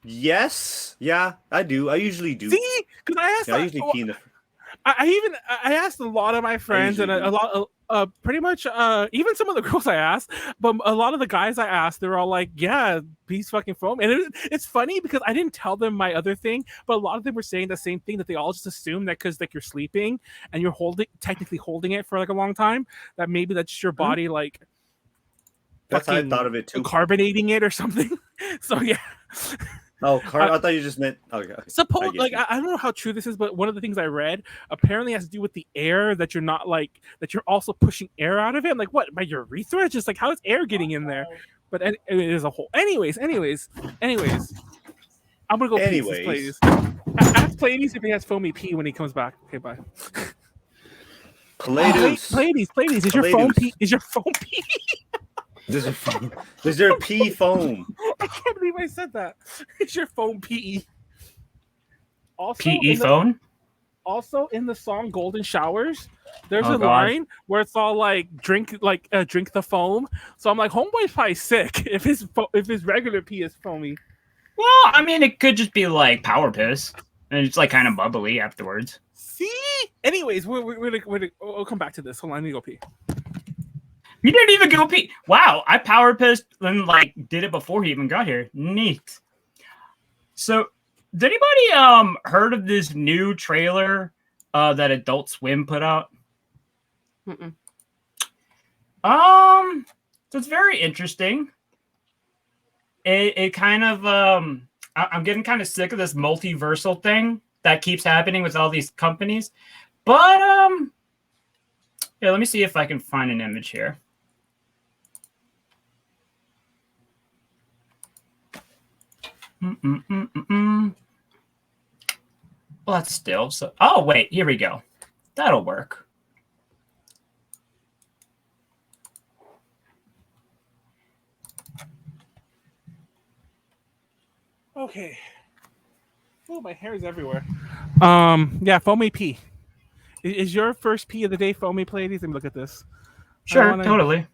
Yes. Yeah, I do. I usually do. See? Because I asked... Yeah, I usually pee in the... I asked a lot of my friends and a lot pretty much even some of the girls I asked, but a lot of the guys I asked, they're all like, yeah, pee's fucking foam. And it's funny because I didn't tell them my other thing, but a lot of them were saying the same thing, that they all just assume that because like you're sleeping and you're technically holding it for like a long time, that maybe that's your body like that's how I thought of it too, carbonating it or something. So yeah. Oh, I thought you just meant. Okay. Suppose, like, I don't know how true this is, but one of the things I read apparently has to do with the air, that you're not like that you're also pushing air out of it. I'm like, what? By your urethra? Just like, how is air getting in there? But it is a whole. Anyways, I'm gonna go. Pleiades. Ask Pleiades if he has foamy pee when he comes back. Okay, bye. Pleiades. Pleiades. Is your foam pee? Is your foam pee? There's your pee foam. I can't believe I said that. It's your phone PE. Also, PE phone? Also in the song Golden Showers, there's Oh, a God. line where it's all like drink the foam. So I'm like, homeboy's probably sick if his regular pee is foamy. Well, I mean, it could just be like power piss, and it's like kind of bubbly afterwards. See? Anyways, we'll come back to this. Hold on, I need to go pee. You didn't even go pee. Wow, I power pissed and like did it before he even got here. Neat. So, did anybody heard of this new trailer that Adult Swim put out? Mm-mm. So it's very interesting. It kind of I'm getting kind of sick of this multiversal thing that keeps happening with all these companies. But yeah, let me see if I can find an image here. Well, that's still so. Oh wait, here we go. That'll work. Okay. Oh, my hair is everywhere. Yeah, foamy pee. Is your first pee of the day foamy, Pleiades? Let me look at this. Sure, totally.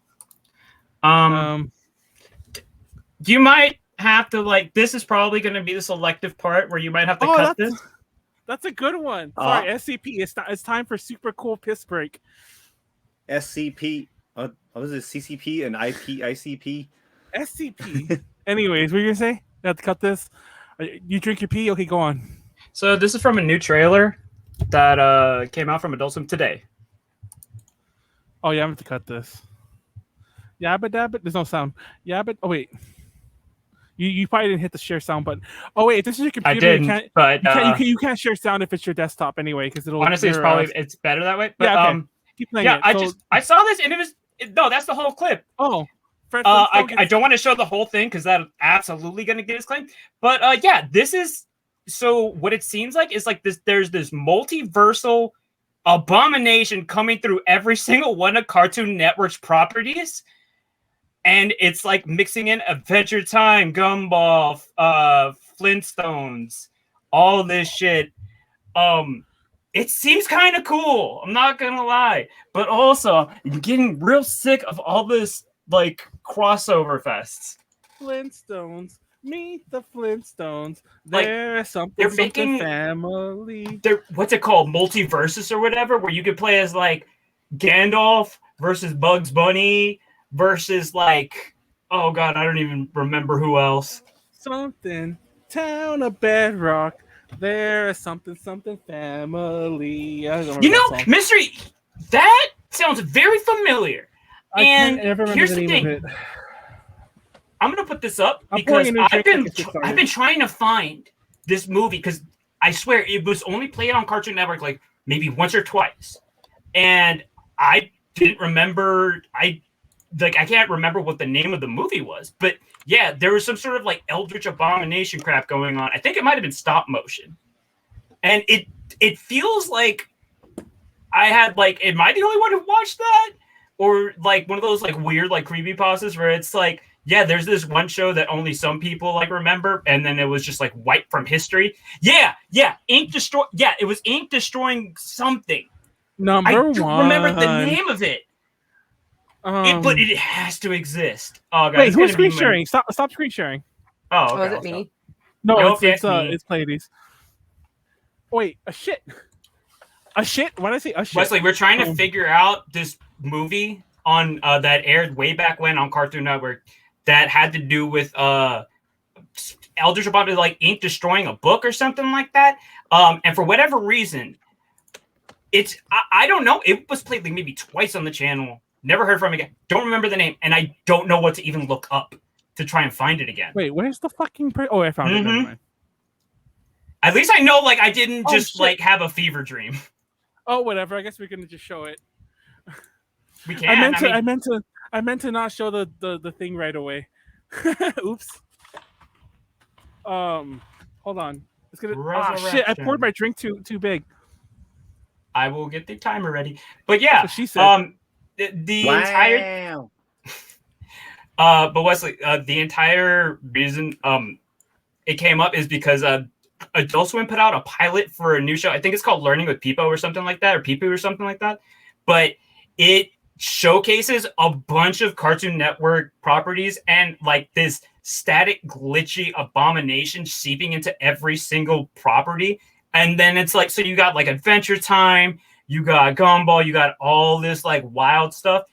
You might have to like. This is probably going to be the selective part where you might have to cut this. That's a good one. Sorry, SCP. It's time for super cool piss break. SCP. What was it? CCP and ICP. SCP. Anyways, what are you gonna say? You have to cut this. You drink your pee. Okay, go on. So this is from a new trailer that came out from Adult Swim today. Oh yeah, I have to cut this. Yeah, but there's no sound. Yeah, but oh wait. You probably didn't hit the share sound button. Oh wait, if this is your computer, I didn't, you can't share sound if it's your desktop anyway, because it'll. Honestly, it's better that way. But yeah, okay. Keep playing it. I saw this and no, that's the whole clip. Oh, I don't want to show the whole thing because that's absolutely going to get his claim. But yeah, this is so. What it seems like is like this. There's this multiversal abomination coming through every single one of Cartoon Network's properties. And it's like mixing in Adventure Time, Gumball, Flintstones, all this shit. It seems kind of cool. I'm not gonna lie, but also I'm getting real sick of all this like crossover fests. Flintstones, meet the Flintstones. Like, There's something. they're making family. What's it called? Multiversus or whatever, where you could play as like Gandalf versus Bugs Bunny. Versus like, oh god, I don't even remember who else. Something town of Bedrock. There is something family. I don't know, Mystery. That sounds very familiar. And here's the thing. I'm gonna put this up because I've been trying to find this movie because I swear it was only played on Cartoon Network like maybe once or twice, and I didn't remember. I can't remember what the name of the movie was, but yeah, there was some sort of like Eldritch Abomination crap going on. I think it might have been stop motion, and it feels like I had like, am I the only one who watched that, or like one of those like weird like creepypastas where it's like, yeah, there's this one show that only some people like remember, and then it was just like wiped from history. Yeah, Ink destroy. Yeah, it was Ink destroying something. I remember the name of it. But it has to exist. Oh, guys, wait, who's screen sharing? Stop screen sharing. Oh, okay. Was it me? No, it's Pleiades. Wait, a shit. A shit? Why did I say a shit? Wesley, we're trying to figure out this movie on that aired way back when on Cartoon Network that had to do with Eldritch Abomination, like Ink destroying a book or something like that. And for whatever reason, I don't know. It was played like maybe twice on the channel. Never heard from it again. Don't remember the name, and I don't know what to even look up to try and find it again. Wait, where's the fucking? Oh, I found it. Never mind. At least I know, like, I didn't like have a fever dream. Oh, whatever. I guess we're gonna just show it. We can. I meant to not show the thing right away. Oops. Hold on. It's gonna. Shit! I poured my drink too big. I will get the timer ready. But yeah, that's what she said. The entire But Wesley, the entire reason it came up is because Adult Swim put out a pilot for a new show. I think it's called Learning with Peepo or something like that, or Peepoo or something like that. But it showcases a bunch of Cartoon Network properties and like this static, glitchy abomination seeping into every single property. And then it's like, so you got like Adventure Time, you got Gumball, you got all this like wild stuff.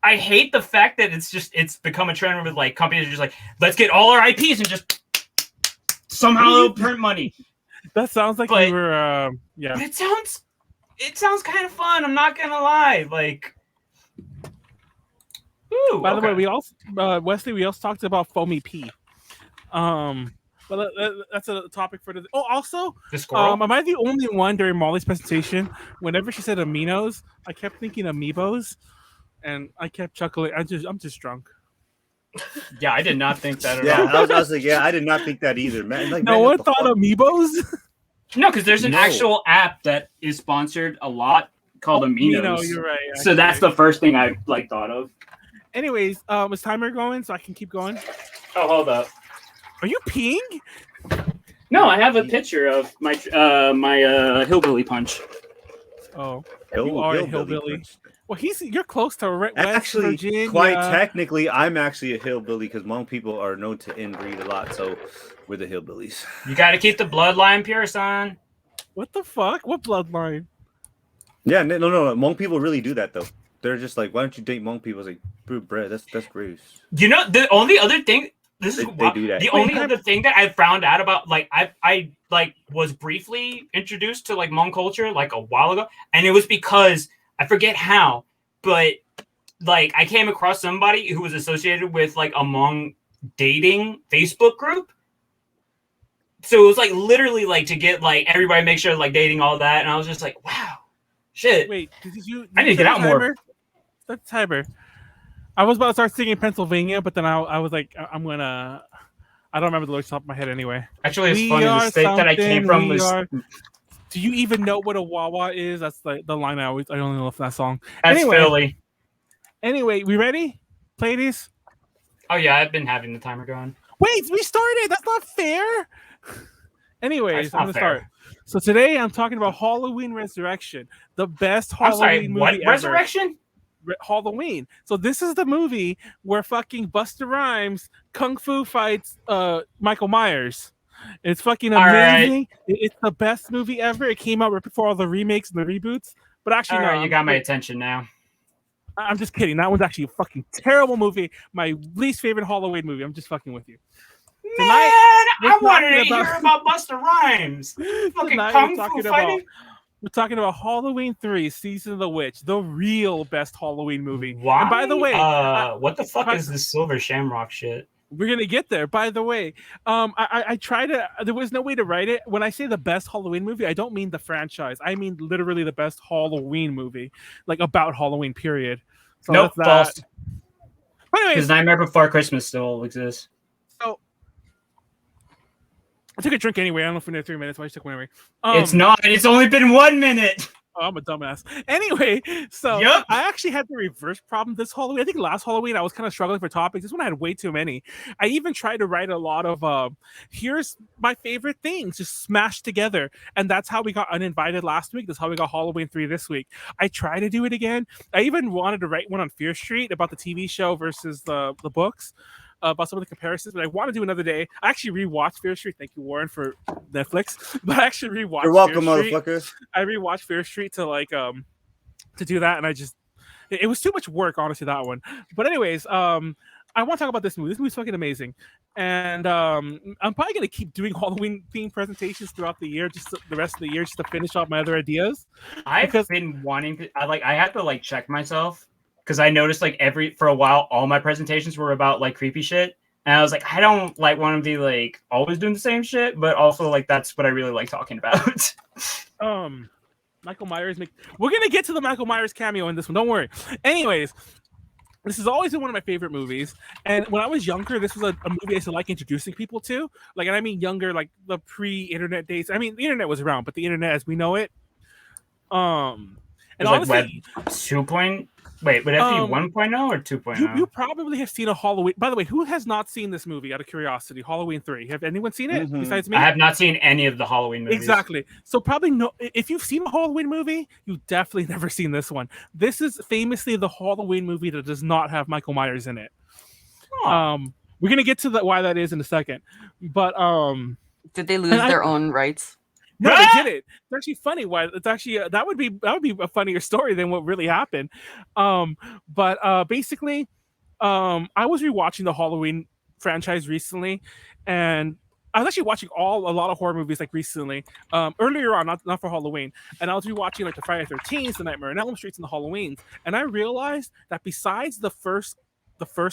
I hate the fact that it's become a trend with like companies are just like, let's get all our IPs and just somehow print money. That sounds like we were, yeah. But it sounds kind of fun. I'm not gonna lie. Like, ooh. By the way, we also Wesley, we also talked about Foamy P. But that's a topic for the. Oh, also, the squirrel. am I the only one during Molly's presentation? Whenever she said aminos, I kept thinking amiibos, and I kept chuckling. I'm just drunk. Yeah, I did not think that at Yeah, all. I was like, yeah, I did not think that either, man. Like, No man, one what the thought fuck? amiibos. No, because there's an No. actual app that is sponsored a lot called Aminos. No, you're right. So that's the first thing I like thought of. Anyways, is timer going so I can keep going? Oh, hold up. Are you peeing? No, I have a picture of my hillbilly punch. Oh, Hill- you are a hillbilly hillbilly. punch. Well, you're close to West Actually, Virginia. quite technically, I'm actually a hillbilly because Hmong people are known to inbreed a lot, so we're the hillbillies. You got to keep the bloodline pure, son. What the fuck? What bloodline? Yeah, no, Hmong people really do that though. They're just like, why don't you date Hmong people? It's like, bro, that's gross. You know, the only other thing. This is They do that. The only other thing that I found out about, like, I like was briefly introduced to like Hmong culture like a while ago, and it was because I forget how, but like I came across somebody who was associated with like a Hmong dating Facebook group. So it was like literally like to get like everybody make sure like dating all that, and I was just like, wow, shit. Wait, I need to get out more. Start the timer. I was about to start singing Pennsylvania, but then I was like, I don't remember the lyrics off the top of my head anyway. Actually, it's funny. The state that I came from was. Do you even know what a Wawa is? That's like the line I only love that song. That's Philly. Anyway, we ready? Pleiades? Oh yeah, I've been having the timer going. Wait, we started. That's not fair. Anyways, I'm gonna start. So today I'm talking about Halloween Resurrection, the best Halloween movie ever. Resurrection? Halloween. So this is the movie where fucking Busta Rhymes kung fu fights Michael Myers. It's fucking amazing. Right. It's the best movie ever. It came out right before all the remakes and the reboots. But actually, no, you got my attention now. I'm just kidding. That one's actually a fucking terrible movie. My least favorite Halloween movie. I'm just fucking with you. Man, I wanted to hear about Busta Rhymes. Fucking kung fu fighting. We're talking about Halloween 3, Season of the Witch, the real best Halloween movie. Why? And by the way, what the fuck is this Silver Shamrock shit? We're gonna get there. By the way, I tried to. There was no way to write it. When I say the best Halloween movie, I don't mean the franchise. I mean literally the best Halloween movie, like about Halloween. Period. So nope, that's false. Anyways, because Nightmare Before Christmas still exists. So I took a drink anyway. I don't know if we're near 3 minutes. But I just took one anyway. It's not. It's only been 1 minute. Oh, I'm a dumbass. Anyway, so Yep. I actually had the reverse problem this Halloween. I think last Halloween I was kind of struggling for topics. This one I had way too many. I even tried to write a lot of here's my favorite things just smashed together. And that's how we got Uninvited last week. That's how we got Halloween 3 this week. I try to do it again. I even wanted to write one on Fear Street about the TV show versus the books. About some of the comparisons, but I want to do another day. I actually rewatched Fear Street. Thank you, Warren, for Netflix. But I actually rewatched. You're welcome, Fear Street. motherfucker. I rewatched Fear Street to like to do that, and it was too much work, honestly, that one. But anyways, I want to talk about this movie. This movie's fucking amazing, and I'm probably gonna keep doing Halloween themed presentations throughout the year, just the rest of the year, just to finish off my other ideas. I've been wanting to. I have to like check myself. Because I noticed like for a while, all my presentations were about like creepy shit. And I was like, I don't like want to be like always doing the same shit, but also like that's what I really like talking about. Michael Myers. We're going to get to the Michael Myers cameo in this one. Don't worry. Anyways, this has always been one of my favorite movies. And when I was younger, this was a movie I used to like introducing people to. Like, and I mean younger, like the pre-internet days. I mean, the internet was around, but the internet as we know it. And It's like honestly, Web 2. Wait, would that be 1.0 or 2.0? you probably have seen a Halloween. By the way, who has not seen this movie? Out of curiosity, Halloween 3. Have anyone seen it besides me? I have not seen any of the Halloween movies. Exactly. So probably no. If you've seen a Halloween movie, you've definitely never seen this one. This is famously the Halloween movie that does not have Michael Myers in it. Oh. We're gonna get to why that is in a second. But did they lose their own rights? No, they didn't. It's actually funny. Why? It's actually that would be a funnier story than what really happened. But basically, I was rewatching the Halloween franchise recently, and I was actually watching a lot of horror movies like recently. Earlier on, not for Halloween, and I was rewatching like the Friday the 13th, the Nightmare on Elm Street, and the Halloweens, and I realized that besides the first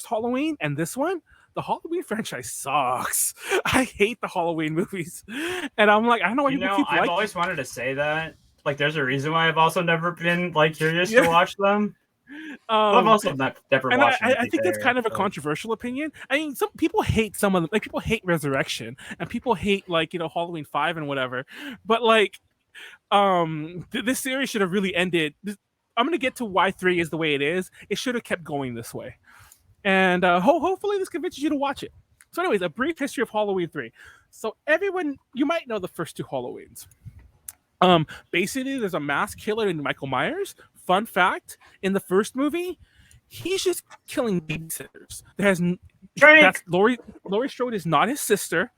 Halloween and this one, the Halloween franchise sucks. I hate the Halloween movies, and I'm like, I don't know why people keep I've always wanted to say that. Like, there's a reason why I've also never been like curious to watch them. I've also never watched them. I think that's kind of a controversial opinion. I mean, some people hate some of them. Like, people hate Resurrection, and people hate Halloween 5 and whatever. But like, this series should have really ended. I'm gonna get to why 3 is the way it is. It should have kept going this way. And hopefully this convinces you to watch it. So anyways, a brief history of Halloween 3. So everyone, you might know the first 2 Halloweens. Basically, there's a mass killer named Michael Myers. Fun fact, in the first movie, he's just killing babysitters. Laurie Strode is not his sister.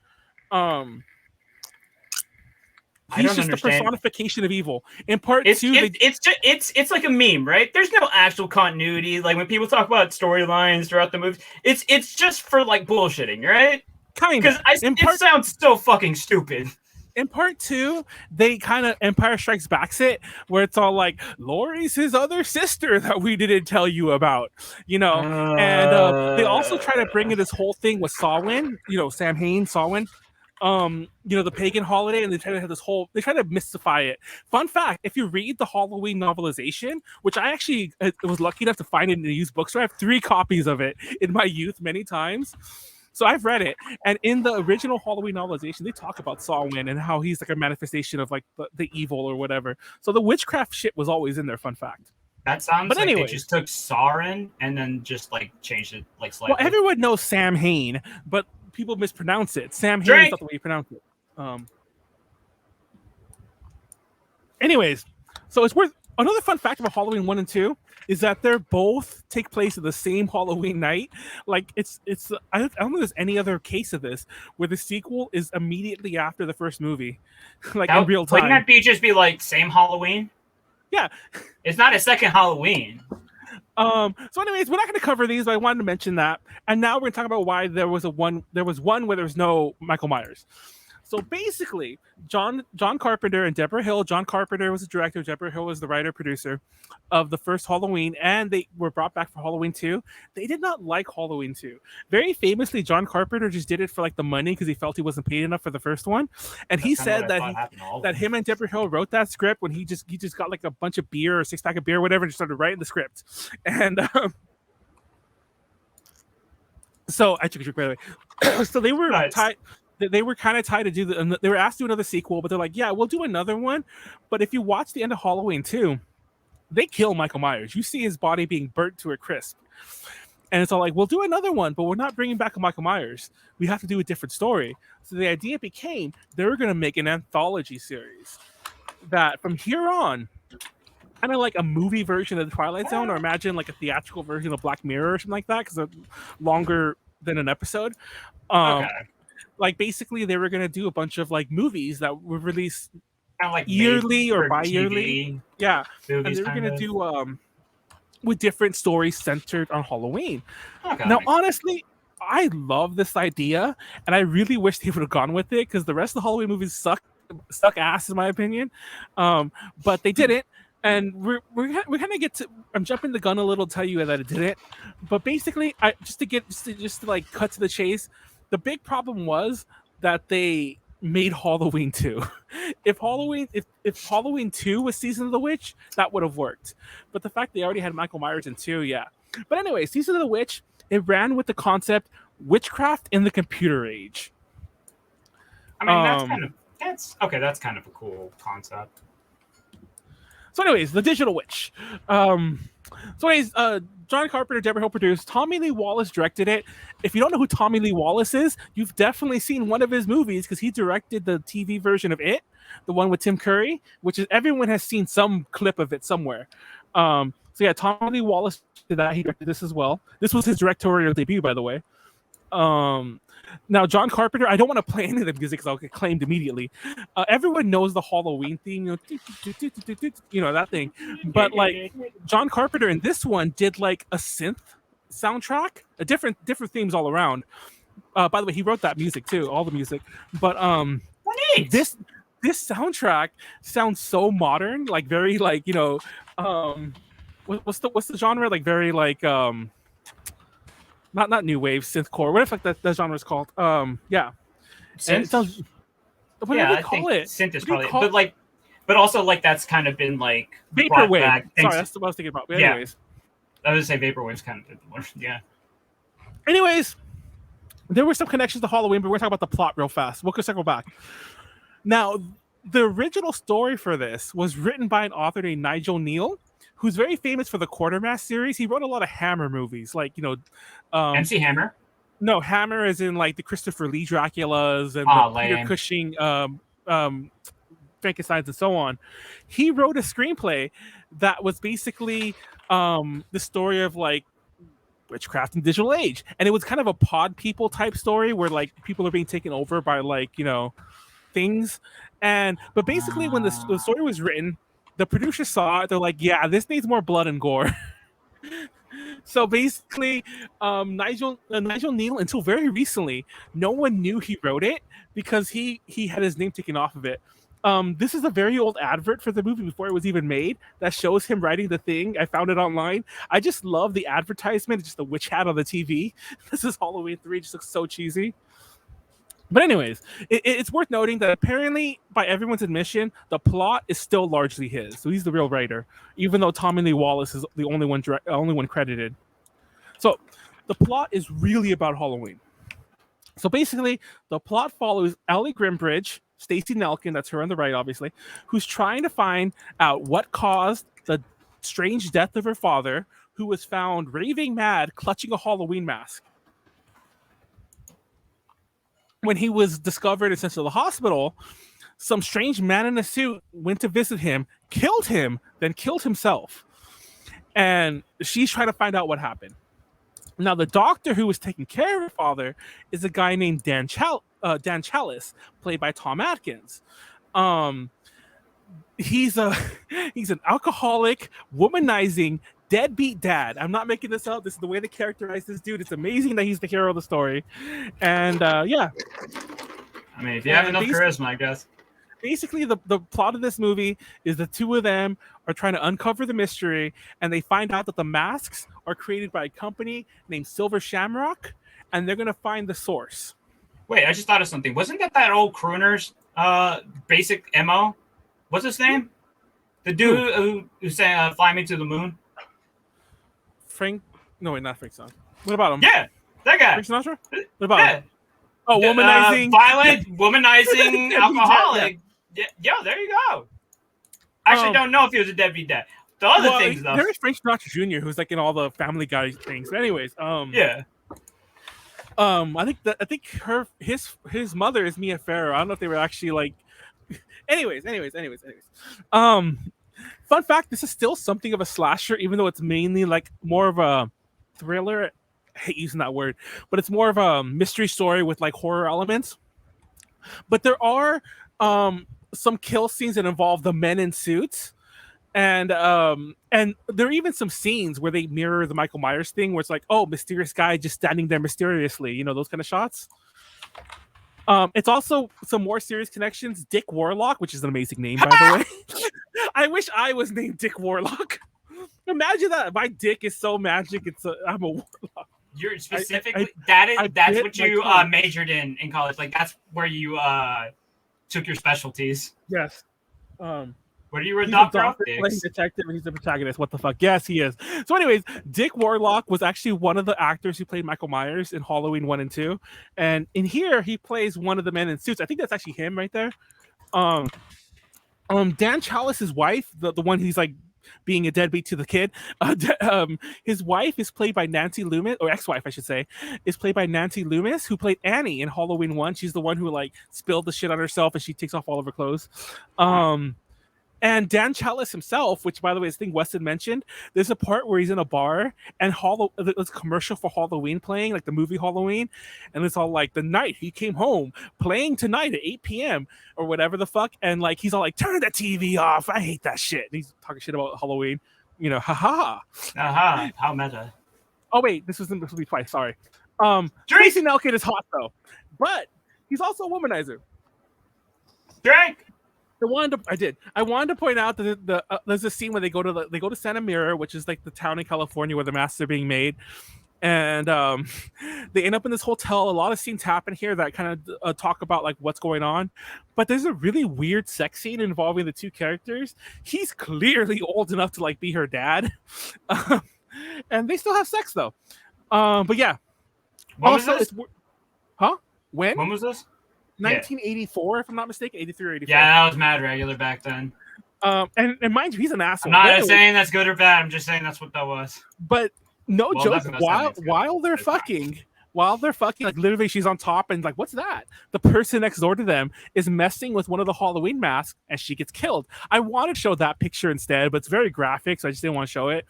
He's just the personification of evil. In part 2, it's like a meme, right? There's no actual continuity. Like when people talk about storylines throughout the movie, it's just for like bullshitting, right? Kind of. Because it sounds so fucking stupid. In part 2, they kind of Empire Strikes Back it, where it's all like, Laurie's his other sister that we didn't tell you about, and they also try to bring in this whole thing with Samhain, Samhain. The pagan holiday, and they try to have they try to mystify it. Fun fact, if you read the Halloween novelization, which I actually was lucky enough to find in a used bookstore, I have 3 copies of it in my youth many times. So I've read it, and in the original Halloween novelization, they talk about Samhain and how he's like a manifestation of like the evil or whatever. So the witchcraft shit was always in there. Fun fact. That sounds like they just took Sauron and then just like changed it like slightly. Well, everyone knows Samhain, but people mispronounce it. Samhain is not the way you pronounce it. Anyways, so it's worth another fun fact about Halloween 1 and 2 is that they're both take place at the same Halloween night. Like it's I don't know if there's any other case of this where the sequel is immediately after the first movie, like in real time. Wouldn't that just be like same Halloween? Yeah, it's not a second Halloween. So anyways, we're not going to cover these, but I wanted to mention that. And now we're going to talk about why there was one where there was no Michael Myers. So basically, John Carpenter and Deborah Hill. John Carpenter was the director. Deborah Hill was the writer producer of the first Halloween, and they were brought back for Halloween 2. They did not like Halloween 2. Very famously, John Carpenter just did it for like the money because he felt he wasn't paid enough for the first one. And he said that him and Deborah Hill wrote that script when he just got like a bunch of beer or 6-pack of beer or whatever and just started writing the script. And so I took a drink, by the way. So they were tied. They were kind of tied to do they were asked to do another sequel, but they're like, yeah, we'll do another one. But if you watch the end of Halloween 2, they kill Michael Myers. You see his body being burnt to a crisp. And it's all like, we'll do another one, but we're not bringing back Michael Myers. We have to do a different story. So the idea became they were going to make an anthology series that from here on, kind of like a movie version of the Twilight Zone, or imagine like a theatrical version of Black Mirror or something like that, because they're longer than an episode. Like basically they were going to do a bunch of like movies that were released kind of like yearly or bi-yearly. Yeah. And they were going to do with different stories centered on Halloween. Now, honestly, I love this idea, and I really wish they would have gone with it because the rest of the Halloween movies suck ass in my opinion. But they didn't. And we're gonna get to. I'm jumping the gun a little to tell you that it didn't. But basically, just to like cut to the chase. The big problem was that they made Halloween 2. If Halloween 2 was Season of the Witch, that would have worked. But the fact they already had Michael Myers in 2, yeah. But anyway, Season of the Witch, it ran with the concept witchcraft in the computer age. I mean, that's kind of a cool concept. So, anyways, The Digital Witch. John Carpenter, Deborah Hill produced. Tommy Lee Wallace directed it. If you don't know who Tommy Lee Wallace is, you've definitely seen one of his movies because he directed the TV version of It, the one with Tim Curry, which is everyone has seen some clip of it somewhere. So yeah, Tommy Lee Wallace did that. He directed this as well. This was his directorial debut, by the way. Now, John Carpenter, I don't want to play any of the music because I'll get claimed immediately. Everyone knows the Halloween theme, that thing. But like John Carpenter in this one did like a synth soundtrack, different themes all around. By the way, he wrote that music too, all the music. But this soundtrack sounds so modern, like very like what's the genre? Like very like not new wave, synthcore. What if that genre is called? Yeah. And it sounds, what do we call it? Synth is probably, but also like that's kind of been like vaporwave. Sorry, that's what I was thinking about. But anyways, I was gonna say vaporwave's kind of yeah. Anyways, there were some connections to Halloween, but we're talking about the plot real fast. We'll circle back. Now, the original story for this was written by an author named Nigel Neal, who's very famous for the Quartermass series. He wrote a lot of Hammer movies, like MC Hammer. No, Hammer is in like the Christopher Lee Draculas and the Peter Cushing Frankensteins and so on. He wrote a screenplay that was basically the story of like witchcraft in digital age, and it was kind of a pod people type story where like people are being taken over by like things. But basically when the story was written, the producers saw it. They're like, yeah, this needs more blood and gore. So basically, Nigel Neal, until very recently, no one knew he wrote it because he had his name taken off of it. This is a very old advert for the movie before it was even made that shows him writing the thing. I found it online. I just love the advertisement. It's just a witch hat on the TV. This is Halloween 3. It just looks so cheesy. But anyways, it's worth noting that apparently, by everyone's admission, the plot is still largely his. So he's the real writer, even though Tommy Lee Wallace is the only one credited. So the plot is really about Halloween. So basically, the plot follows Ellie Grimbridge, Stacey Nelkin, that's her on the right, obviously, who's trying to find out what caused the strange death of her father, who was found raving mad, clutching a Halloween mask. When he was discovered and sent to the hospital, some strange man in a suit went to visit him, killed him, then killed himself. And she's trying to find out what happened. Now, the doctor who was taking care of her father is a guy named Dan Chalice, played by Tom Atkins. He's an alcoholic, womanizing, deadbeat dad. I'm not making this up. This is the way they characterize this dude. It's amazing that he's the hero of the story. And yeah. I mean, if you have enough charisma, I guess. Basically, the plot of this movie is the two of them are trying to uncover the mystery, and they find out that the masks are created by a company named Silver Shamrock, and they're going to find the source. Wait, I just thought of something. Wasn't that old crooner's basic MO? What's his name? The dude who sang Fly Me to the Moon? Frank? No, wait, not Frank Sinatra. What about him? Yeah, that guy. Frank Sinatra? What about him? Oh, womanizing. Violent, womanizing alcoholic. Yeah, there you go. Actually, don't know if he was a deadbeat dad. The other things, though. There's Frank Sinatra Jr., who's like in all the Family Guy things. But anyways, yeah. I think his mother is Mia Farrow. I don't know if they were actually like. Anyways. Fun fact: this is still something of a slasher, even though it's mainly like more of a thriller. I hate using that word, but it's more of a mystery story with like horror elements. But there are some kill scenes that involve the men in suits, and there are even some scenes where they mirror the Michael Myers thing, where it's like, oh, mysterious guy just standing there mysteriously, those kind of shots. It's also some more serious connections. Dick Warlock, which is an amazing name, by the way. I wish I was named Dick Warlock. Imagine that. My dick is so magic. I'm a warlock. You're specifically that's what you majored in college. Like that's where you took your specialties. Yes. What are you a doctor? Playing detective, and he's the protagonist. What the fuck? Yes, he is. So, anyways, Dick Warlock was actually one of the actors who played Michael Myers in Halloween 1 and 2, and in here he plays one of the men in suits. I think that's actually him right there. Dan Chalice's wife, the one who's like being a deadbeat to the kid, his wife is played by Nancy Loomis, or ex-wife I should say, is played by Nancy Loomis, who played Annie in Halloween 1. She's the one who like spilled the shit on herself and she takes off all of her clothes. And Dan Chalice himself, which by the way is the thing Weston mentioned, there's a part where he's in a bar and there's a commercial for Halloween playing, like the movie Halloween, and it's all like the night he came home, playing tonight at 8 p.m. or whatever the fuck, and like he's all like, turn the TV off, I hate that shit. And he's talking shit about Halloween, you know, haha. Aha, how meta. Oh wait, this will be twice, sorry. Tracy Nelkin is hot though, but he's also a womanizer. Drink. I wanted to point out that there's a scene where they go to Santa Mira, which is like the town in California where the masks are being made, and they end up in this hotel. A lot of scenes happen here that kind of talk about like what's going on, but there's a really weird sex scene involving the two characters. He's clearly old enough to like be her dad, and they still have sex though. But yeah, When was this? When was this? 1984, if I'm not mistaken, 83 or 84. Yeah, that was mad regular back then. And mind you, he's an asshole. I'm not saying that's good or bad. I'm just saying that's what that was. But no joke. Nothing While they're fucking, like literally, she's on top and like, what's that? The person next door to them is messing with one of the Halloween masks, and she gets killed. I want to show that picture instead, but it's very graphic, so I just didn't want to show it.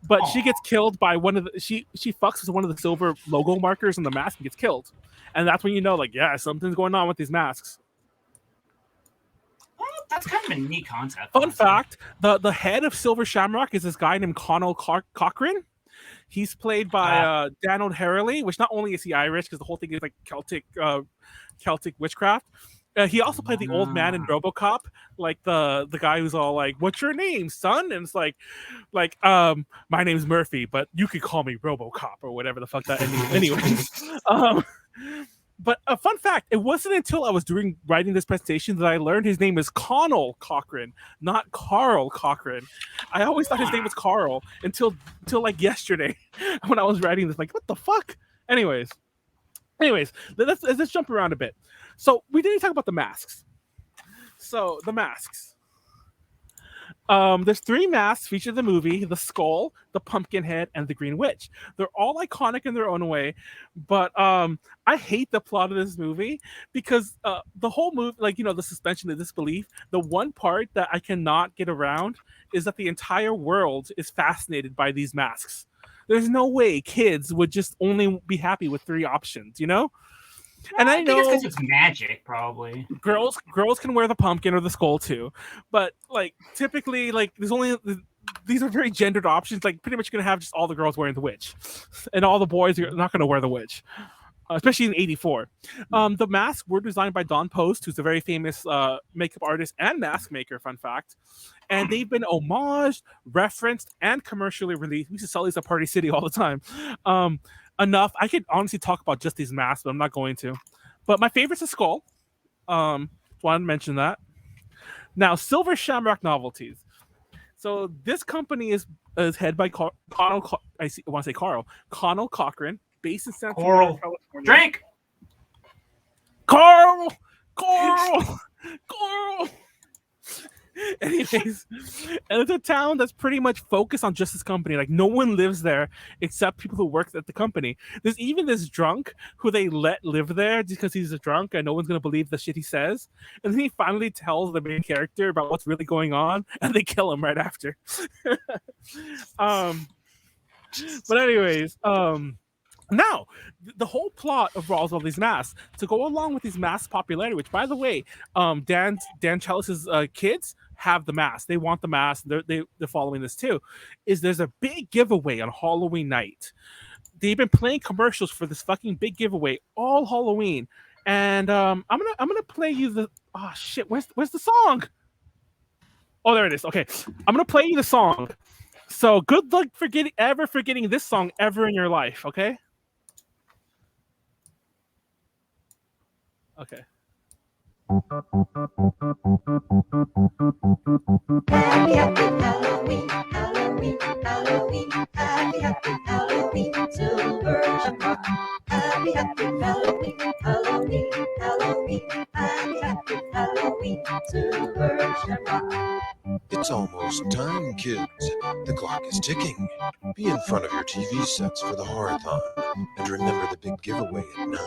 But she gets killed by one of the she fucks with one of the silver logo markers on the mask and gets killed. And that's when you know, like, yeah, something's going on with these masks. Well, that's kind of a neat concept. Fun fact, the head of Silver Shamrock is this guy named Connell Cochran. He's played by Donald Harley, which not only is he Irish, because the whole thing is like Celtic witchcraft. He also played the old man in RoboCop, like the guy who's all like, "What's your name, son?" And it's like, "My name's Murphy, but you could call me RoboCop," or whatever the fuck that means. Anyways, but a fun fact: it wasn't until I was writing this presentation that I learned his name is Connell Cochran, not Carl Cochran. I always thought his name was Carl until like yesterday when I was writing this. Like, what the fuck? Anyways, let's jump around a bit. So we didn't talk about the masks. So the masks. There's 3 masks featured in the movie: the skull, the pumpkin head, and the green witch. They're all iconic in their own way, but I hate the plot of this movie because the whole movie, like, you know, the suspension of disbelief, the one part that I cannot get around is that the entire world is fascinated by these masks. There's no way kids would just only be happy with 3 options, you know? And I know it's magic, probably. Girls can wear the pumpkin or the skull too, but like typically, like these are very gendered options. Like pretty much gonna have just all the girls wearing the witch, and all the boys are not gonna wear the witch, especially in '84. The masks were designed by Don Post, who's a very famous makeup artist and mask maker. Fun fact, and they've been homaged, referenced, and commercially released. We used to sell these at Party City all the time. Enough. I could honestly talk about just these masks, but I'm not going to. But my favorite's the skull. Wanted to mention that. Now, Silver Shamrock Novelties. So this company is headed by Connell Cochran, based in Santa Clara, California. Drink. Carl. Anyways, and it's a town that's pretty much focused on just this company. Like, no one lives there except people who work at the company. There's even this drunk who they let live there just because he's a drunk and no one's going to believe the shit he says. And then he finally tells the main character about what's really going on, and they kill him right after. But anyways, now, the whole plot revolves all these masks. To go along with these masks' popularity, which, by the way, Dan Chalice's kids have the mask. They want the mask. They're following this too. There's a big giveaway on Halloween night. They've been playing commercials for this fucking big giveaway all Halloween. And I'm gonna play you the shit. Where's the song? Oh, there it is. Okay, I'm gonna play you the song. So good luck forgetting this song ever in your life. Okay. Okay. Happy, happy Halloween, Halloween, Halloween, happy, happy Halloween, Silver Shamrock. Happy, happy Halloween, Halloween, Halloween, happy, happy Halloween, Silver Shamrock. almost time, kids. The clock is ticking. Be in front of your TV sets for the horror-thon. And remember the big giveaway at 9.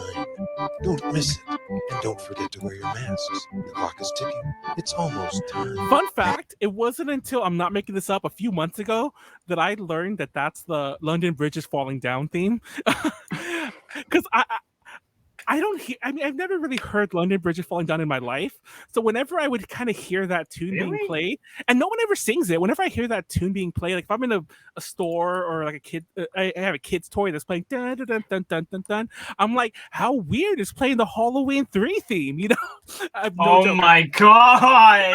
Don't miss it. And don't forget to wear your masks. The clock is ticking. It's almost time. Fun fact, it wasn't until, I'm not making this up, a few months ago that I learned that that's the London Bridge is Falling Down theme. Because I don't hear, I mean, I've never really heard London Bridge is Falling Down in my life. So whenever I would kind of hear that tune being played, and no one ever sings it, whenever I hear that tune being played, like if I'm in a store or like a kid, I have a kid's toy that's playing dun, dun, dun, dun, dun, dun, dun, I'm like, how weird is playing the Halloween 3 theme, you know? Oh joke. my God.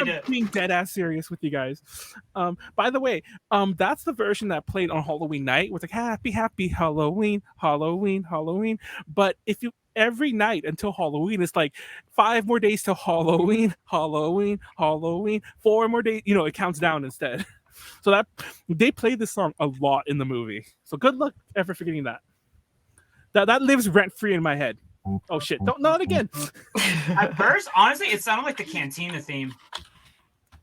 I'm being dead ass serious with you guys. By the way, that's the version that played on Halloween night. With like happy, happy Halloween, Halloween, Halloween. But if you every night until Halloween, it's like 5 more days till Halloween, Halloween, Halloween, 4 more days. You know, it counts down instead. So that they played this song a lot in the movie. So good luck ever forgetting that. That lives rent free in my head. Oh shit! Don't know it again. At first, honestly, it sounded like the Cantina theme.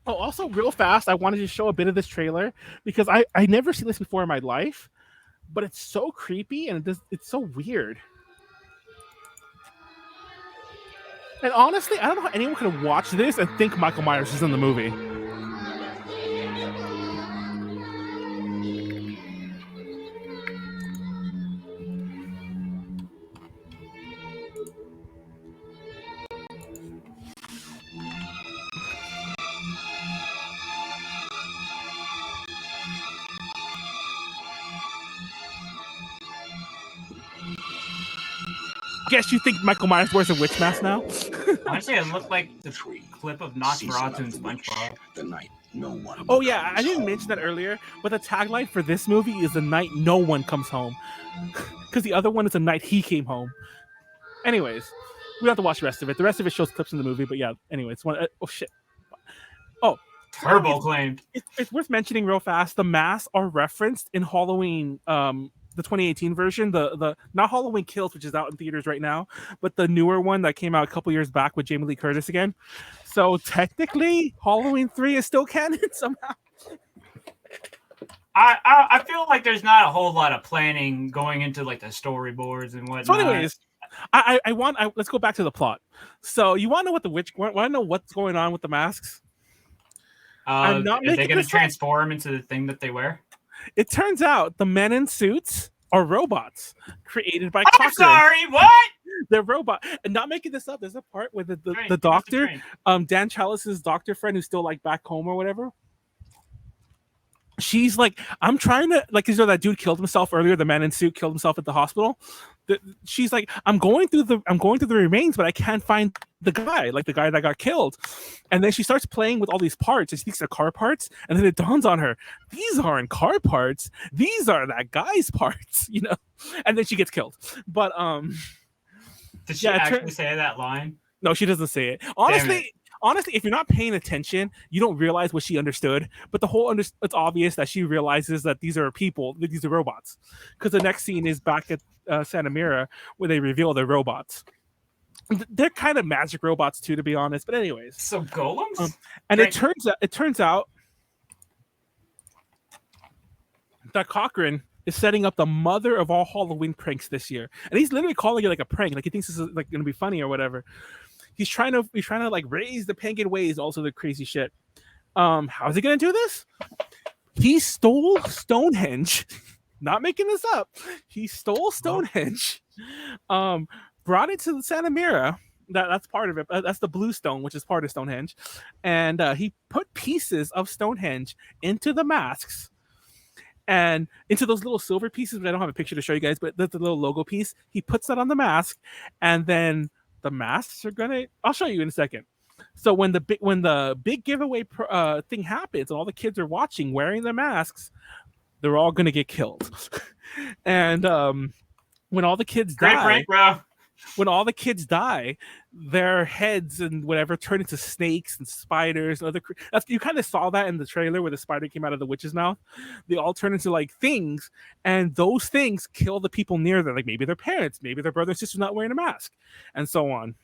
Oh, also, real fast, I wanted to show a bit of this trailer because I never seen this before in my life, but it's so creepy and it's so weird. And honestly, I don't know how anyone could have watched this and think Michael Myers is in the movie. Guess you think Michael Myers wears a witch mask now? Honestly, it looked like the clip of Nosferatu and SpongeBob. The night no one. Oh yeah, I didn't mention that earlier, but the tagline for this movie is "The night no one comes home," because the other one is "The night he came home." Anyways, we don't have to watch the rest of it. The rest of it shows clips in the movie, but yeah. Anyway, it's one. Oh shit. Oh, Turbo claimed. It's worth mentioning real fast. The masks are referenced in Halloween. The 2018 version, the not Halloween Kills, which is out in theaters right now, but the newer one that came out a couple years back with Jamie Lee Curtis again. So technically, Halloween 3 is still canon somehow. I feel like there's not a whole lot of planning going into like the storyboards and whatnot. So, anyways, let's go back to the plot. So, you want to know what want to know what's going on with the masks? I'm not are they going to transform into the thing that they wear? It turns out the men in suits are robots created by I'm sorry, what? They're robot. And not making this up, there's a part where the doctor, Dan Chalice's doctor friend who's still like back home or whatever. She's like, I'm trying to, like, you know, that dude killed himself earlier, the man in suit killed himself at the hospital. She's like, I'm going through the remains, but I can't find the guy that got killed. And then she starts playing with all these parts. And she thinks they're car parts, and then it dawns on her, these aren't car parts. These are that guy's parts, you know. And then she gets killed. But did she actually say that line? No, she doesn't say it. Honestly, if you're not paying attention, you don't realize what she understood. But it's obvious that she realizes that these are people, these are robots. Because the next scene is back at Santa Mira where they reveal they're robots. They're kind of magic robots too, to be honest. But anyways, so golems. And it turns out that Cochran is setting up the mother of all Halloween pranks this year, and he's literally calling it like a prank, like he thinks this is like going to be funny or whatever. He's trying to like raise the pagan ways, also the crazy shit. How is he gonna do this? He stole Stonehenge. Not making this up. He stole Stonehenge. Brought it to the Santa Mira. That's part of it. That's the blue stone, which is part of Stonehenge. And he put pieces of Stonehenge into the masks. And into those little silver pieces, but I don't have a picture to show you guys, but that's the little logo piece. He puts that on the mask, and then the masks are gonna. I'll show you in a second. So when the big giveaway thing happens, and all the kids are watching, wearing their masks, they're all gonna get killed. And when all the kids die, when all the kids die, their heads and whatever turn into snakes and spiders and other. You kind of saw that in the trailer where the spider came out of the witch's mouth. They all turn into like things, and those things kill the people near them. Like maybe their parents, maybe their brother and sister not wearing a mask, and so on.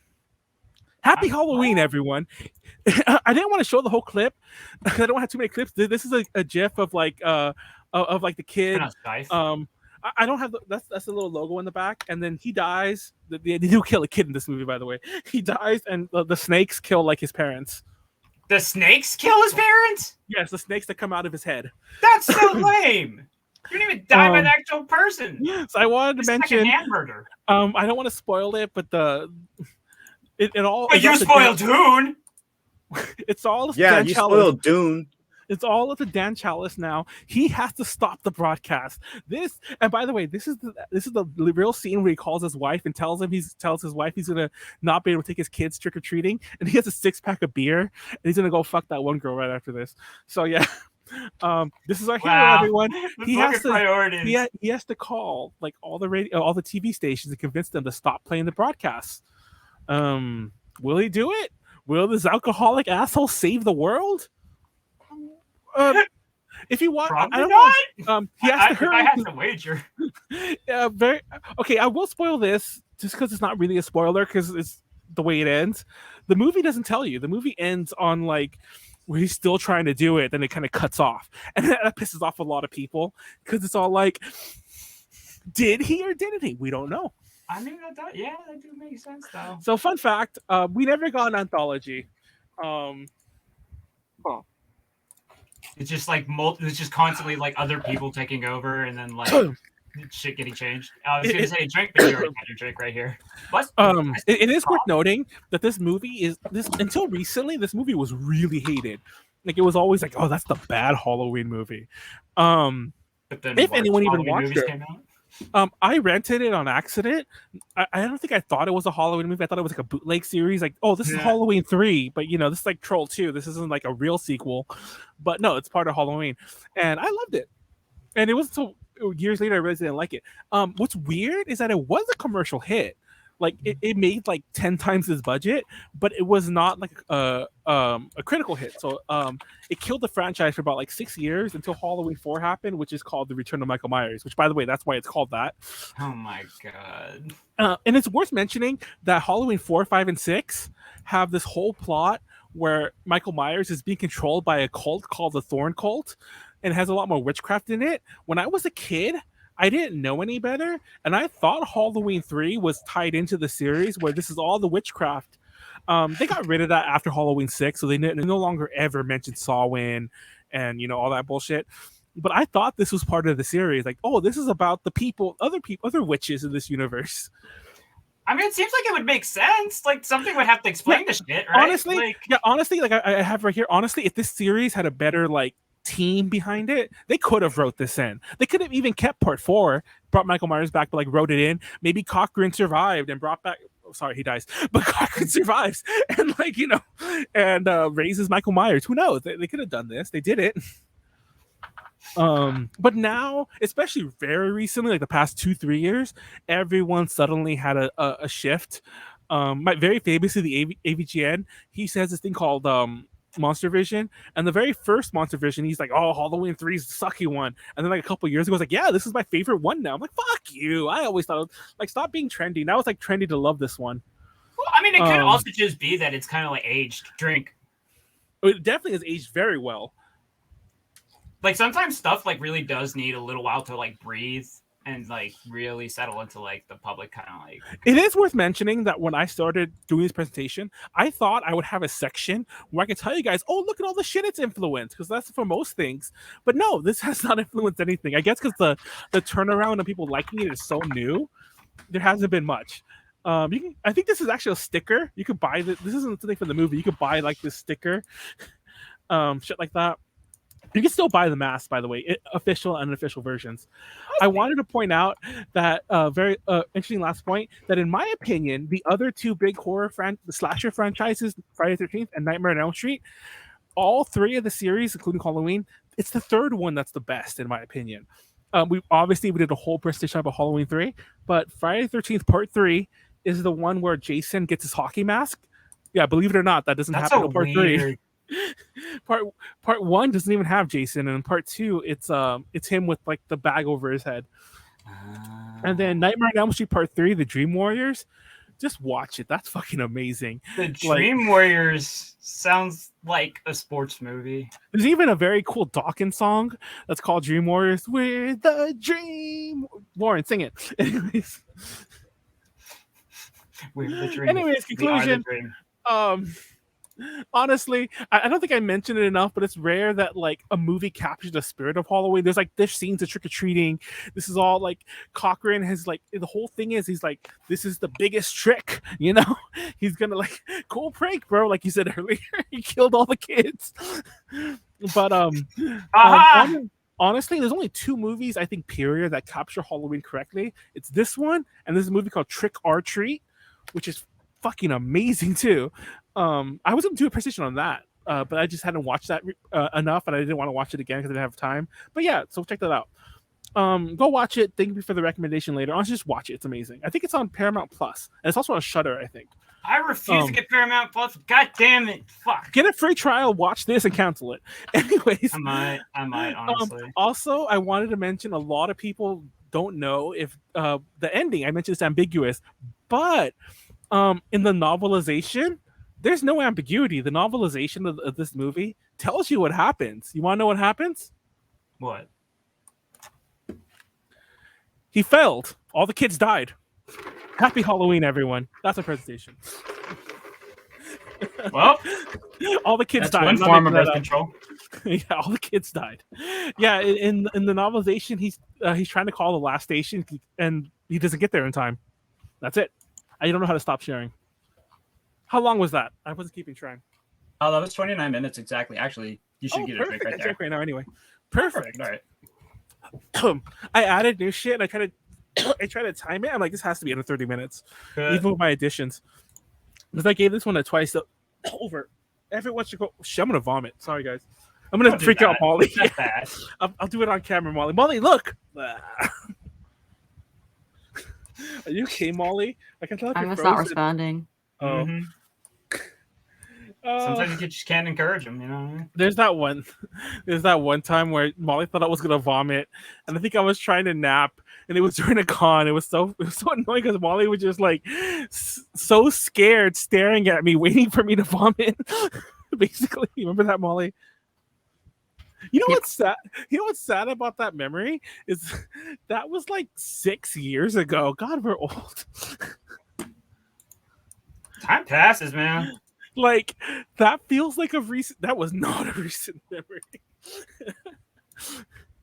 Happy Halloween, everyone. I didn't want to show the whole clip. I don't have too many clips. This is a GIF of like the kid. I don't have that's a little logo in the back, and then he dies. They do kill a kid in this movie, by the way. He dies, and the snakes kill like his parents. The snakes kill his parents? Yes, the snakes that come out of his head. That's so lame. You didn't even die by an actual person. So I wanted to mention. Like a hamburger. I don't want to spoil it, but it all. But you spoiled Dune. It's all. Yeah, you spoiled Dune. It's all up to Dan Chalice now. He has to stop the broadcast. This, and by the way, this is the real scene where he calls his wife and tells his wife he's gonna not be able to take his kids trick or treating, and he has a 6-pack of beer, and he's gonna go fuck that one girl right after this. So yeah, this is our hero, everyone. He has to call like all the TV stations and convince them to stop playing the broadcasts. Will he do it? Will this alcoholic asshole save the world? If you want, probably I don't not. know. He has to hurry. I have to wager. Okay. I will spoil this just because it's not really a spoiler because it's the way it ends. The movie doesn't tell you. The movie ends on like where he's still trying to do it, then it kind of cuts off, and that pisses off a lot of people because it's all like, did he or didn't he? We don't know. I mean, that do make sense though. So, fun fact: we never got an anthology. It's just like it's just constantly like other people taking over, and then like shit getting changed. I was gonna say drink, but you already had your drink right here. It is worth noting that this movie until recently, this movie was really hated. Like it was always like, oh, that's the bad Halloween movie. But then if anyone even Halloween watched it. I rented it on accident. I don't think I thought it was a Halloween movie. I thought it was like a bootleg series. Like, oh, this is Halloween 3, but this is like Troll 2. This isn't like a real sequel. But no, it's part of Halloween. And I loved it. And it was so years later I realized I didn't like it. What's weird is that it was a commercial hit. Like it made like 10 times its budget, but it was not like a critical hit. So it killed the franchise for about like 6 years until Halloween 4 happened, which is called The Return of Michael Myers, which by the way, that's why it's called that. Oh my God. And it's worth mentioning that Halloween 4, 5, and 6 have this whole plot where Michael Myers is being controlled by a cult called the Thorn Cult and has a lot more witchcraft in it. When I was a kid, I didn't know any better, and I thought Halloween 3 was tied into the series where this is all the witchcraft. They got rid of that after Halloween 6, so they no longer ever mentioned Samhain and all that bullshit. But I thought this was part of the series. Like, oh, this is about the other witches in this universe. I mean, it seems like it would make sense. Like something would have to explain the shit, right? Honestly, like I have right here. Honestly, if this series had a better like team behind it, they could have wrote this in. They could have even kept part 4, brought Michael Myers back, but like wrote it in. Maybe Cochran survived and brought back. Oh, sorry, he dies, but Cochran survives and and raises Michael Myers. Who knows? They could have done this. They did it. But now, especially very recently, like the past 2-3 years, everyone suddenly had a shift. Very famously, the AVGN, he says this thing called Monster Vision, and the very first Monster Vision, he's like, oh, Halloween 3 is the sucky one, and then like a couple years ago, I was like, yeah, this is my favorite one now. I'm like, fuck you. I always thought like stop being trendy. Now it's like trendy to love this one. Well, I mean, it could also just be that it's kind of like aged drink. It definitely has aged very well. Like sometimes stuff like really does need a little while to like breathe and like really settle into like the public kind of like. It is worth mentioning that when I started doing this presentation, I thought I would have a section where I could tell you guys, oh, look at all the shit it's influenced, because that's for most things. But no, this has not influenced anything. I guess because the turnaround of people liking it is so new, there hasn't been much. I think this is actually a sticker. You could buy this isn't something from the movie. You could buy like this sticker, shit like that. You can still buy the mask, by the way, official and unofficial versions. I wanted to point out that very interesting last point, that in my opinion, the other two big the slasher franchises, Friday the 13th and Nightmare on Elm Street, all 3 of the series, including Halloween, it's the third one that's the best, in my opinion. We did a whole presentation about Halloween 3, but Friday the 13th Part 3 is the one where Jason gets his hockey mask. Yeah, believe it or not, that doesn't happen in Part 3. Part 1 doesn't even have Jason, and in Part 2 it's him with like the bag over his head. And then Nightmare on Elm Street Part 3, the Dream Warriors, just watch it. That's fucking amazing. The Dream Warriors sounds like a sports movie. There's even a very cool Dawkins song that's called Dream Warriors. We're the Dream. Lauren, sing it. Anyways. We're the Dream. Anyways, conclusion. Honestly, I don't think I mentioned it enough, but it's rare that like a movie captures the spirit of Halloween. There's scenes of trick-or-treating. This is all like Cochran has like the whole thing is he's like, this is the biggest trick, you know? He's gonna like cool prank, bro, like you said earlier. He killed all the kids. But honestly, there's only 2 movies I think period that capture Halloween correctly. It's this one and there's a movie called Trick or Treat, which is fucking amazing too. I was gonna do a precision on that, but I just hadn't watched that enough, and I didn't want to watch it again because I didn't have time. But yeah, so check that out. Go watch it. Thank you for the recommendation later. Honestly, just watch it. It's amazing. I think it's on Paramount Plus, and it's also on Shudder, I think. I refuse to get Paramount Plus. God damn it! Fuck. Get a free trial. Watch this and cancel it. Anyways, I might honestly. Also, I wanted to mention a lot of people don't know if the ending. I mentioned it's ambiguous, but in the novelization. There's no ambiguity. The novelization of this movie tells you what happens. You want to know what happens? What? He failed. All the kids died. Happy Halloween, everyone. That's a presentation. Well, all the kids died. One form of birth control. Yeah, all the kids died. Yeah, in the novelization, he's trying to call the last station, and he doesn't get there in time. That's it. I don't know how to stop sharing. How long was that? I wasn't keeping track. Oh, that was 29 minutes exactly. Actually, you should get a drink right there. Drink right now, anyway. Perfect. All right. I added new shit, and I try to time it. I'm like, this has to be under 30 minutes, even with my additions. Because I gave this one a twice over. Everyone should go. I'm gonna vomit. Sorry, guys. I'm gonna freak out Molly. I'll do it on camera, Molly. Molly, look. Are you okay, Molly? I can tell. I'm just not responding. Oh. Mm-hmm. Sometimes you just can't encourage them, you know. There's that one time where Molly thought I was gonna vomit, and I think I was trying to nap, and it was during a con. It was so annoying because Molly was just like so scared, staring at me, waiting for me to vomit. Basically, remember that, Molly? You know what's sad? You know what's sad about that memory is that was like 6 years ago. God, we're old. Time passes, man. Like that feels like a recent. That was not a recent memory.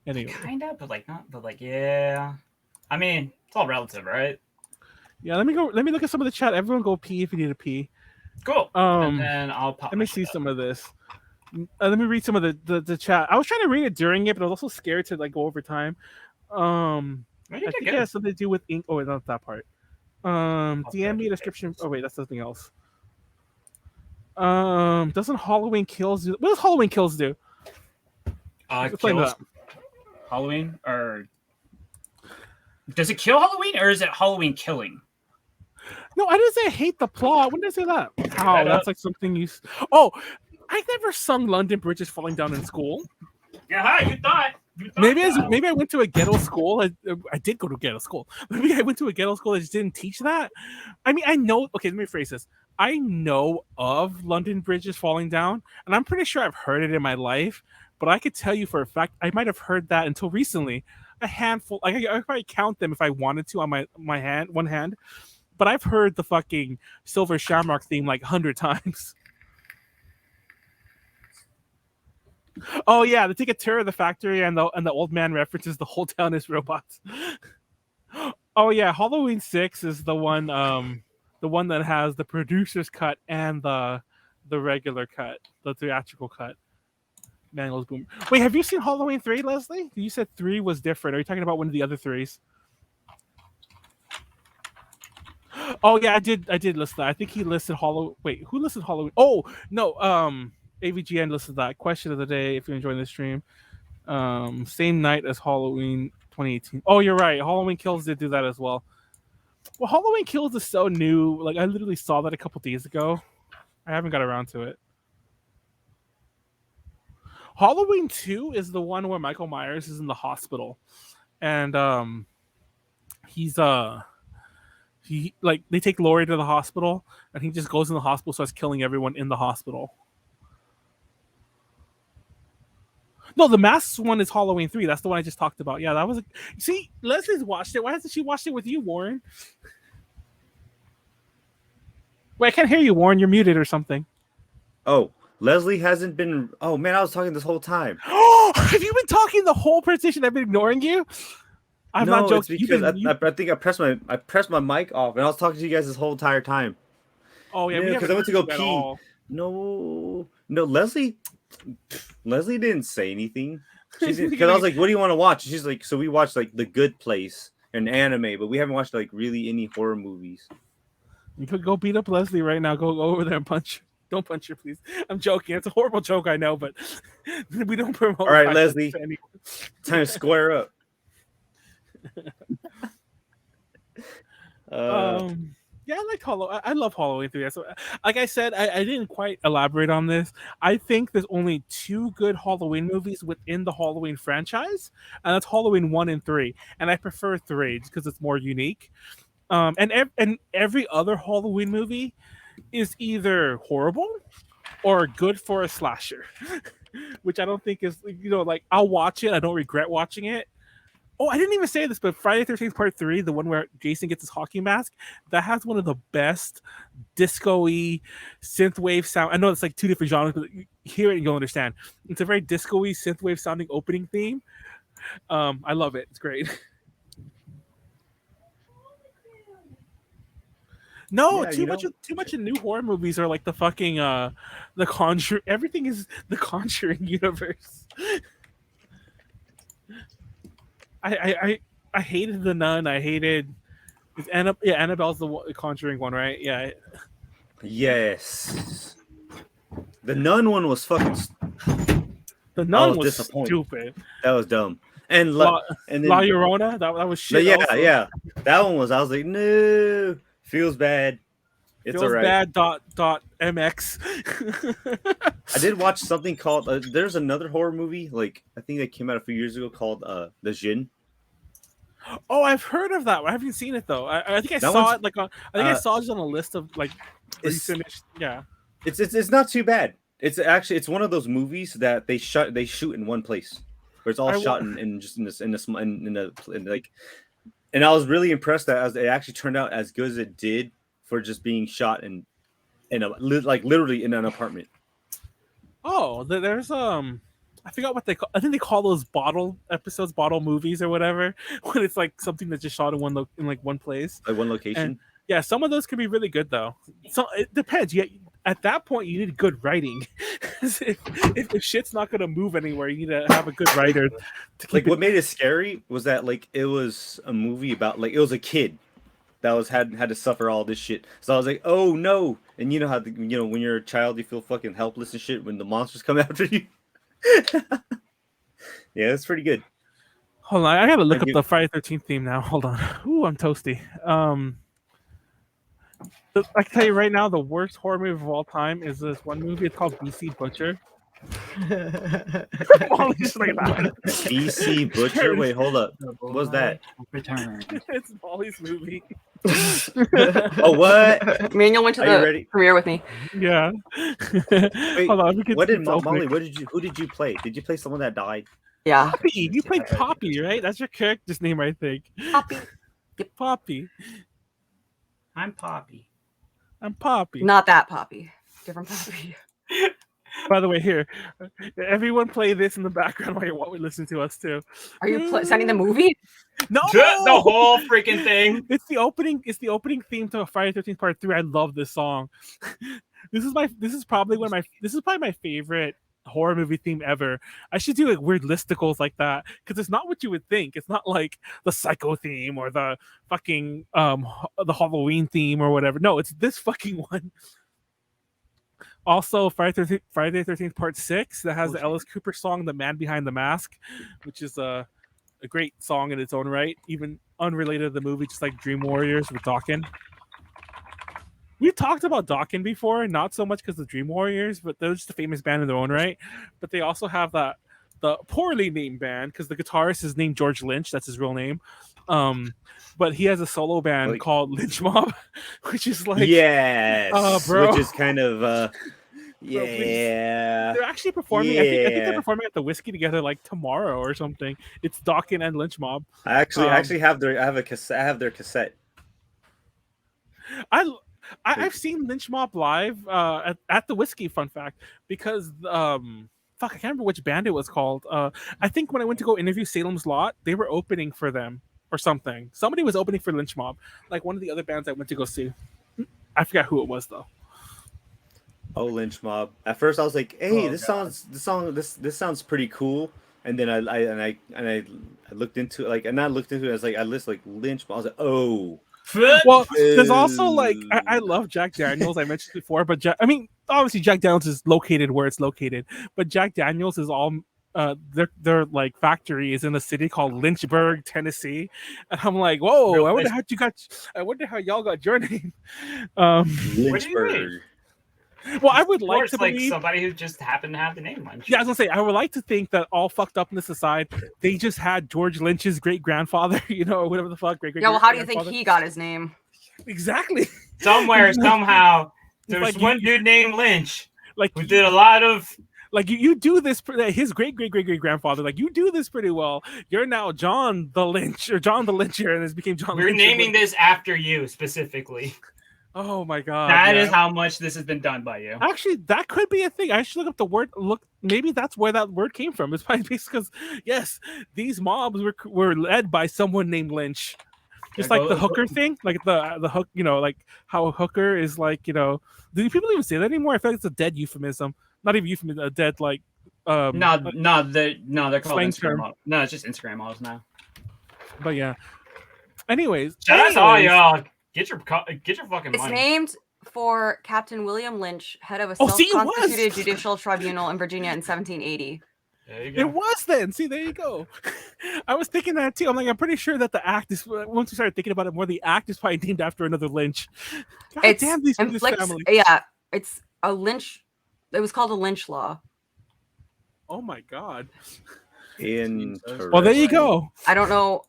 Anyway, kind of, but like not. But like, yeah. I mean, it's all relative, right? Yeah. Let me go. Let me look at some of the chat. Everyone, go pee if you need to pee. Cool. And then I'll pop. Let me see some of this. Let me read some of the chat. I was trying to read it during it, but I was also scared to like go over time. I think it has something to do with ink. Oh, wait, not that part. DM me a description. Oh wait, that's something else. Doesn't Halloween Kills do? What does Halloween Kills do? Kills Halloween, or does it kill Halloween, or is it Halloween killing? No, I didn't say I hate the plot. When did I say that? Oh, that's like something you. Oh, I never sung London Bridges Falling Down in school. Yeah, you thought. Maybe I went to a ghetto school. I did go to a ghetto school. Maybe I went to a ghetto school that just didn't teach that. I mean, I know. Okay, let me rephrase this. I know of London Bridges Falling Down, and I'm pretty sure I've heard it in my life. But I could tell you for a fact, I might have heard that until recently. A handful. I could probably count them if I wanted to on one hand. But I've heard the fucking Silver Shamrock theme like 100 times. Oh yeah, they take a tour of the factory, and the old man references the whole town is robots. Oh yeah, Halloween 6 is the one that has the producer's cut and the regular cut, the theatrical cut. Manuel's boom. Wait, have you seen Halloween 3, Leslie? You said 3 was different. Are you talking about one of the other 3s? Oh yeah, I did list that. I think he listed Halloween. Wait, who listed Halloween? Oh no, AVGN listed that. Question of the day, if you're enjoying the stream. Same night as Halloween 2018. Oh, you're right. Halloween Kills did do that as well. Well, Halloween Kills is so new. Like, I literally saw that a couple days ago. I haven't got around to it. Halloween 2 is the one where Michael Myers is in the hospital. And he's they take Laurie to the hospital, and he just goes in the hospital, starts killing everyone in the hospital. No, the Masks one is Halloween 3. That's the one I just talked about. Yeah, that was. See, Leslie's watched it. Why hasn't she watched it with you, Warren? Wait, I can't hear you, Warren. You're muted or something. Oh, Leslie hasn't been. Oh man, I was talking this whole time. Oh, have you been talking the whole presentation? I've been ignoring you. I'm not joking. It's because I think I pressed my mic off, and I was talking to you guys this whole entire time. Oh yeah, because I went to go pee. No, Leslie didn't say anything. Because I was like, "What do you want to watch?" She's like, "So we watched like The Good Place and anime, but we haven't watched like really any horror movies." You could go beat up Leslie right now. Go over there and punch her. Don't punch her, please. I'm joking. It's a horrible joke, I know, but we don't promote. All right, Leslie, time to square up. Yeah, I love Halloween 3. So, like I said, I didn't quite elaborate on this. I think there's only 2 good Halloween movies within the Halloween franchise, and that's Halloween 1 and 3. And I prefer 3 just because it's more unique. And every other Halloween movie is either horrible or good for a slasher, which I don't think is, like, I'll watch it. I don't regret watching it. Oh, I didn't even say this, but Friday the 13th Part 3, the one where Jason gets his hockey mask, that has one of the best disco-y synthwave sound. I know it's like 2 different genres, but you hear it and you'll understand. It's a very disco-y synthwave sounding opening theme. I love it. It's great. No, Yeah, too much in new horror movies are like the fucking the Conjuring. Everything is the Conjuring universe. I hated The Nun. I hated Annabelle's the Conjuring one, right? Yeah. Yes. The Nun one was fucking. The Nun was stupid. That was dumb. And La then, Llorona, that was shit. Yeah. That one was. I was like, no. Feels bad. It's all right. MX. I did watch something called. There's another horror movie, like I think that came out a few years ago, called The Djinn. Oh, I've heard of that. I haven't seen it though. I think I saw it like on. I think I saw it on a list of like finished. Yeah. It's not too bad. It's one of those movies that they shoot in one place, where it's all shot in like. And I was really impressed that it actually turned out as good as it did for just being shot in literally in an apartment. Oh, there's I forgot what they call. I think they call those bottle movies or whatever. When it's like something that's just shot in one place, like one location. And, yeah, some of those can be really good though. So it depends. Yeah, at that point you need good writing. if the shit's not gonna move anywhere, you need to have a good writer. What made it scary was that it was a movie about it was a kid that had to suffer all this shit. So I was like, oh no! And you know how when you're a child you feel fucking helpless and shit when the monsters come after you. Yeah, it's pretty good. Hold on, I gotta look up the Friday 13th theme now. Hold on. Ooh, I'm toasty. I can tell you right now, the worst horror movie of all time is this one movie. It's called BC Butcher. Molly's like that. BC Butcher? Wait, hold up. What was that? It's Molly's movie. Oh, what? Manuel went to the premiere with me. Yeah. Wait, hold on. Molly? Who did you play? Did you play someone that died? Yeah. Poppy. You played Poppy, right? That's your character's name, I think. Poppy. Yep. Poppy. I'm Poppy. I'm Poppy. Not that Poppy. Different Poppy. By the way, here, everyone play this in the background while we listen to us too. Are you sending the movie? No, the whole freaking thing. It's the opening. It's the opening theme to Friday 13th Part 3. I love this song. This is probably my favorite horror movie theme ever. I should do weird listicles like that because it's not what you would think. It's not like the Psycho theme or the fucking the Halloween theme or whatever. No, it's this fucking one. Also, Friday the 13th Part 6 that has the Alice Cooper song, "The Man Behind the Mask," which is a great song in its own right, even unrelated to the movie, just like Dream Warriors with Dawkins. We talked about Dawkins before, not so much because of Dream Warriors, but they're just a famous band in their own right. But they also have the the poorly named band, because the guitarist is named George Lynch. That's his real name. But he has a solo band called Lynch Mob, which is like, yes, bro. which is kind of yeah. They're actually performing. I think they're performing at the Whiskey Together like tomorrow or something. It's Dawkins and Lynch Mob. I actually have their cassette. I've seen Lynch Mob live at the Whiskey. Fun fact, because I can't remember which band it was called. I think when I went to go interview Salem's Lot, they were opening for them or something. Somebody was opening for Lynch Mob, like one of the other bands I went to go see. I forgot who it was though. Oh, Lynch Mob. At first, I was like, "Hey, this sounds pretty cool." And then I looked into it, I was like, I listed like Lynch Mob. I was like, "Oh." Well, there's also like I love Jack Daniels. I mentioned before, but obviously Jack Daniels is located where it's located, but Jack Daniels is all their like factory is in a city called Lynchburg, Tennessee, and I'm like, whoa! I wonder how y'all got your name. Lynchburg. Well, I would like to like believe somebody who just happened to have the name Lynch. Yeah, I was gonna say I would like to think that all fucked upness aside, they just had George Lynch's great grandfather, or whatever the fuck. Yeah, well, how do you think he got his name? Exactly. Somewhere, somehow, there's one dude named Lynch, who did a lot of. Like you do this. His great grandfather. Like you do this pretty well. You're now John the Lynch or John the Lyncher, and this became John. We're naming this after you specifically. Oh my god! That is how much this has been done by you. Actually, that could be a thing. I should look up the word. Maybe that's where that word came from. It's probably because yes, these mobs were led by someone named Lynch. Just like the hooker thing, like the hook. Like how a hooker is like. Do people even say that anymore? I feel like it's a dead euphemism. Not even euphemism. A dead like. No, they're called Instagram models. No, it's just Instagram models now. But yeah. Anyways, that's all y'all. Get your fucking money. It's named for Captain William Lynch, head of a self-constituted judicial tribunal in Virginia in 1780. There you go. It was then. See, there you go. I was thinking that too. I'm like, I'm pretty sure that the act is. Once we started thinking about it more, the act is probably named after another Lynch. God damn this family. Yeah, it's a Lynch. It was called a Lynch law. Oh my god. Well, there you go. I don't know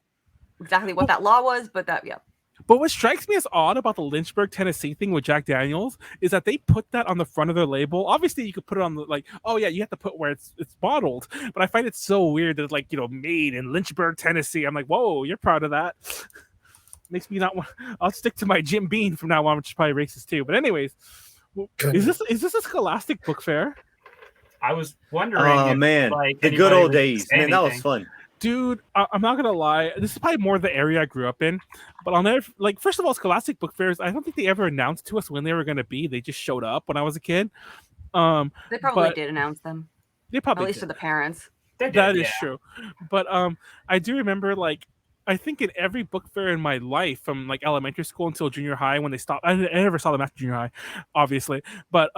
exactly what that law was, but yeah. But what strikes me as odd about the Lynchburg, Tennessee thing with Jack Daniels is that they put that on the front of their label. Obviously, you could put it on the you have to put where it's bottled. But I find it so weird that it's made in Lynchburg, Tennessee. I'm like, whoa, you're proud of that. Makes me not want. I'll stick to my Jim Beam from now on, which is probably racist too. But anyways, is this a Scholastic book fair? I was wondering. Oh man, the good old days, man. That was fun. Dude, I'm not gonna lie. This is probably more the area I grew up in, but I'll never first of all, Scholastic book fairs. I don't think they ever announced to us when they were gonna be. They just showed up when I was a kid. They probably did announce them. They probably at least to the parents. That is true. But I do remember I think in every book fair in my life, from elementary school until junior high, when they stopped. I never saw them after junior high, obviously, but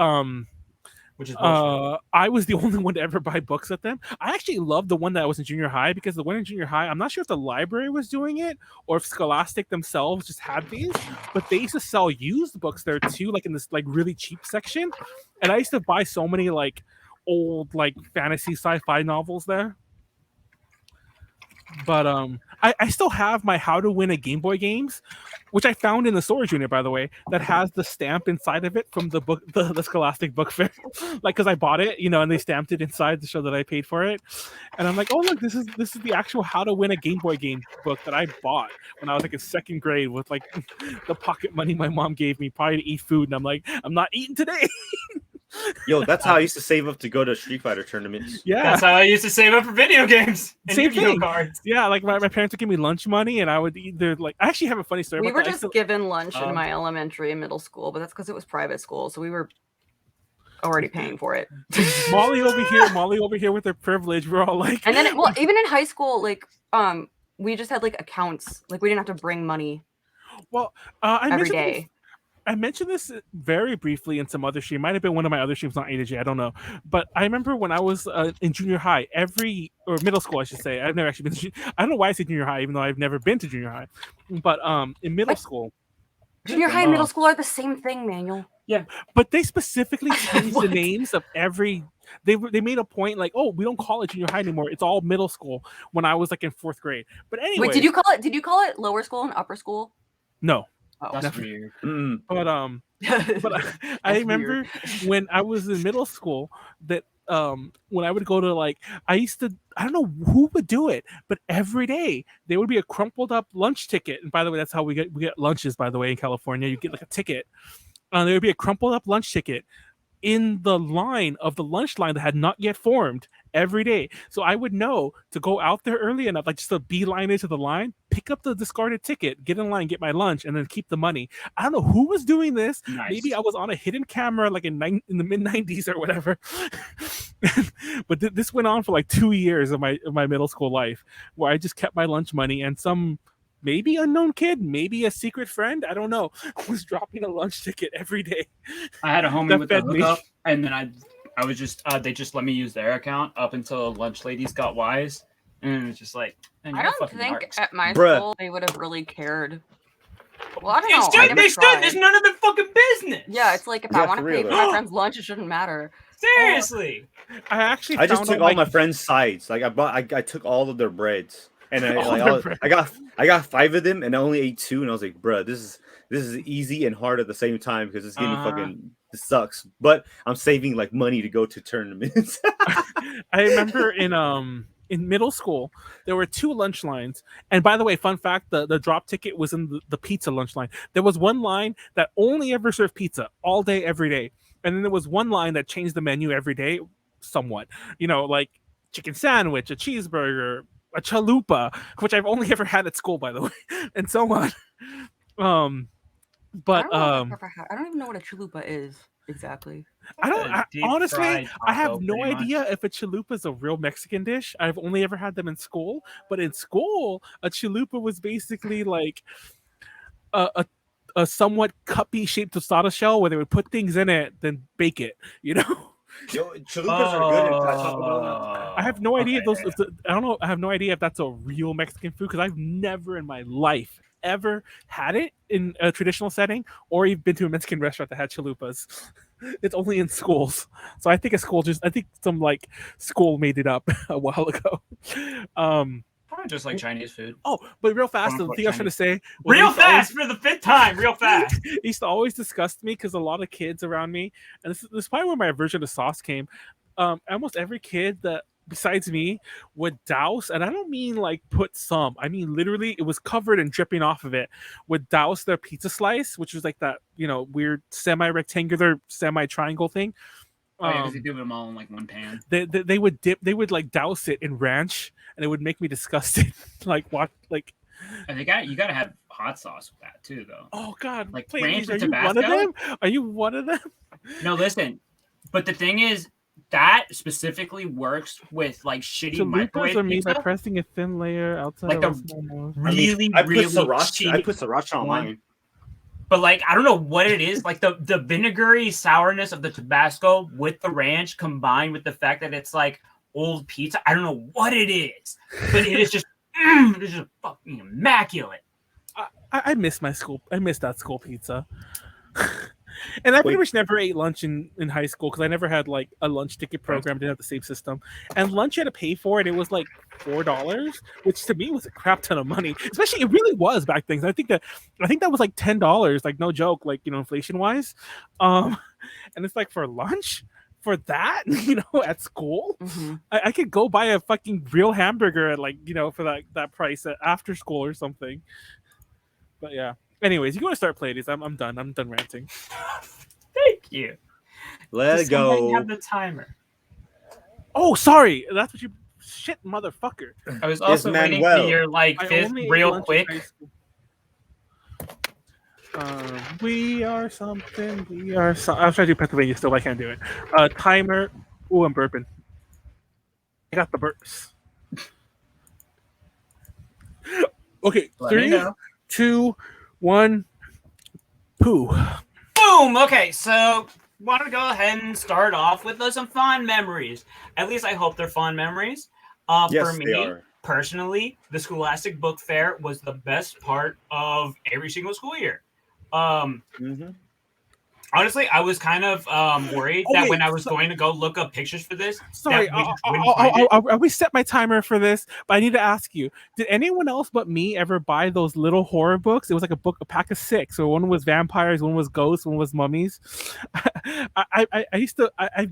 which is bullshit. I was the only one to ever buy books at them. I actually loved the one that was in junior high because the one in junior high, I'm not sure if the library was doing it or if Scholastic themselves just had these, but they used to sell used books there too, in this really cheap section. And I used to buy so many old fantasy sci-fi novels there. But I still have my How to Win a Game Boy games, which I found in the storage unit, by the way, that has the stamp inside of it from the book, the Scholastic book fair. Because I bought it, and they stamped it inside to show that I paid for it. And I'm like, oh look, this is the actual How to Win a Game Boy game book that I bought when I was in second grade with the pocket money my mom gave me probably to eat food. And I'm like, I'm not eating today. Yo, that's how I used to save up to go to Street Fighter tournaments. Yeah, that's how I used to save up for video games and Same Yu-Gi-Oh thing. cards. Yeah, my parents would give me lunch money, and I would either I actually have a funny story. We about were that. just given lunch in my elementary and middle school, but that's because it was private school, so we were already paying for it. Molly over here with her privilege. We're all and then even in high school, we just had accounts. We didn't have to bring money. Well, every day. I mentioned this very briefly in some other stream. Might have been one of my other streams on A to J. I don't know. But I remember when I was in junior high, or middle school, I should say. I've never actually been. I don't know why I say junior high, even though I've never been to junior high. But in middle school, junior high and middle school are the same thing, Manuel. Yeah. But they specifically changed the names of every. They made a point like, oh, we don't call it junior high anymore. It's all middle school. When I was like in 4th grade. But anyway, Wait, did you call it lower school and upper school? No. Oh. That's weird. But I remember when I was in middle school that when I would go to like I don't know who would do it, but every day there would be a crumpled up lunch ticket. And by the way, that's how we get lunches. By the way, in California, you get like a ticket. There would be a crumpled up lunch ticket in the line of the lunch line that had not yet formed every day. So I would know to go out there early enough, like just to beeline into the line, pick up the discarded ticket, get in line, get my lunch, and then keep the money. I don't know who was doing this. Nice. Maybe I was on a hidden camera like in the mid-90s or whatever. But this went on for like 2 years of my middle school life, where I just kept my lunch money, and some maybe unknown kid, maybe a secret friend, I don't know, was dropping a lunch ticket every day. I had a homie with the hookup, and then I was just they just let me use their account up until lunch ladies got wise, and it's just like I don't think marks. at my school they would have really cared. Well, I don't know. They should. There's none of their fucking business. Yeah, it's like if I want to pay for my friend's lunch, it shouldn't matter. Seriously, I just took all my friends' sides. Like I took all of their breads. And I got 5 of them, and I only ate 2, and I was like, "Bruh, this is easy and hard at the same time because it's getting fucking this sucks." But I'm saving like money to go to tournaments. I remember in middle school there were 2 lunch lines, and by the way, fun fact: the drop ticket was in the pizza lunch line. There was one line that only ever served pizza all day, every day, and then there was one line that changed the menu every day, somewhat. You know, like chicken sandwich, a cheeseburger, a chalupa, which I've only ever had at school, by the way, and so on. But I don't even know what a chalupa is exactly. Honestly, I have no pretty idea if a chalupa is a real Mexican dish. I've only ever had them in school, but in school, a chalupa was basically like a somewhat cuppy shaped tostada shell where they would put things in it, then bake it. You know. Yo, chalupas are good in Taco Bell. I have no idea I don't know. I have no idea if that's a real Mexican food because I've never in my life ever had it in a traditional setting or even been to a Mexican restaurant that had chalupas. It's only in schools. So I think some like school made it up a while ago. Probably just like Chinese food. Oh, but real fast, the thing I was trying to say for the 5th time, real fast. It used to always disgust me because a lot of kids around me, and this is probably where my aversion to sauce came. Almost every kid that besides me would douse, and I don't mean like put some, I mean literally it was covered and dripping off of it, would douse their pizza slice, which was like that, you know, weird semi-rectangular, semi-triangle thing. Because you do them all in like one pan. They would like douse it in ranch, and it would make me disgusted. Like what? Like, and you gotta have hot sauce with that too, though. Oh God! Like Pleiades, ranch with are you Tabasco? one of them? Are you one of them? No, listen. But the thing is, that specifically works with like shitty microwave are made pizza. by pressing a thin layer outside. Like of really, I put really sriracha. I put sriracha on mine. But like, I don't know what it is. Like the vinegary sourness of the Tabasco with the ranch combined with the fact that it's like old pizza. I don't know what it is, but it is just it is just fucking immaculate. I miss my school. I miss that school pizza. And I pretty much never ate lunch in high school because I never had like a lunch ticket program. Didn't have the same system. And lunch you had to pay for it. It was like $4, which to me was a crap ton of money. Especially it really was back then. I think that was like $10, like no joke, like, you know, inflation wise. And it's like for lunch. For that, you know, at school, I could go buy a fucking real hamburger at like, you know, for that price at after school or something. But yeah. Anyways, you want to start Pleiades? I'm done. I'm done ranting. Thank you. Let it go. Have the timer. Oh, sorry. That's what you shit, motherfucker. I was also waiting for your like fifth real quick. We are something. We are. I was trying to do Pennsylvania still, but I can't do it. Timer. Oh, I'm burping. I got the burps. Okay, 3, 2, 1. Poo. Boom. Okay, so want to go ahead and start off with some fond memories. At least I hope they're fond memories. Yes, for me, they are. Personally, the Scholastic Book Fair was the best part of every single school year. Honestly, I was kind of worried that when I was going to go look up pictures for this, sorry, that we just wouldn't find it. I'll reset my timer for this, but I need to ask you: did anyone else but me ever buy those little horror books? It was like a pack of 6. So one was vampires, one was ghosts, one was mummies. I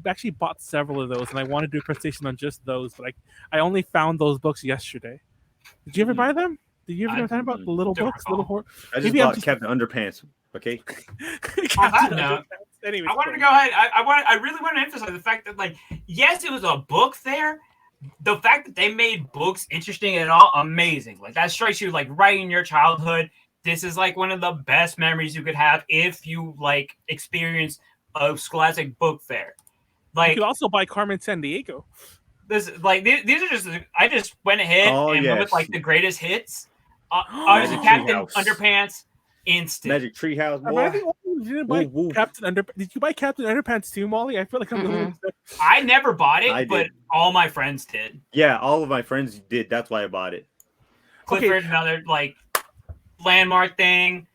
actually bought several of those, and I wanted to do a presentation on just those, but I only found those books yesterday. Did you ever buy them? Did you ever know about the little books, little horror? I just bought Captain Underpants. Okay. On that note, I wanted to go ahead. I really want to emphasize the fact that, like, yes, it was a book fair. The fact that they made books interesting at all, amazing. Like, that strikes you like right in your childhood. This is like one of the best memories you could have if you like experience a Scholastic book fair. Like, you could also buy Carmen Sandiego. This like these are just. I just went ahead and went with like the greatest hits. Obviously, Captain Underpants. Instant. Magic Treehouse, boy. Am I the only one who didn't buy Captain Underpants? Did you buy Captain Underpants too, Molly? I feel like I'm the only. I never bought it, but all my friends did. Yeah, all of my friends did. That's why I bought it. Clifford, another like landmark thing.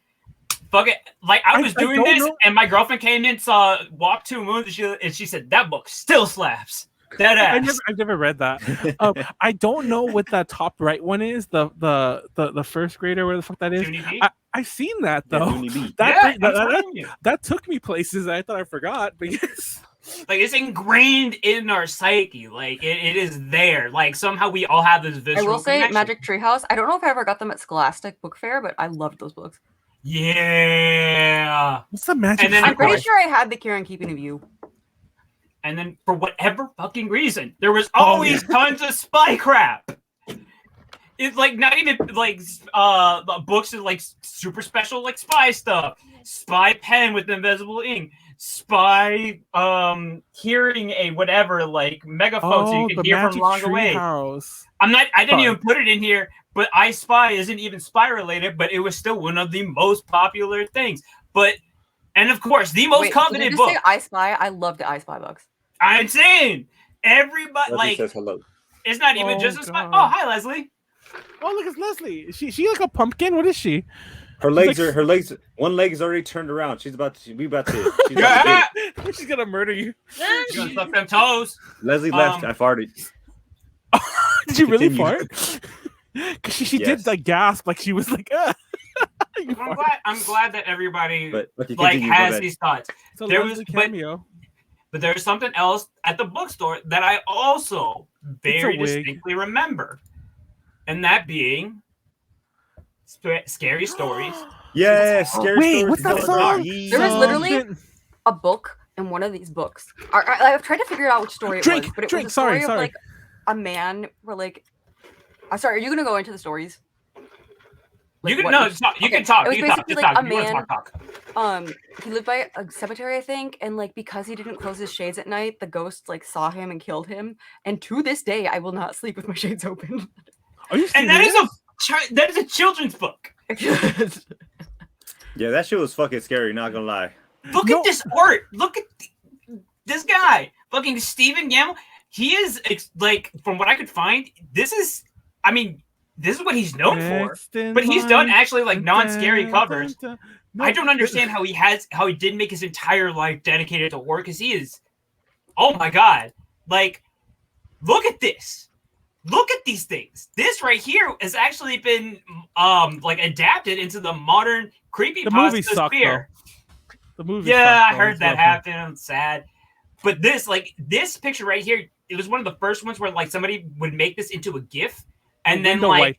Fuck it. Like I was doing this, and my girlfriend came in, saw Walk 2 Moons, and she said that book still slaps. Dead ass. I've never read that. I don't know what that top right one is. The first grader, where the fuck that is. I've seen that though. That took me places I thought I forgot. But yes, like it's ingrained in our psyche. Like it is there. Like somehow we all have this visceral. I will say connection. Magic Treehouse. I don't know if I ever got them at Scholastic Book Fair, but I loved those books. Yeah. What's the Magic? And then I'm pretty sure I had the Care and Keeping of You. And then for whatever fucking reason, there was always tons of spy crap. It's like not even like books of like super special like spy stuff, spy pen with invisible ink, spy hearing a whatever like megaphone so you can hear from long away. I didn't even put it in here, but I Spy isn't even spy related, but it was still one of the most popular things. And of course, the most coveted book. Say I Spy? I love the I Spy books. I'm saying everybody Leslie says hello. It's not even just a spy. Oh, hi, Leslie. Oh, look, it's Leslie. Is she like a pumpkin? What is she? Her legs. One leg is already turned around. She's about to. She's gonna murder you. She's gonna suck them toes. Leslie left. I farted. Did you really fart? Because she did like gasp, like she was like. I'm glad that everybody like has these thoughts. So there was a cameo. But there's something else at the bookstore that I also very distinctly remember. And that being Scary Stories. Yeah, Scary Stories. What's that song? There was literally a book in one of these books. I've tried to figure out which story it was, but it was a story of like a man where like... I'm sorry, are you going to go into the stories? Like, you can talk. You can talk. It was You basically can talk. like a You want to man. talk. He lived by a cemetery, I think, and like because he didn't close his shades at night, the ghost like saw him and killed him. And to this day, I will not sleep with my shades open. Are you and that is a children's book. Yeah, that shit was fucking scary. Not gonna lie. Look at this art. Look at this guy, fucking Stephen Gamble. He is like, from what I could find, this is what he's known for. But he's done actually like non-scary covers. I don't understand how he did make his entire life dedicated to horror, because he is. Oh my god! Like, look at this. Look at these things. This right here has actually been like adapted into the modern creepypasta sphere. The movie. Yeah, I heard that happen. I'm sad. But this picture right here, it was one of the first ones where like somebody would make this into a GIF and then like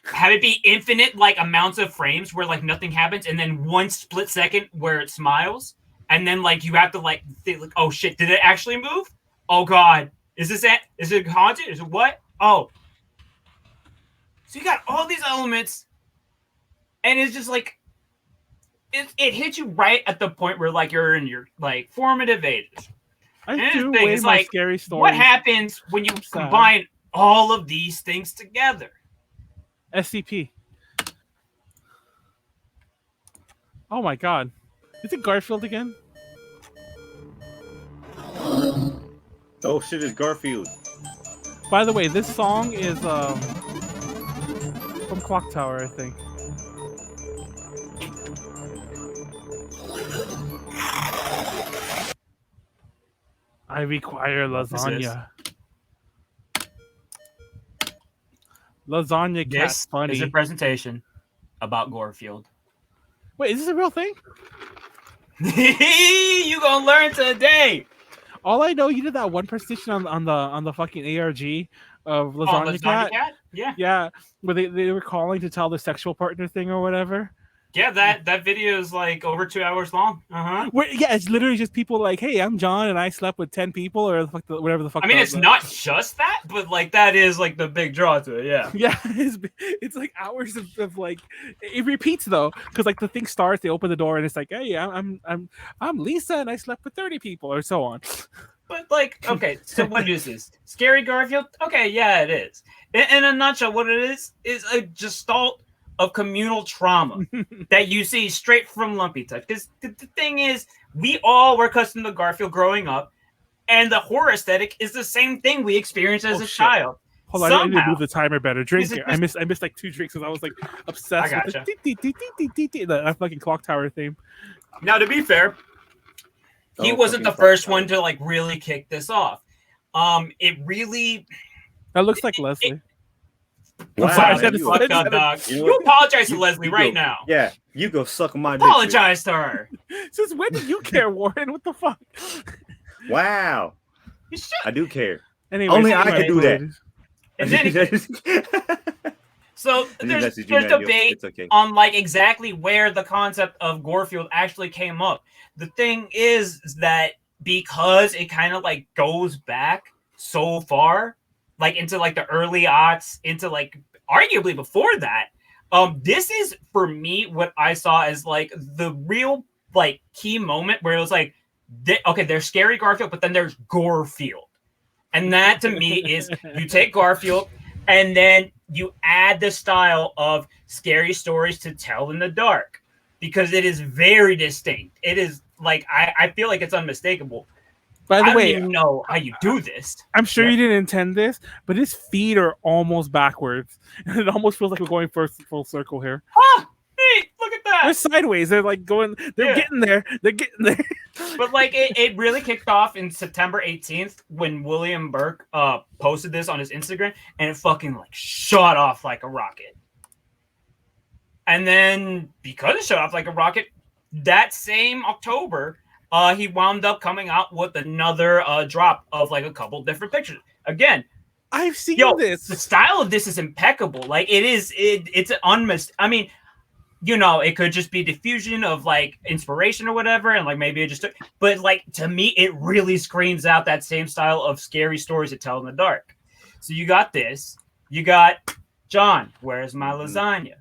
have it be infinite like amounts of frames where like nothing happens, and then one split second where it smiles, and then like you have to like think like, oh shit, did it actually move? Oh god, is it haunted? Is it what? Oh, so you got all these elements, and it's just like it hits you right at the point where like you're in your like formative ages. I do weigh my scary stories. What happens when you combine all of these things together? SCP. Oh my god. Is it Garfield again? Oh shit, it's Garfield. By the way, this song is from Clock Tower, I think. I require This is- lasagna. Lasagna cat This funny. is a presentation about Gorefield. Wait, is this a real thing? You gonna learn today. All I know, you did that one presentation on the fucking ARG of lasagna, cat. Yeah. Yeah, where they were calling to tell the sexual partner thing or whatever. Yeah, that video is like over 2 hours long. Yeah, it's literally just people like, "Hey, I'm John, and I slept with 10 people," or whatever the fuck. I mean, it's not just that, but like that is like the big draw to it. Yeah. Yeah, it's like hours of like it repeats though, because like the thing starts, they open the door, and it's like, "Hey, I'm Lisa, and I slept with 30 people," or so on. But like, okay, so what is this? Scary Garfield? Okay, yeah, it is. In a nutshell, what it is a gestalt of communal trauma that you see straight from Lumpy Touch. Because the thing is, we all were accustomed to Garfield growing up, and the horror aesthetic is the same thing we experienced as a child. Hold on, I need to move the timer better. Drink it. I missed like 2 drinks because I was like obsessed with that fucking clock tower theme. Now, to be fair, he wasn't the first one to like really kick this off. It really that looks like Leslie. Wow, I'm sorry, fucked up, dog. You apologize to Leslie right now. Yeah, you go suck my dick. Apologize to her. Since when did you care, Warren? What the fuck? Wow. I do care. Anyways, only I can do that. And then so there's debate on like exactly where the concept of Gorefield actually came up. The thing is that because it kind of like goes back so far, like into like the early aughts, into like arguably before that, this is for me what I saw as like the real like key moment where it was like, okay, there's Scary Garfield, but then there's Gorefield. And that to me is you take Garfield and then you add the style of scary stories to tell in the dark, because it is very distinct. It is like, I feel like it's unmistakable. By the way, I don't even know how you do this. I'm sure you didn't intend this, but his feet are almost backwards. And it almost feels like we're going full circle here. Ah, hey, look at that. They're sideways. They're like going, getting there. They're getting there. But like it really kicked off in September 18th when William Burke posted this on his Instagram, and it fucking like shot off like a rocket. And then because it shot off like a rocket, that same October, he wound up coming out with another drop of like a couple different pictures. Again, I've seen this. The style of this is impeccable. Like it's an I mean, you know, it could just be diffusion of like inspiration or whatever, and like maybe it just took, but like to me, it really screams out that same style of scary stories to tell in the dark. So you got this. You got John, where's my lasagna?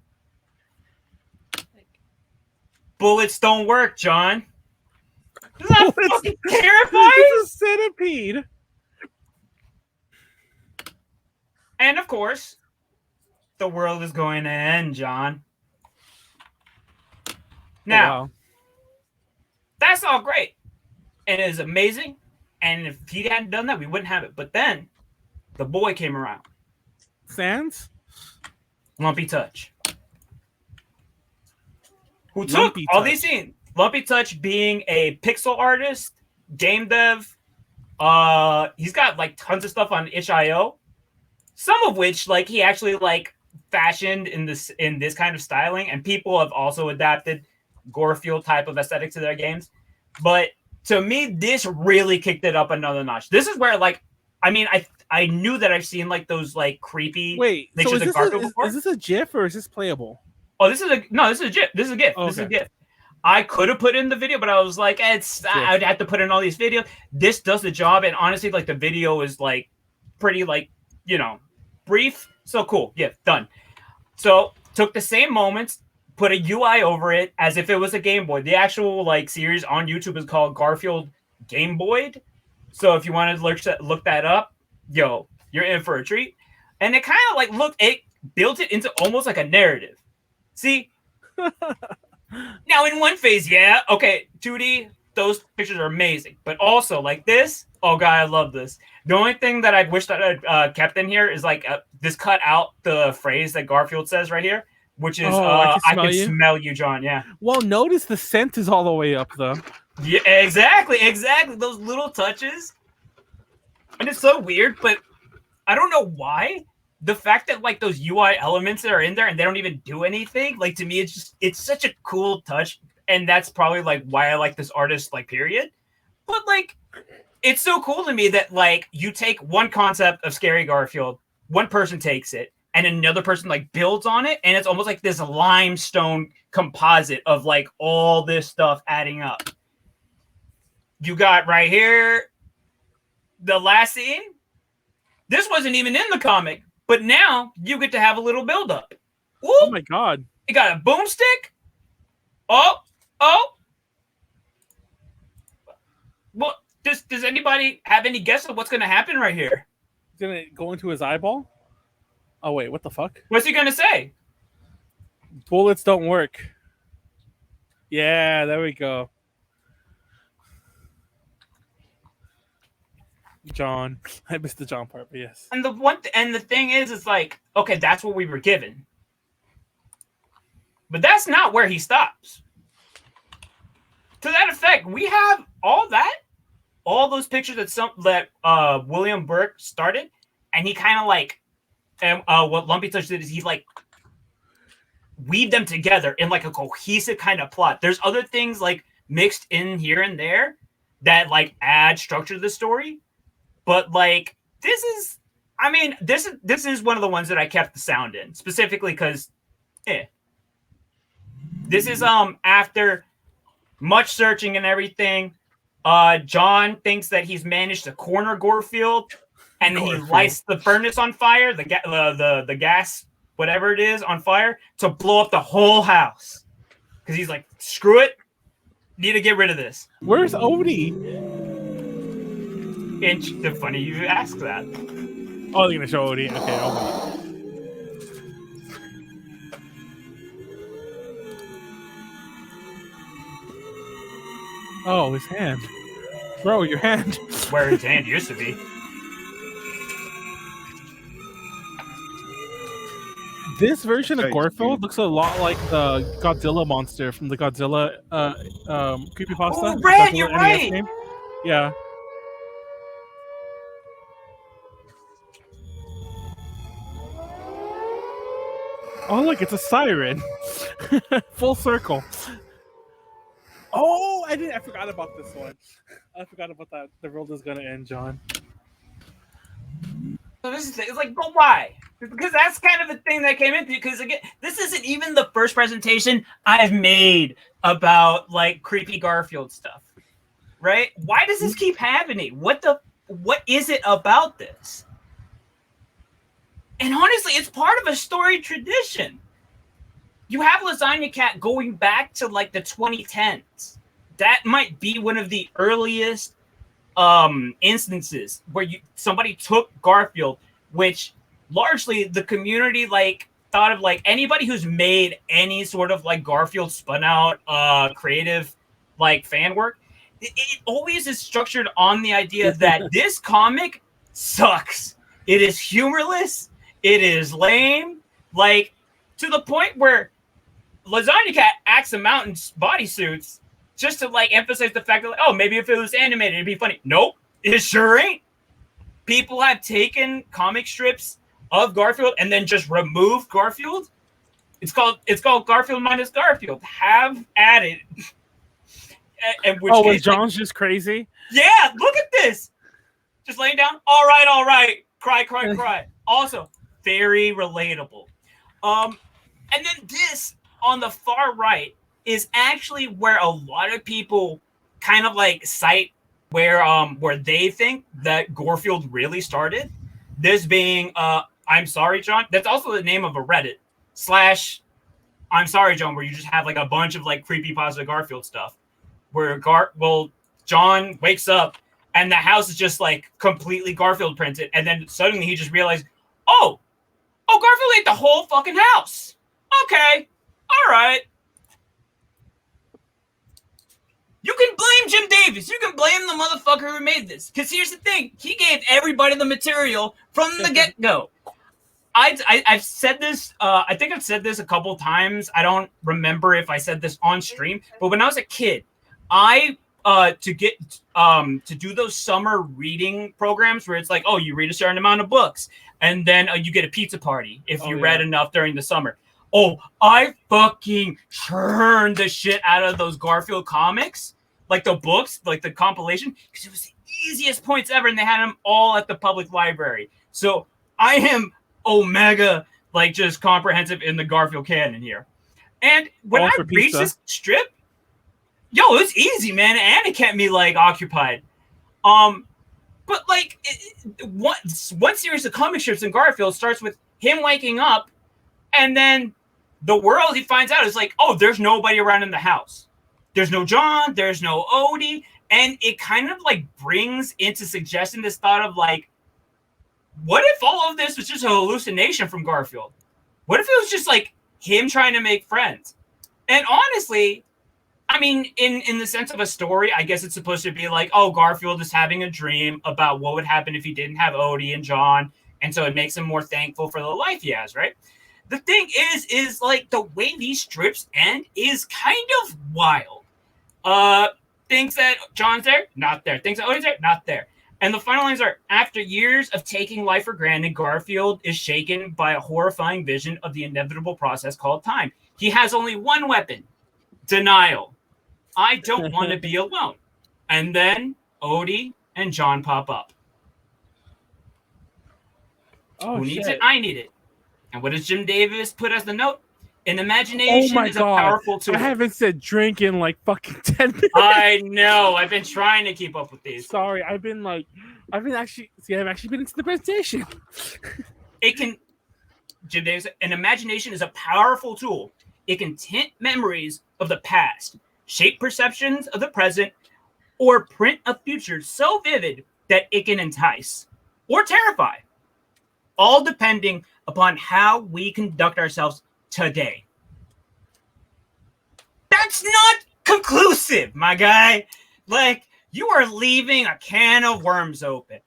Bullets don't work, John. Is that fucking terrifying? It's a centipede. And of course, the world is going to end, John. Now, that's all great. And it is amazing. And if he hadn't done that, we wouldn't have it. But then, the boy came around. Sans? Lumpy Touch. Who took all these scenes. Lumpy Touch being a pixel artist, game dev. He's got like tons of stuff on itch.io. Some of which like he actually like fashioned in this kind of styling, and people have also adapted Gorefield type of aesthetic to their games. But to me, this really kicked it up another notch. This is where like, I mean, I knew that I've seen like those like creepy pictures of Garfield before. Is this a GIF or is this playable? Oh, this is a GIF. This is a GIF. Oh, this is a GIF. I could have put in the video, but I was like, I'd have to put in all these videos. This does the job, and honestly, like the video is like pretty like, you know, brief. So cool. Yeah, done. So took the same moments, put a UI over it as if it was a Game Boy. The actual like series on YouTube is called Garfield Game Boyed. So if you wanted to look that up, yo, you're in for a treat. And it kind of like it built it into almost like a narrative. See? Now in one phase, yeah, okay, 2D, those pictures are amazing. But also like this, oh god, I love this. The only thing that I wish that I kept in here is like this cut out the phrase that Garfield says right here, which is I can smell you, John. Yeah. Well, notice the scent is all the way up though. Yeah, exactly. Those little touches And it's so weird, but I don't know why. The fact that like those UI elements that are in there and they don't even do anything, like to me, it's such a cool touch, and that's probably like why I like this artist, like period. But like, it's so cool to me that like you take one concept of Scary Garfield, one person takes it, and another person like builds on it, and it's almost like this limestone composite of like all this stuff adding up. You got right here the last scene. This wasn't even in the comic. But now you get to have a little build-up. Oh my god! You got a boomstick. Oh. Well, does anybody have any guess of what's going to happen right here? He's gonna go into his eyeball. Oh wait, what the fuck? What's he going to say? Bullets don't work. Yeah, there we go. John. I missed the John part, but yes. And the thing is, it's like, okay, that's what we were given. But that's not where he stops. To that effect, we have all those pictures that William Burke started, and he kind of like, and what Lumpy Touch did is he like weaved them together in like a cohesive kind of plot. There's other things like mixed in here and there that like add structure to the story. But like this is one of the ones that I kept the sound in specifically because, this is after much searching and everything. John thinks that he's managed to corner Gorefield, and he lights the furnace on fire, the gas, whatever it is, on fire to blow up the whole house because he's like, screw it, need to get rid of this. Where's Odie? Funny you ask that. Oh, they're gonna show Odie. Okay, I'll wait. Oh, his hand. Bro, your hand. Where his hand used to be. This version of Garfield looks a lot like the Godzilla monster from the Godzilla creepypasta. Oh, right, Godzilla you're NES right. game. Yeah. Oh, look, it's a siren. Full circle. Oh, I forgot about this one. I forgot about that. The world is gonna end, John. So this is it's like, but why? Because that's kind of the thing that came into because again, this isn't even the first presentation I've made about like creepy Garfield stuff. Right? Why does this keep happening? What is it about this? And honestly, it's part of a story tradition. You have Lasagna Cat going back to like the 2010s. That might be one of the earliest instances where somebody took Garfield, which largely the community like thought of like anybody who's made any sort of like Garfield spun out creative like fan work. It always is structured on the idea that this comic sucks. It is humorless. It is lame, like to the point where Lasagna Cat acts him out in bodysuits just to like emphasize the fact that, like, oh, maybe if it was animated, it'd be funny. Nope, it sure ain't. People have taken comic strips of Garfield and then just removed Garfield. It's called Garfield minus Garfield. Have added. Was John's just crazy? Yeah, look at this. Just laying down. All right. Cry. Also, very relatable. And then this on the far right is actually where a lot of people kind of like cite where they think that Gorefield really started. This being I'm Sorry John. That's also the name of a Reddit / I'm Sorry John, where you just have like a bunch of like creepypasta Garfield stuff. Where John wakes up and the house is just like completely Garfield printed, and then suddenly he just realized, oh, Garfield ate the whole fucking house. Okay, all right. You can blame Jim Davis. You can blame the motherfucker who made this. Because here's the thing. He gave everybody the material from the get-go. I've said this. I think I've said this a couple times. I don't remember if I said this on stream. But when I was a kid, I to get to do those summer reading programs where it's like, oh, you read a certain amount of books, and then you get a pizza party if you read enough during the summer. Oh, I fucking churned the shit out of those Garfield comics, like the books, like the compilation, because it was the easiest points ever, and they had them all at the public library. So I am omega, like, just comprehensive in the Garfield canon here. And when I reached this strip, yo, it's easy, man, and it kept me like occupied. But like one series of comic strips in Garfield starts with him waking up, and then the world he finds out is like, oh, there's nobody around in the house. There's no John, there's no Odie, and it kind of like brings into suggestion this thought of like, what if all of this was just a hallucination from Garfield? What if it was just like him trying to make friends? And honestly, I mean, in the sense of a story, I guess it's supposed to be like, oh, Garfield is having a dream about what would happen if he didn't have Odie and John, and so it makes him more thankful for the life he has, right? The thing is like the way these strips end is kind of wild. Thinks that John's there, not there. Thinks that Odie's there, not there. And the final lines are, after years of taking life for granted, Garfield is shaken by a horrifying vision of the inevitable process called time. He has only one weapon, denial. I don't want to be alone. And then Odie and John pop up. Oh, who needs it? I need it. And what does Jim Davis put as the note? An imagination is a powerful tool. I haven't said drink in like fucking 10 minutes. I know. I've been trying to keep up with these. Sorry, I've actually been into the presentation. Jim Davis, an imagination is a powerful tool. It can tint memories of the past, shape perceptions of the present, or print a future so vivid that it can entice or terrify, all depending upon how we conduct ourselves today. That's not conclusive, my guy. Like, you are leaving a can of worms open.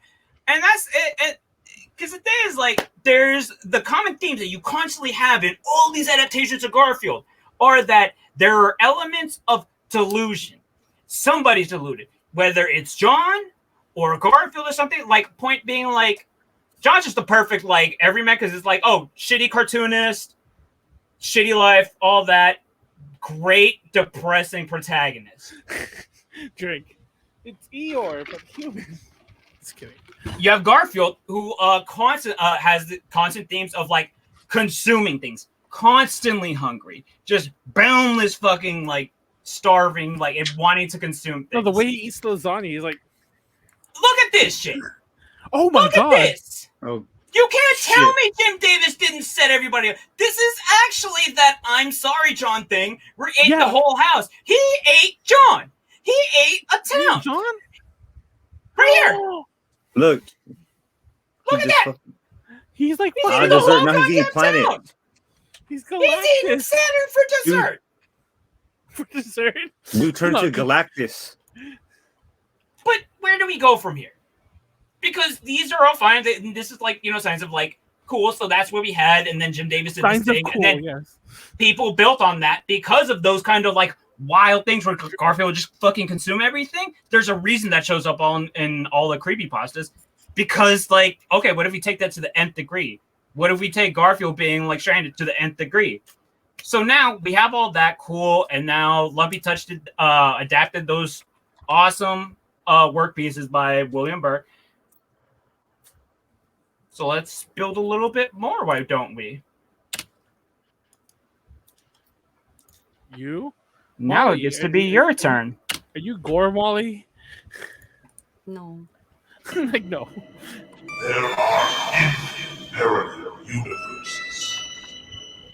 And that's it. Because the thing is, like, there's the common themes that you constantly have in all these adaptations of Garfield are that there are elements of delusion. Somebody's deluded. Whether it's John or Garfield or something, like, point being, like, John's just the perfect, like, everyman, because it's like, oh, shitty cartoonist, shitty life, all that. Great, depressing protagonist. Drink. It's Eeyore, but human. Just kidding. You have Garfield, who has the constant themes of, like, consuming things, constantly hungry, just boundless fucking, like, starving, like, and wanting to consume things. No, the way he eats lasagna is like, look at this shit. Oh my God. Look at this. Oh, you can't tell me Jim Davis didn't set everybody up. This is actually that I'm sorry, John thing where he ate the whole house. He ate John. He ate a town. John? Right here. Look. Look at that. He's like, he's eating the whole goddamn planet. town. He's eating Saturn for dessert. For dessert? You turn to Galactus. But where do we go from here? Because these are all fine. This is like, signs of like, cool. So that's what we had. And then Jim Davis did signs this thing. Of and cool, then yes. People built on that because of those kind of like wild things where Garfield would just fucking consume everything. There's a reason that shows up in all the creepypastas. Because like, okay, what if we take that to the nth degree? What if we take Garfield being like stranded to the nth degree? So now we have all that cool. And now Lumpy Touch adapted those awesome work pieces by William Burke. So let's build a little bit more, why don't we? You? Now Molly, it gets to be your turn. Are you Gore, Molly? No. Like, no. There are infinite parallel universes.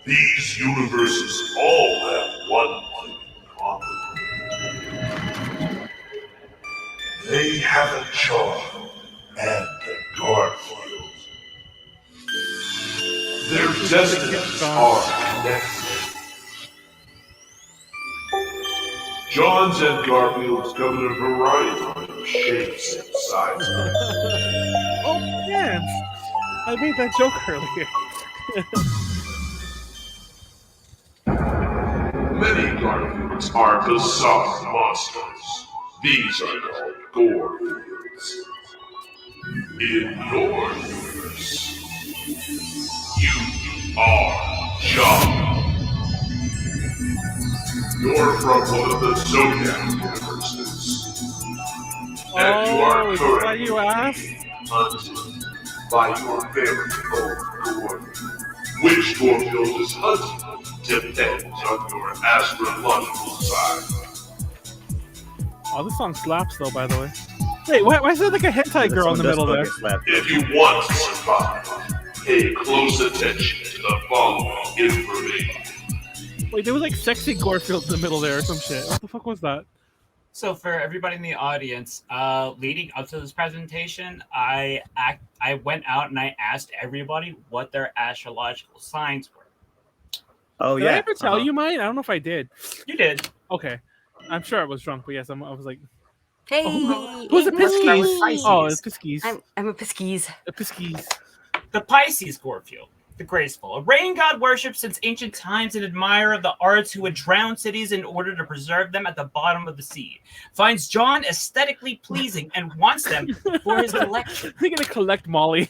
These universes all have one thing in common. They have a charm and a Garfield. Their destinies are connected. John's and Garfield's come in a variety of shapes and sizes. Oh, man. I made that joke earlier. Many Garfields are bizarre monsters. These are called Gorefields. In your universe, you are John. You're from one of the Zodiac universes. And you are is that currently you asked? hunted by your very own Gorefield. Which Gorefield is hunted depends on your astrological sign. Oh, this song slaps though, by the way. Wait, why is there like a hentai girl in the middle there? If you want to survive, pay close attention to the following information. Wait, there was like sexy Gorefield in the middle there or some shit. What the fuck was that? So for everybody in the audience, leading up to this presentation, I went out and I asked everybody what their astrological signs were. Oh Did I ever tell you mine? I don't know if I did. You did. Okay. I'm sure I was drunk, but yes, I was like, Hey, who's a Pisces? Pisces. Oh, it's Pisces. I'm a Pisces. A Pisces. The Pisces Gorefield, the graceful, a rain god worshipped since ancient times and admirer of the arts who would drown cities in order to preserve them at the bottom of the sea. Finds John aesthetically pleasing and wants them for his collection. They're gonna collect Molly.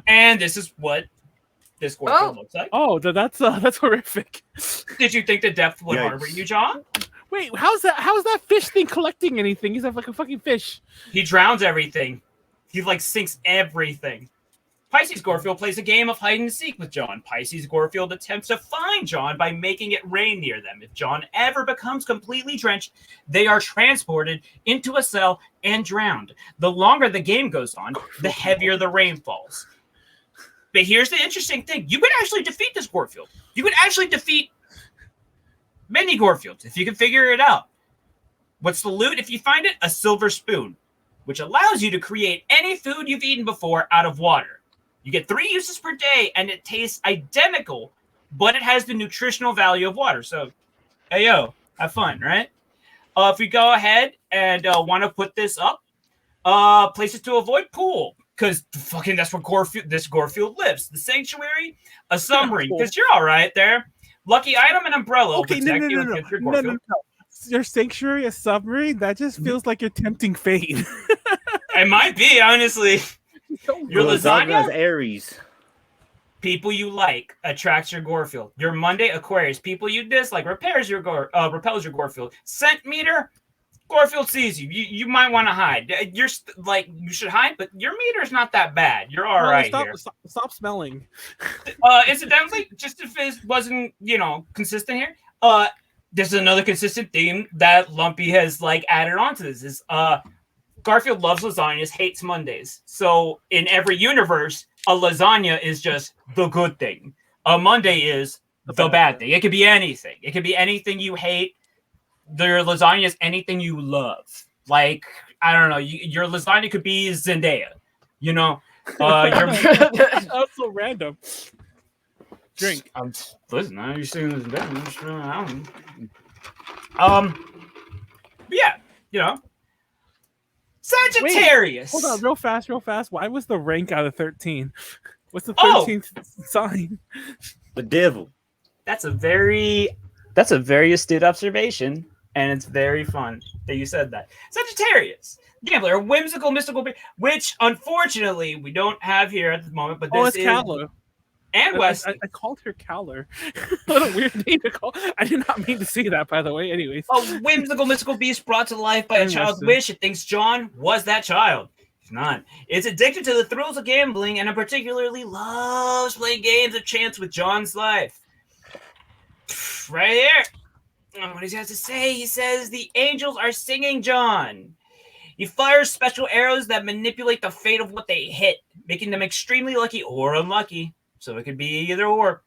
And this is what this Gorefield looks like. Oh, that's horrific. Did you think the depth would harbor you, John? Wait, how's that fish thing collecting anything? He's like a fucking fish. He drowns everything. He like sinks everything. Pisces Gorefield plays a game of hide and seek with John. Pisces Gorefield attempts to find John by making it rain near them. If John ever becomes completely drenched, they are transported into a cell and drowned. The longer the game goes on, the heavier the rain falls. But here's the interesting thing. You could actually defeat this Gorefield. You could actually defeat many Gorefields if you can figure it out. What's the loot if you find it? A silver spoon, which allows you to create any food you've eaten before out of water. You get 3 uses per day, and it tastes identical, but it has the nutritional value of water. So, hey, yo, have fun, right? If we go ahead and want to put this up, places to avoid: pool, because fucking that's where this Gorefield lives. The sanctuary, a submarine, because you're all right there. Lucky item, an umbrella. Okay, no. Your sanctuary, a submarine? That just feels like you're tempting fate. It might be, honestly. Your lasagna, Aries. People you like attracts your Gorefield. Your Monday, Aquarius. People you dislike repels your Gorefield. Scent meter, Gorefield sees you. You might want to hide. You should hide, but your meter's not that bad. You're all right here. Stop smelling. Incidentally, just if it wasn't, consistent here, this is another consistent theme that Lumpy has added on to this is Garfield loves lasagnas, hates Mondays. So in every universe, a lasagna is just the good thing. A Monday is the bad thing. It could be anything. It could be anything you hate. Your lasagna is anything you love. Like, I don't know. Your lasagna could be Zendaya. That's so random. Drink. Listen, I'm just saying Zendaya. Yeah, Sagittarius. Wait, hold on, real fast. Why was the rank out of 13? What's the 13th sign? The devil. That's a very astute observation, and it's very fun that you said that. Sagittarius, gambler, whimsical, mystical, which unfortunately we don't have here at the moment. But this is Calla. And West. I called her Cowler. What a weird name to call. I did not mean to say that, by the way. Anyways. A whimsical, mystical beast brought to life by a child's wish. It thinks John was that child. He's not. It's addicted to the thrills of gambling and particularly loves playing games of chance with John's life. Right here. What does he have to say? He says the angels are singing John. He fires special arrows that manipulate the fate of what they hit, making them extremely lucky or unlucky. So it could be either or.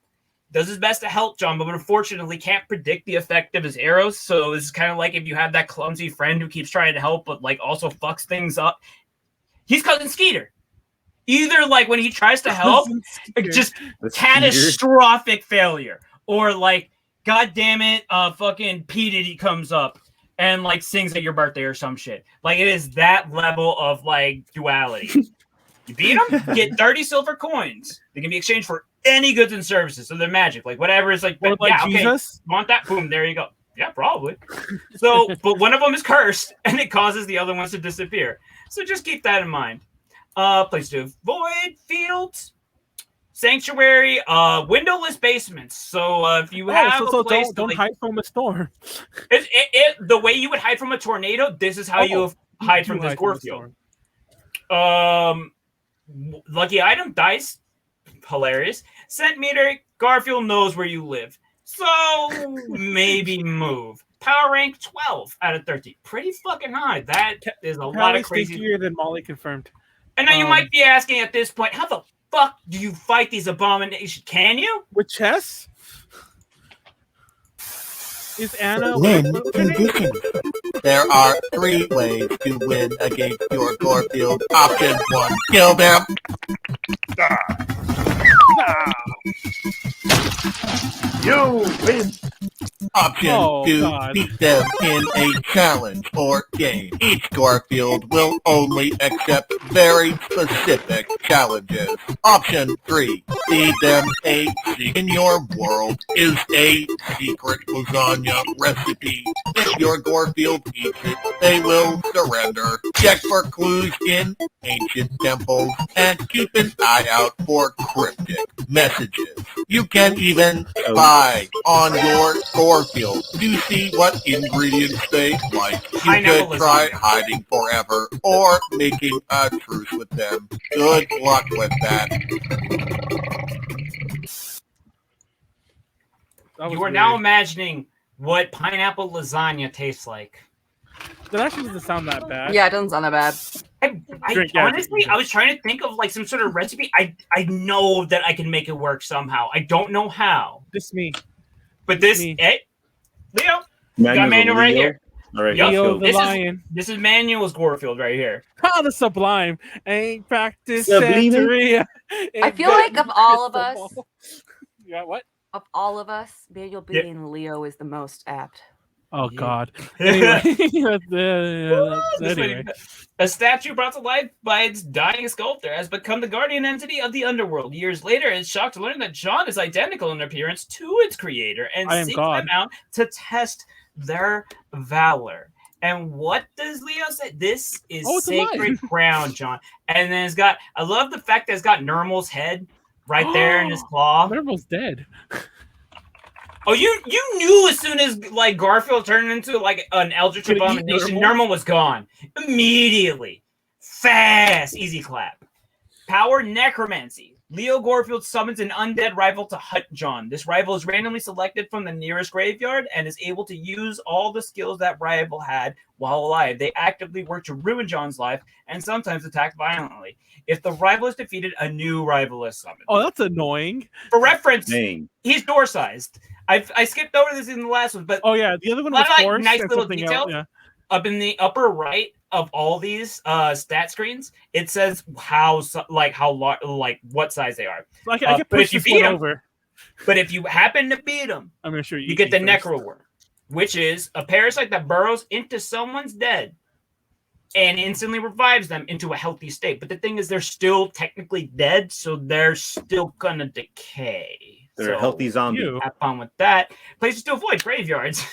Does his best to help John, but unfortunately can't predict the effect of his arrows. So this is kind of like if you have that clumsy friend who keeps trying to help, but also fucks things up. He's cousin Skeeter. Either when he tries to help, just catastrophic failure, or God damn it, fucking P Diddy comes up and sings at your birthday or some shit. It is that level of duality. You beat them, get 30 silver coins. They can be exchanged for any goods and services. So they're magic. Whatever is Jesus? Want that? Boom, there you go. Yeah, probably. So, but one of them is cursed, and it causes the other ones to disappear. So just keep that in mind. Place to avoid: fields, sanctuary, windowless basements. So if you have a place, don't hide from a storm. The way you would hide from a tornado, this is how you hide from this Gorefield. Lucky item: dice. Hilarious. Centimeter: Garfield knows where you live, so maybe move. Power rank 12 out of 13. Pretty fucking high. That is a lot of crazy. Stinkier than Molly confirmed. And now you might be asking at this point, how the fuck do you fight these abominations? Can you? With chess? Is Anna Win condition. There are 3 ways to win against your Gorefield. Option 1, kill them. You win. Option 2, beat them in a challenge or game. Each Garfield will only accept very specific challenges. Option 3, feed them a secret. In your world is a secret lasagna recipe. If your Garfield eats it, they will surrender. Check for clues in ancient temples and keep an eye out for cryptic messages. You can even spy on your Garfield to see what ingredients they like. You could try hiding forever or making a truce with them. Good luck with that. You are now imagining what pineapple lasagna tastes like. That actually doesn't sound that bad. Yeah, it doesn't sound that bad. Honestly, I was trying to think of like some sort of recipe. I know that I can make it work somehow. I don't know how. This me. But this, hey, Leo, you got Manuel right here. All right, Leo the lion. This is Manuel's Gorefield right here. Oh, the sublime. Ain't practice Sublime? Santeria. I feel like of all of us, Yeah, what? of all of us, Manuel being Leo is the most apt. Oh, God. Anyway. Anyway. A statue brought to life by its dying sculptor has become the guardian entity of the underworld. Years later, it's shocked to learn that John is identical in appearance to its creator and seeks them out to test their valor. And what does Leo say? This is sacred ground, John. And then I love the fact that it's got Nermal's head right there in his claw. Nermal's dead. Oh, you knew as soon as like Garfield turned into like an eldritch abomination, Nermal was gone immediately. Fast, easy clap. Power necromancy. Leo Gorefield summons an undead rival to hunt John. This rival is randomly selected from the nearest graveyard and is able to use all the skills that rival had while alive. They actively work to ruin John's life and sometimes attack violently. If the rival is defeated, a new rival is summoned. Oh, that's annoying. For reference, he's door-sized. I skipped over this in the last one, but the other one was like nice little details. Yeah. Up in the upper right of all these stat screens, it says what size they are. So I can push this one over. But if you happen to beat them, I'm gonna show you get the necroworm, which is a parasite that burrows into someone's dead and instantly revives them into a healthy state. But the thing is, they're still technically dead, so they're still gonna decay. They're a healthy zombie. Have fun with that. Places to avoid: graveyards.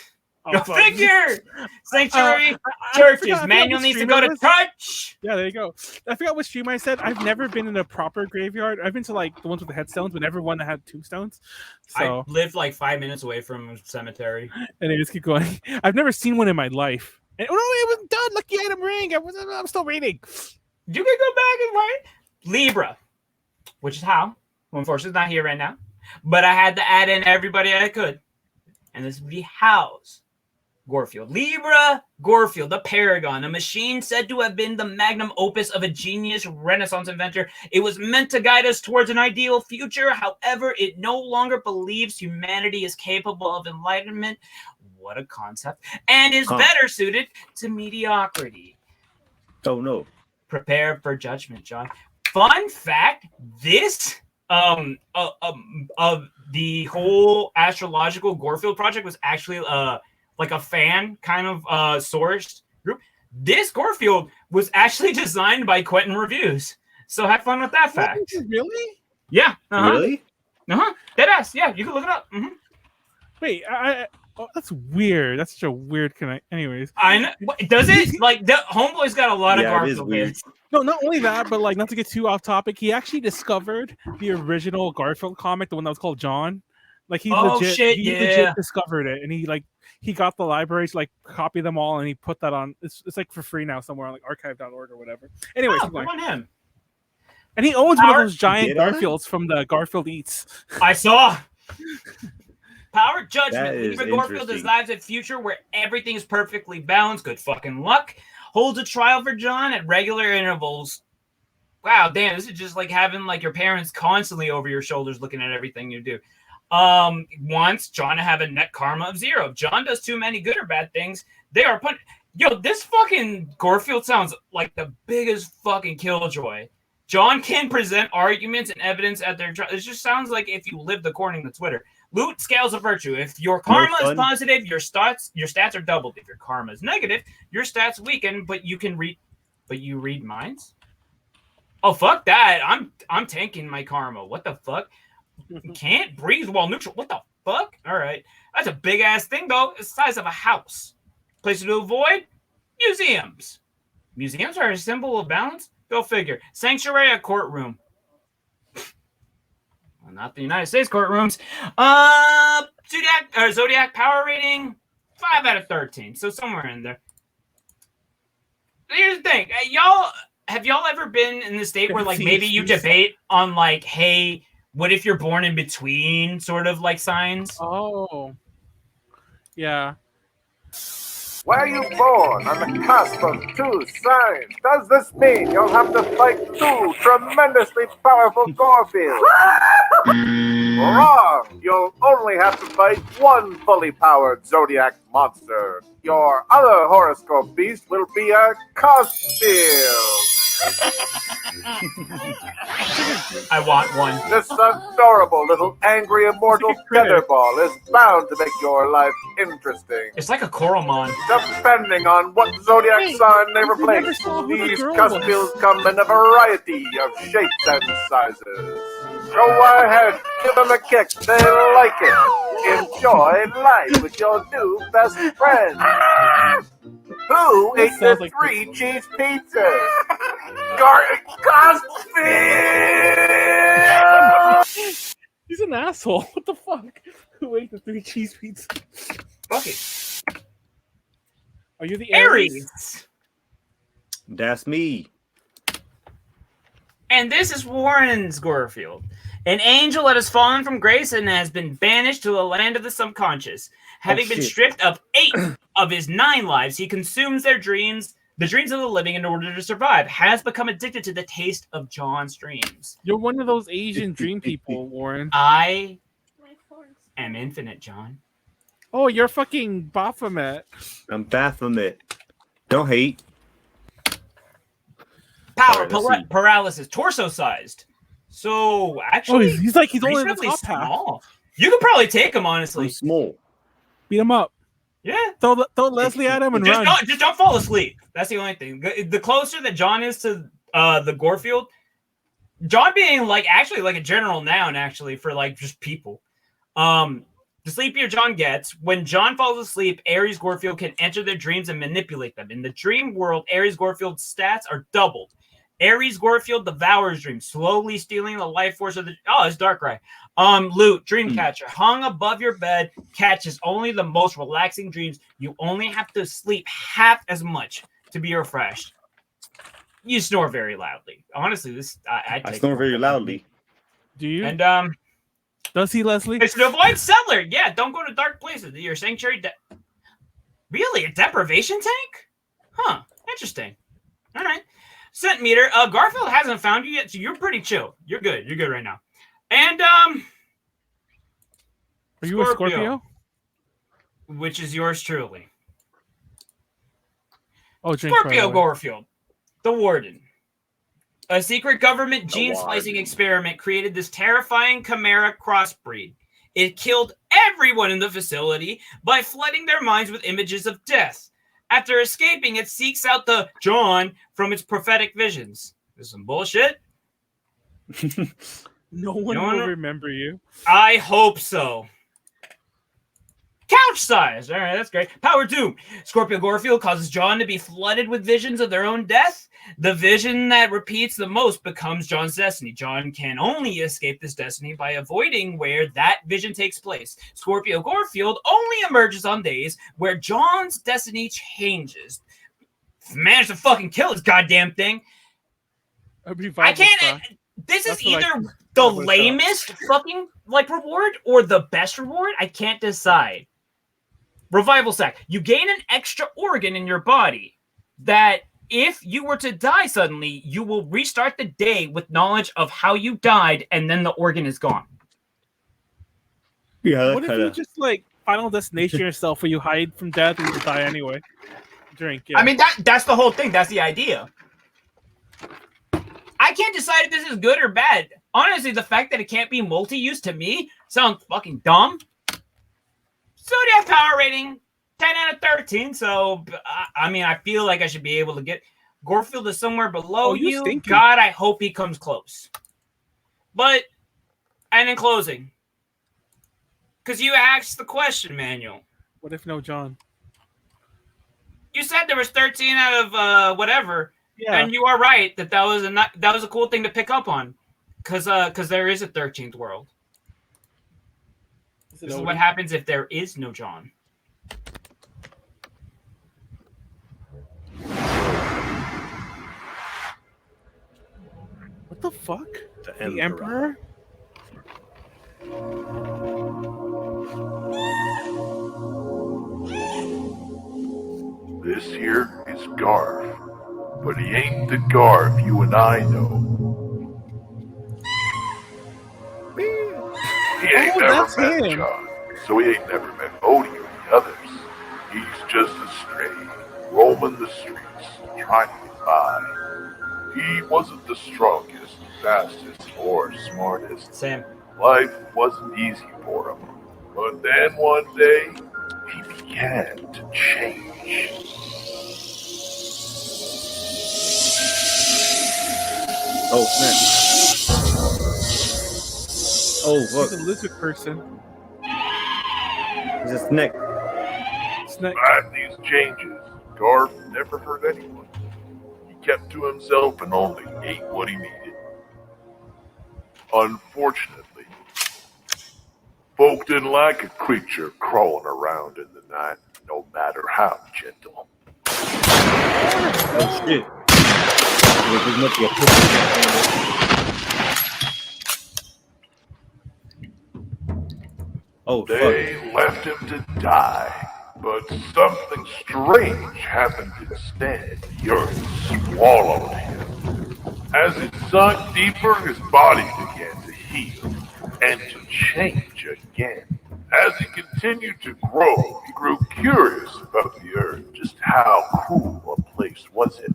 Go figure. Sanctuary, churches. Manuel needs to go to church. Yeah, there you go. I forgot what stream I said. I've never been in a proper graveyard. I've been to like the ones with the headstones, but never one that had tombstones. So I lived like 5 minutes away from a cemetery. And they just keep going. I've never seen one in my life. And it was done. Lucky item ring. I'm still reading. You can go back and write Libra, which is how. Well, unfortunately, it's not here right now. But I had to add in everybody I could. And this would be House Gorefield. Libra Gorefield, the Paragon, a machine said to have been the magnum opus of a genius Renaissance inventor. It was meant to guide us towards an ideal future. However, it no longer believes humanity is capable of enlightenment. What a concept. And is better suited to mediocrity. Oh, no. Prepare for judgment, John. Fun fact, this the whole astrological Gorefield project was actually like a fan kind of sourced group. This Gorefield was actually designed by Quentin Reviews. So have fun with that fact. Really? Yeah. Really? Deadass. Yeah, you can look it up. Wait, Oh, that's weird. That's such a weird connect. Anyways, I know. Does it like the Homeboy's got a lot of Yeah, it is Garfield weird. hits. no, not only that, but like not to get too off topic, he actually discovered the original Garfield comic, the one that was called John. Like he legit discovered it, and he got the library to like copy them all, and he put that on. It's like for free now somewhere on like archive.org or whatever. Anyway, Good on him. And he owns one of those You giant did on it? Garfields from the Garfield Eats. I saw. Power judgment. That is Leaving Garfield interesting. desires a future where everything is perfectly balanced. Good fucking luck. Holds a trial for John at regular intervals. Wow, damn, this is just like having like your parents constantly over your shoulders looking at everything you do. Wants John to have a net karma of 0. If John does too many good or bad things, they are punished. Yo, this fucking Garfield sounds like the biggest fucking killjoy. John can present arguments and evidence at their trial. It just sounds like if you lived according to Twitter. Loot scales of virtue. If your karma is positive, your stats are doubled. If your karma is negative, your stats weaken, but you read minds? Oh, fuck that. I'm tanking my karma. What the fuck? Can't breathe while neutral. What the fuck? All right. That's a big ass thing though. It's the size of a house. Places to avoid? Museums. Museums are a symbol of balance? Go figure. Sanctuary, a courtroom. Well, not the United States courtrooms. Zodiac power rating 5 out of 13. So somewhere in there. Here's the thing. Have y'all ever been in the state where like maybe you debate on like, hey, what if you're born in between sort of like signs? Oh. Yeah. Why are you born on the cusp of 2 signs? Does this mean you'll have to fight 2 tremendously powerful Garfields? Wrong! You'll only have to fight 1 fully powered Zodiac monster. Your other horoscope beast will be a Garfield. I want one. This adorable little angry immortal featherball is bound to make your life interesting. It's like a Coromon. Depending on what zodiac sign they replace, these Garfields come in a variety of shapes and sizes. Go ahead, give them a kick. They like it. Enjoy life with your new best friend. Who ate the 3 cheese pizzas? Garfield! He's an asshole. What the fuck? Who ate the 3 cheese pizzas? Fuck it. Are you the Aries? That's me. And this is Warren's Gorefield. An angel that has fallen from grace and has been banished to the land of the subconscious. Having been stripped of 8 of his 9 lives, he consumes their dreams, the dreams of the living, in order to survive. Has become addicted to the taste of John's dreams. You're one of those Asian dream people, Warren. I am infinite, John. Oh, you're fucking Baphomet. I'm Baphomet. Don't hate. Power, paralysis, torso-sized. So, actually, he's only in the reasonably top half. small. You could probably take him, honestly. I'm small. Beat him up. Yeah. Throw Leslie at him and run. Just don't fall asleep. That's the only thing. The closer that John is to the Gorefield, John being like actually like a general noun actually for like just people. The sleepier John gets, when John falls asleep, Aries Gorefield can enter their dreams and manipulate them. In the dream world, Aries Gorefield's stats are doubled. Aries Gorefield devours dreams, slowly stealing the life force of the... Oh, it's Darkrai. Loot, Dreamcatcher, hung above your bed, catches only the most relaxing dreams. You only have to sleep half as much to be refreshed. You snore very loudly. Honestly, I snore very loudly. Do you? And does he, Leslie? It's to avoid settler. Yeah, don't go to dark places. Your sanctuary. Really, a deprivation tank? Huh. Interesting. All right. Centimeter. Garfield hasn't found you yet, so you're pretty chill. You're good. You're good right now. And are you a Scorpio? Which is yours truly. Oh, Scorpio Gorefield, the Warden. A secret government gene splicing experiment created this terrifying chimera crossbreed. It killed everyone in the facility by flooding their minds with images of death. After escaping, it seeks out the John from its prophetic visions. This is some bullshit. No one will remember you. I hope so. Count enough size. All right, that's great. Power 2. Scorpio Gorefield causes John to be flooded with visions of their own death. The vision that repeats the most becomes John's destiny. John can only escape this destiny by avoiding where that vision takes place. Scorpio Gorefield only emerges on days where John's destiny changes. Managed to fucking kill this goddamn thing. I can't. This is either the lamest fucking like reward or the best reward. I can't decide. Revival sac. You gain an extra organ in your body that, if you were to die suddenly, you will restart the day with knowledge of how you died, and then the organ is gone. Yeah. What if you just like Final Destination yourself, where you hide from death and you die anyway? Drink. Yeah. I mean, that's the whole thing. That's the idea. I can't decide if this is good or bad. Honestly, the fact that it can't be multi-use to me sounds fucking dumb. Zodiac power rating 10 out of 13. So, I mean, I feel like I should be able to get. Gorefield is somewhere below you. Stinky. God, I hope he comes close. But, and in closing, because you asked the question, Manuel. What if no John? You said there was 13 out of whatever. Yeah. And you are right that was a cool thing to pick up on, because there is a 13th world. This is what happens if there is no John. What the fuck? The Emperor? This here is Garf, but he ain't the Garf you and I know. He ain't never met John, so he ain't never met Odie or the others. He's just a stray, roaming the streets, trying to get by. He wasn't the strongest, fastest, or smartest. Sam. Life wasn't easy for him. But then one day, he began to change. Oh, snap. Oh, look. He's a lizard person. He's a snake. Despite these changes, Garf never hurt anyone. He kept to himself and only ate what he needed. Unfortunately, folk didn't like a creature crawling around in the night, no matter how gentle. Oh, shit. Oh, they left him to die, but something strange happened instead. The earth swallowed him. As it sunk deeper, his body began to heal and to change again. As he continued to grow, he grew curious about the earth. Just how cool a place was it?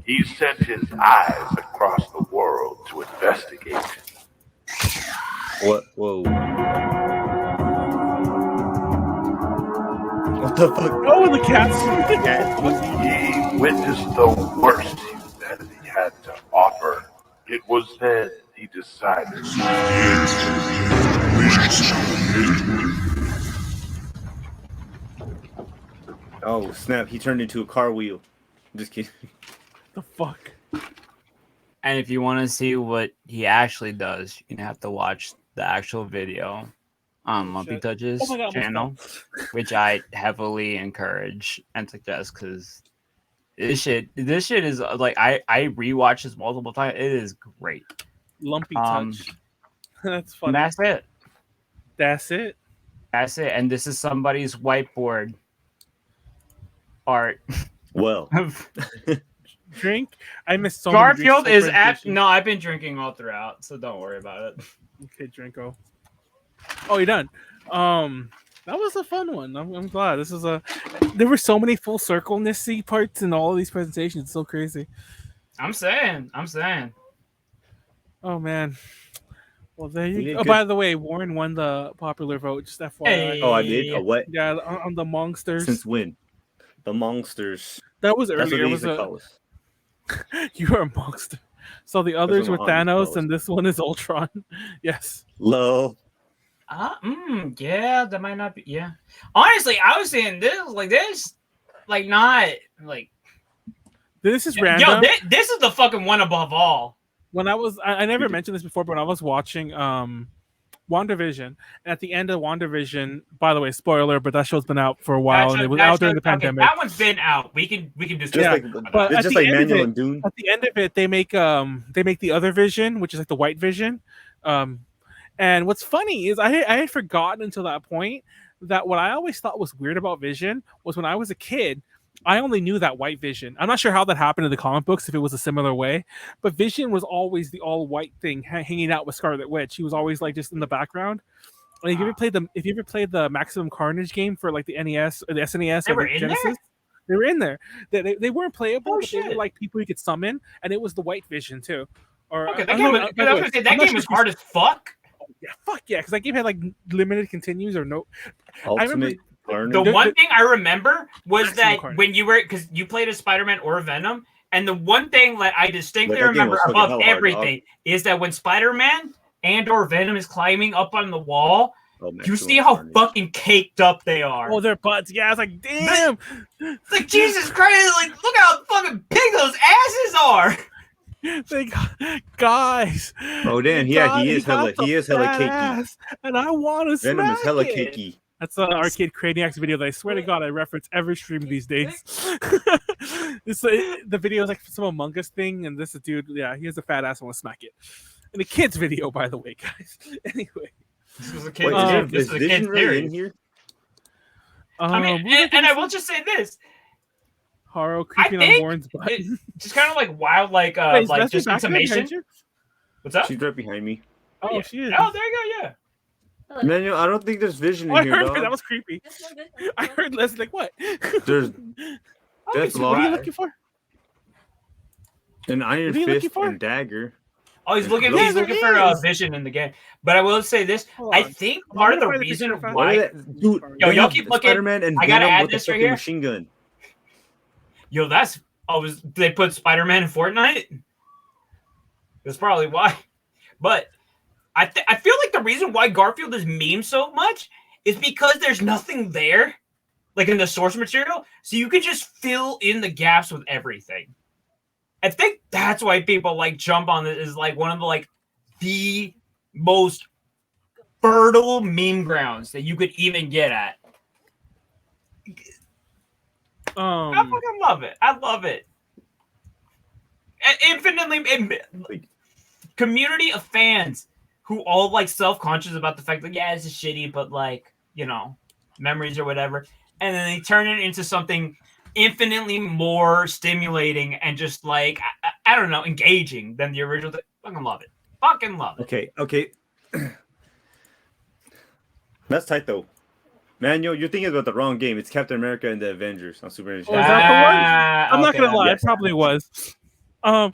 He sent his eyes across the world to investigate. What? Whoa. What the fuck? Oh, the cats. He witnessed the worst humanity had to offer. It was then he decided. Oh, snap. He turned into a car wheel. Just kidding. The fuck? And if you want to see what he actually does, you have to watch the actual video on Lumpy Touch's channel, which I heavily encourage and suggest, because this shit is like, I rewatched this multiple times. It is great. Lumpy Touch. That's funny. And that's it. That's it. That's it. And this is somebody's whiteboard art. Well. Drink. I missed so Garfield is at. No, I've been drinking all throughout, so don't worry about it. Okay, Drinko. Oh, you're done. That was a fun one. I'm glad. This is there were so many full circle-nessy parts in all of these presentations. It's so crazy. I'm saying. Oh man. Well, there you go. Oh, by the way, Warren won the popular vote. Just FYI. Hey. Oh, I did. A what? Yeah, on the Hmong-sters. Since when? The Hmong-sters. That was earlier. It was You're a monster. So the others were Thanos, and this one is Ultron. Yes. Low. Yeah, that might not be. Yeah, honestly, I was saying this, like not like. This is random. Yo, this is the fucking one above all. When I never mentioned this before, but when I was watching WandaVision, and at the end of WandaVision, by the way, spoiler, but that show's been out for a while, and it was out during the pandemic. That one's been out. We can just but it's just like Manuel and Dune. At the end of it, they make the other Vision, which is like the white Vision. And what's funny is I had forgotten until that point that what I always thought was weird about Vision was when I was a kid, I only knew that white Vision. I'm not sure how that happened in the comic books, if it was a similar way, but Vision was always the all white thing hanging out with Scarlet Witch. He was always like just in the background. And if you ever played the Maximum Carnage game for like the NES or the SNES or the Genesis, they were in there. They weren't playable, but they were like people you could summon, and it was the white Vision too. Or okay, that game was hard as fuck. Yeah, fuck yeah, because that game had like limited continues or no. Ultimate. The one thing I remember was that when you were, because you played as Spider-Man or Venom, and the one thing that I distinctly remember above everything is that when Spider-Man and or Venom is climbing up on the wall, you see how fucking caked up they are. Oh, their butts. Yeah, it's like, damn. It's like, Jesus Christ, like, look how fucking big those asses are. Like, guys. Oh damn, yeah, he is hella cakey. And I want to Venom is hella it. cakey. That's an Arcade Craniacs video that I swear to God I reference every stream these days. The video is like some Among Us thing, and this dude, yeah, he has a fat ass. I want to smack it. In a kid's video, by the way, guys. Anyway, this was a kid. This is a kid's really in here. I mean, and I will just say this. Haro creeping on Warren's butt. Just kind of like wild, like just information. What's up? She's right behind me. Oh, she is. Oh, there you go. Yeah. Manuel, I don't think there's vision in I here. heard Dog. that was creepy. I heard Leslie like, what? There's What are you looking for? An iron fist and dagger. Oh, he's looking for vision in the game. But I will say this: I think part of the reason why, dude, y'all keep looking. Spider-Man and I gotta Venom add with this the right here. Machine gun. Yo, they put Spider-Man in Fortnite. That's probably why. But I feel like the reason why Garfield is memed so much is because there's nothing there, like in the source material, so you can just fill in the gaps with everything. I think that's why people like jump on this is like one of the most fertile meme grounds that you could even get at. I fucking love it. I love it. Infinitely community of fans who all like self-conscious about the fact that yeah, this is shitty, but like, you know, memories or whatever. And then they turn it into something infinitely more stimulating and just like I don't know, engaging than the original. Fucking love it. Fucking love it. Okay. That's tight though. Manuel, you're thinking about the wrong game. It's Captain America and the Avengers on Super Nintendo. Oh, is that the one? I'm not gonna lie, it probably was. I'm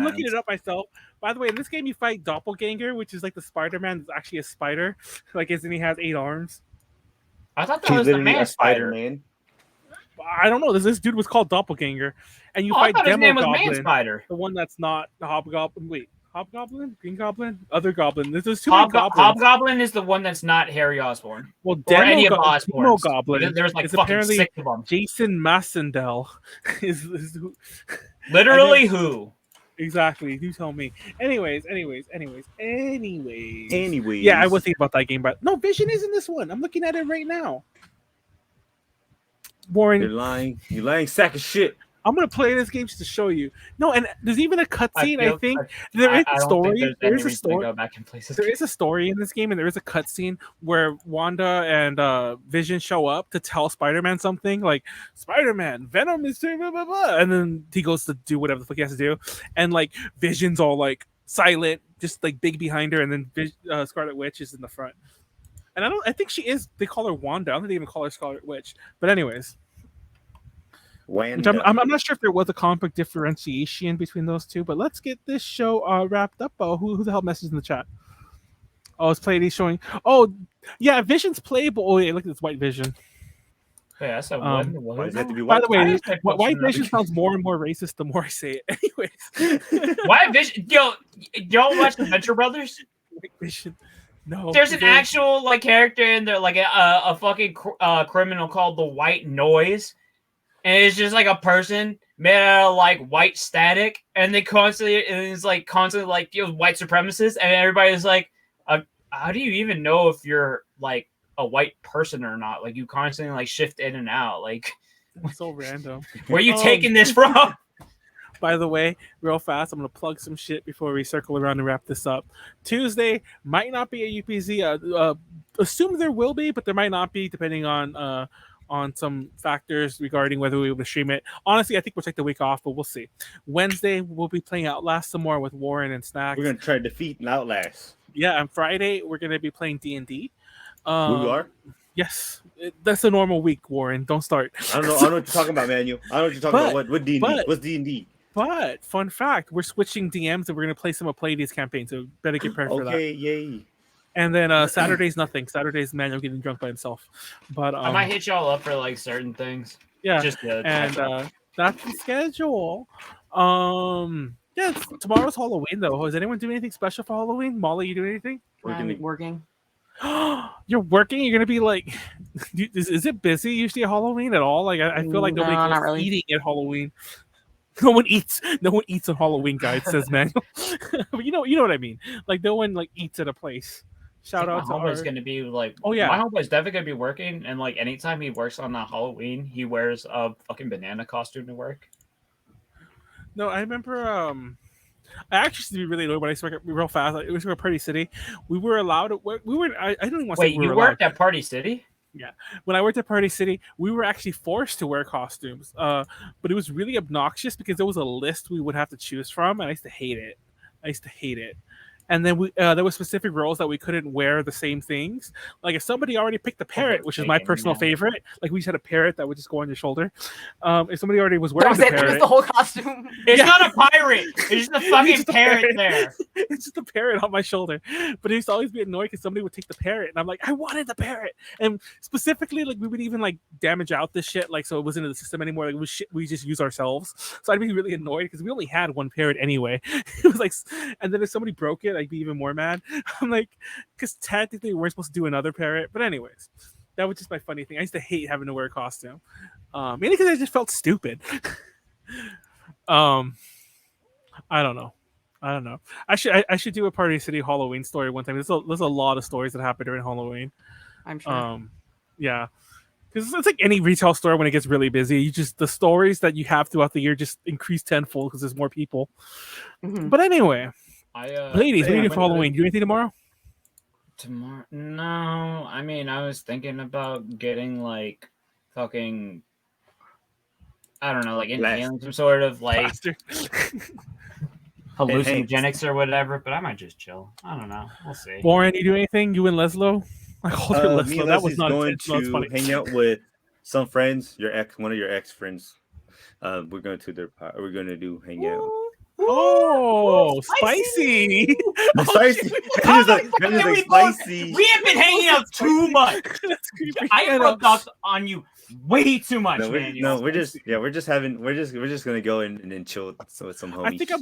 looking it up myself. By the way, in this game you fight Doppelganger, which is like the Spider-Man that's actually a spider. Like, isn't he has 8 arms? I thought that was the man spider. I don't know. This dude was called Doppelganger, and you fight Demo Goblin, the one that's not the Hobgoblin. Wait, Hobgoblin, Green Goblin, other Goblin. There's two goblins. Hobgoblin is the one that's not Harry Osborn. Well, Demo Goblin. There's like fucking apparently 6 of them. Jason Massendel is who. Literally who? Exactly. You tell me. Anyways. Yeah, I was thinking about that game, but no, Vision is in this one. I'm looking at it right now. Warren, you're lying. You lying sack of shit. I'm gonna play this game just to show you. No, and there's even a cutscene. I think there is a story. There is a story. There is a story in this game, and there is a cutscene where Wanda and Vision show up to tell Spider-Man something, like Spider-Man, Venom is doing blah blah blah, and then he goes to do whatever the fuck he has to do, and like Vision's all like silent, just like big behind her, and then Scarlet Witch is in the front. And I think she is. They call her Wanda. I don't think they even call her Scarlet Witch. But anyways. I'm not sure if there was a comic book differentiation between those two, but let's get this show wrapped up. Oh, who the hell messaged in the chat? Oh, it's Pleiades showing. Oh, yeah, Vision's playable. Oh, yeah, look at this white Vision. Yeah, that's a one. By the way, white Vision sounds more and more racist the more I say it. Anyways. White Vision? Y'all watch Adventure Brothers? White Vision. No, There's an actual like character in there, like a fucking criminal called the White Noise, and it's just like a person made out of like white static, and they constantly like white supremacists, and everybody's like, how do you even know if you're like a white person or not? Like you constantly like shift in and out, like so random. Where are you taking this from? By the way, real fast, I'm gonna plug some shit before we circle around and wrap this up. Tuesday might not be a UPZ. Assume there will be, but there might not be, depending on some factors regarding whether we will stream it. Honestly, I think we'll take the week off, but we'll see. Wednesday, we'll be playing Outlast some more with Warren and Snacks. We're gonna try to defeat Outlast. Yeah, and Friday we're gonna be playing D&D. We are. Yes, that's a normal week, Warren. Don't start. I don't know what you're talking about, Manuel. I don't know what you're talking about. What D&D? What's D&D? But fun fact, we're switching DMs and we're gonna play some of Pleiades campaign, so better get prepared for that. Okay, yay. And then Saturday's nothing. Saturday's Manuel getting drunk by himself. But I might hit y'all up for like certain things. Yeah, just and that's the schedule. Yeah, tomorrow's Halloween though. Is anyone doing anything special for Halloween? Molly, you doing anything? Working. You're working. You're gonna be like, is it busy usually at Halloween at all? Like I feel like nobody goes really. eating at Halloween. No one eats on Halloween, guys, says Manuel. But you know what I mean. Like no one like eats at a place. Shout out to my homeboy's gonna be like, oh yeah, my homeboy's definitely gonna be working, and like anytime he works on that Halloween, he wears a fucking banana costume to work. No, I remember. I actually used to be really annoyed when I used to work real fast. It was for Party City. We were allowed to. We were. I don't even want to say Wait, we you were worked allowed. at Party City? Yeah, when I worked at Party City, we were actually forced to wear costumes. But it was really obnoxious because there was a list we would have to choose from, and I used to hate it. And then there were specific roles that we couldn't wear the same things. Like if somebody already picked the parrot, which is my personal favorite, like we just had a parrot that would just go on your shoulder. If somebody already was wearing the parrot, it's the whole costume. It's not a pirate. It's just a fucking parrot there. It's just a parrot on my shoulder. But it used to always be annoyed because somebody would take the parrot, and I'm like, I wanted the parrot. And specifically, like we would even like damage out this shit, like so it wasn't in the system anymore. Like it was shit we just use ourselves. So I'd be really annoyed because we only had one parrot anyway. It was like, and then if somebody broke it, I'd be even more mad. I'm like, because technically we're supposed to do another parrot. But anyways, that was just my funny thing. I used to hate having to wear a costume, mainly because I just felt stupid. I don't know. I should do a Party City Halloween story one time. There's a lot of stories that happen during Halloween. I'm sure. Yeah. Because it's like any retail store when it gets really busy. The stories that you have throughout the year just increase tenfold because there's more people. Mm-hmm. But anyway, ladies, what are you doing for Halloween? Do anything tomorrow? Tomorrow? No. I mean, I was thinking about getting like fucking, I don't know, like inhaling some sort of like hallucinogenics or whatever, but I might just chill. I don't know. We'll see. Warren, you do anything? You and Leslo? I called her Leslo. Me and That was Leslie's not going funny. to hang out with some friends. One of your ex friends. We're going to hang out. Oh, spicy! Spicy. Spicy. We have been hanging out too much. I rubbed off on you way too much, man. We're just gonna go and chill with some homies. I think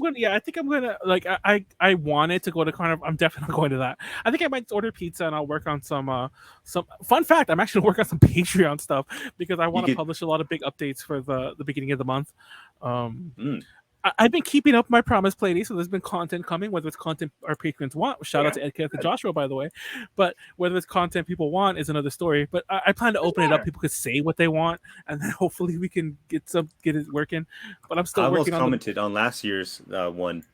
I'm gonna like I wanted to go to Carnival. I'm definitely going to that. I think I might order pizza and I'll work on some fun fact. I'm actually working on some Patreon stuff because I want to publish a lot of big updates for the beginning of the month. I've been keeping up my promise, Pleiades, so there's been content coming, whether it's content our patrons want. Shout out to Ed Kenneth and Joshua, by the way. But whether it's content people want is another story. But I plan to open it up. People could say what they want, and then hopefully we can get it working. But I'm still working on. I almost commented on last year's one,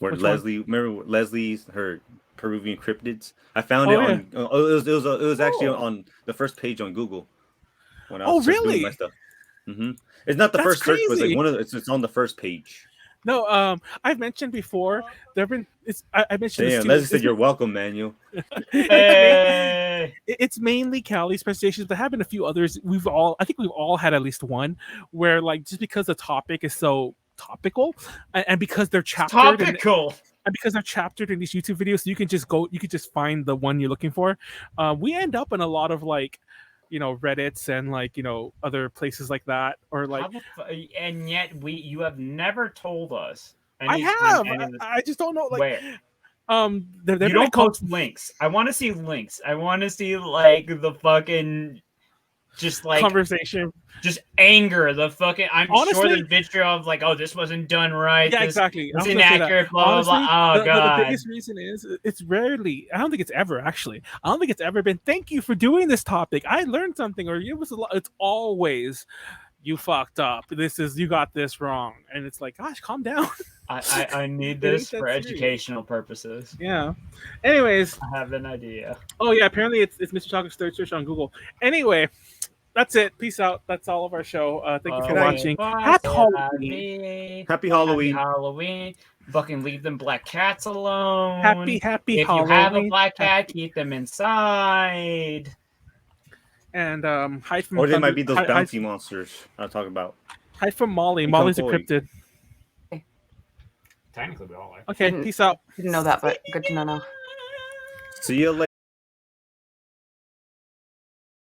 where Leslie. Remember Leslie's her Peruvian cryptids? I found it on. It was actually on the first page on Google. When I was doing my stuff. Mm-hmm. It's not the first search, but it's like it's on the first page. No, I've mentioned before. There've been. I mentioned. Damn, Leslie said you're welcome, Manuel. It's mainly Cali's presentations, but there have been a few others. I think we've all had at least one where, like, just because the topic is so topical, and because they're chaptered, and because they're chaptered in these YouTube videos, so you can just find the one you're looking for. We end up in a lot of like, Reddits and like, other places like that, or like, and yet you have never told us. I have. I just don't know, like, where. You don't post links. I want to see links. I want to see like the fucking just like conversation, just anger. The fucking Honestly, sure the vitriol of like, oh, this wasn't done right. Yeah, this, exactly. It's inaccurate. Blah Honestly, blah blah. Oh god. The biggest reason is it's rarely. I don't think it's ever actually. I don't think it's ever been. Thank you for doing this topic. I learned something, or it was a lot. It's always you fucked up. You got this wrong, and it's like, gosh, calm down. I need this for educational purposes. Yeah. Anyways, I have an idea. Oh yeah, apparently it's Mr. Chocolate's third search on Google. Anyway, that's it. Peace out. That's all of our show. Thank you for watching. Happy Halloween. Happy Halloween. Happy Halloween. Fucking leave them black cats alone. Happy If Halloween. you have a black cat, keep them inside. And hide from. Or they might be those bouncy monsters I'm talking about. Hide from Molly. Molly's a cryptid. Technically, we all are. Okay, peace out. Didn't know that, but good to know now. See you later.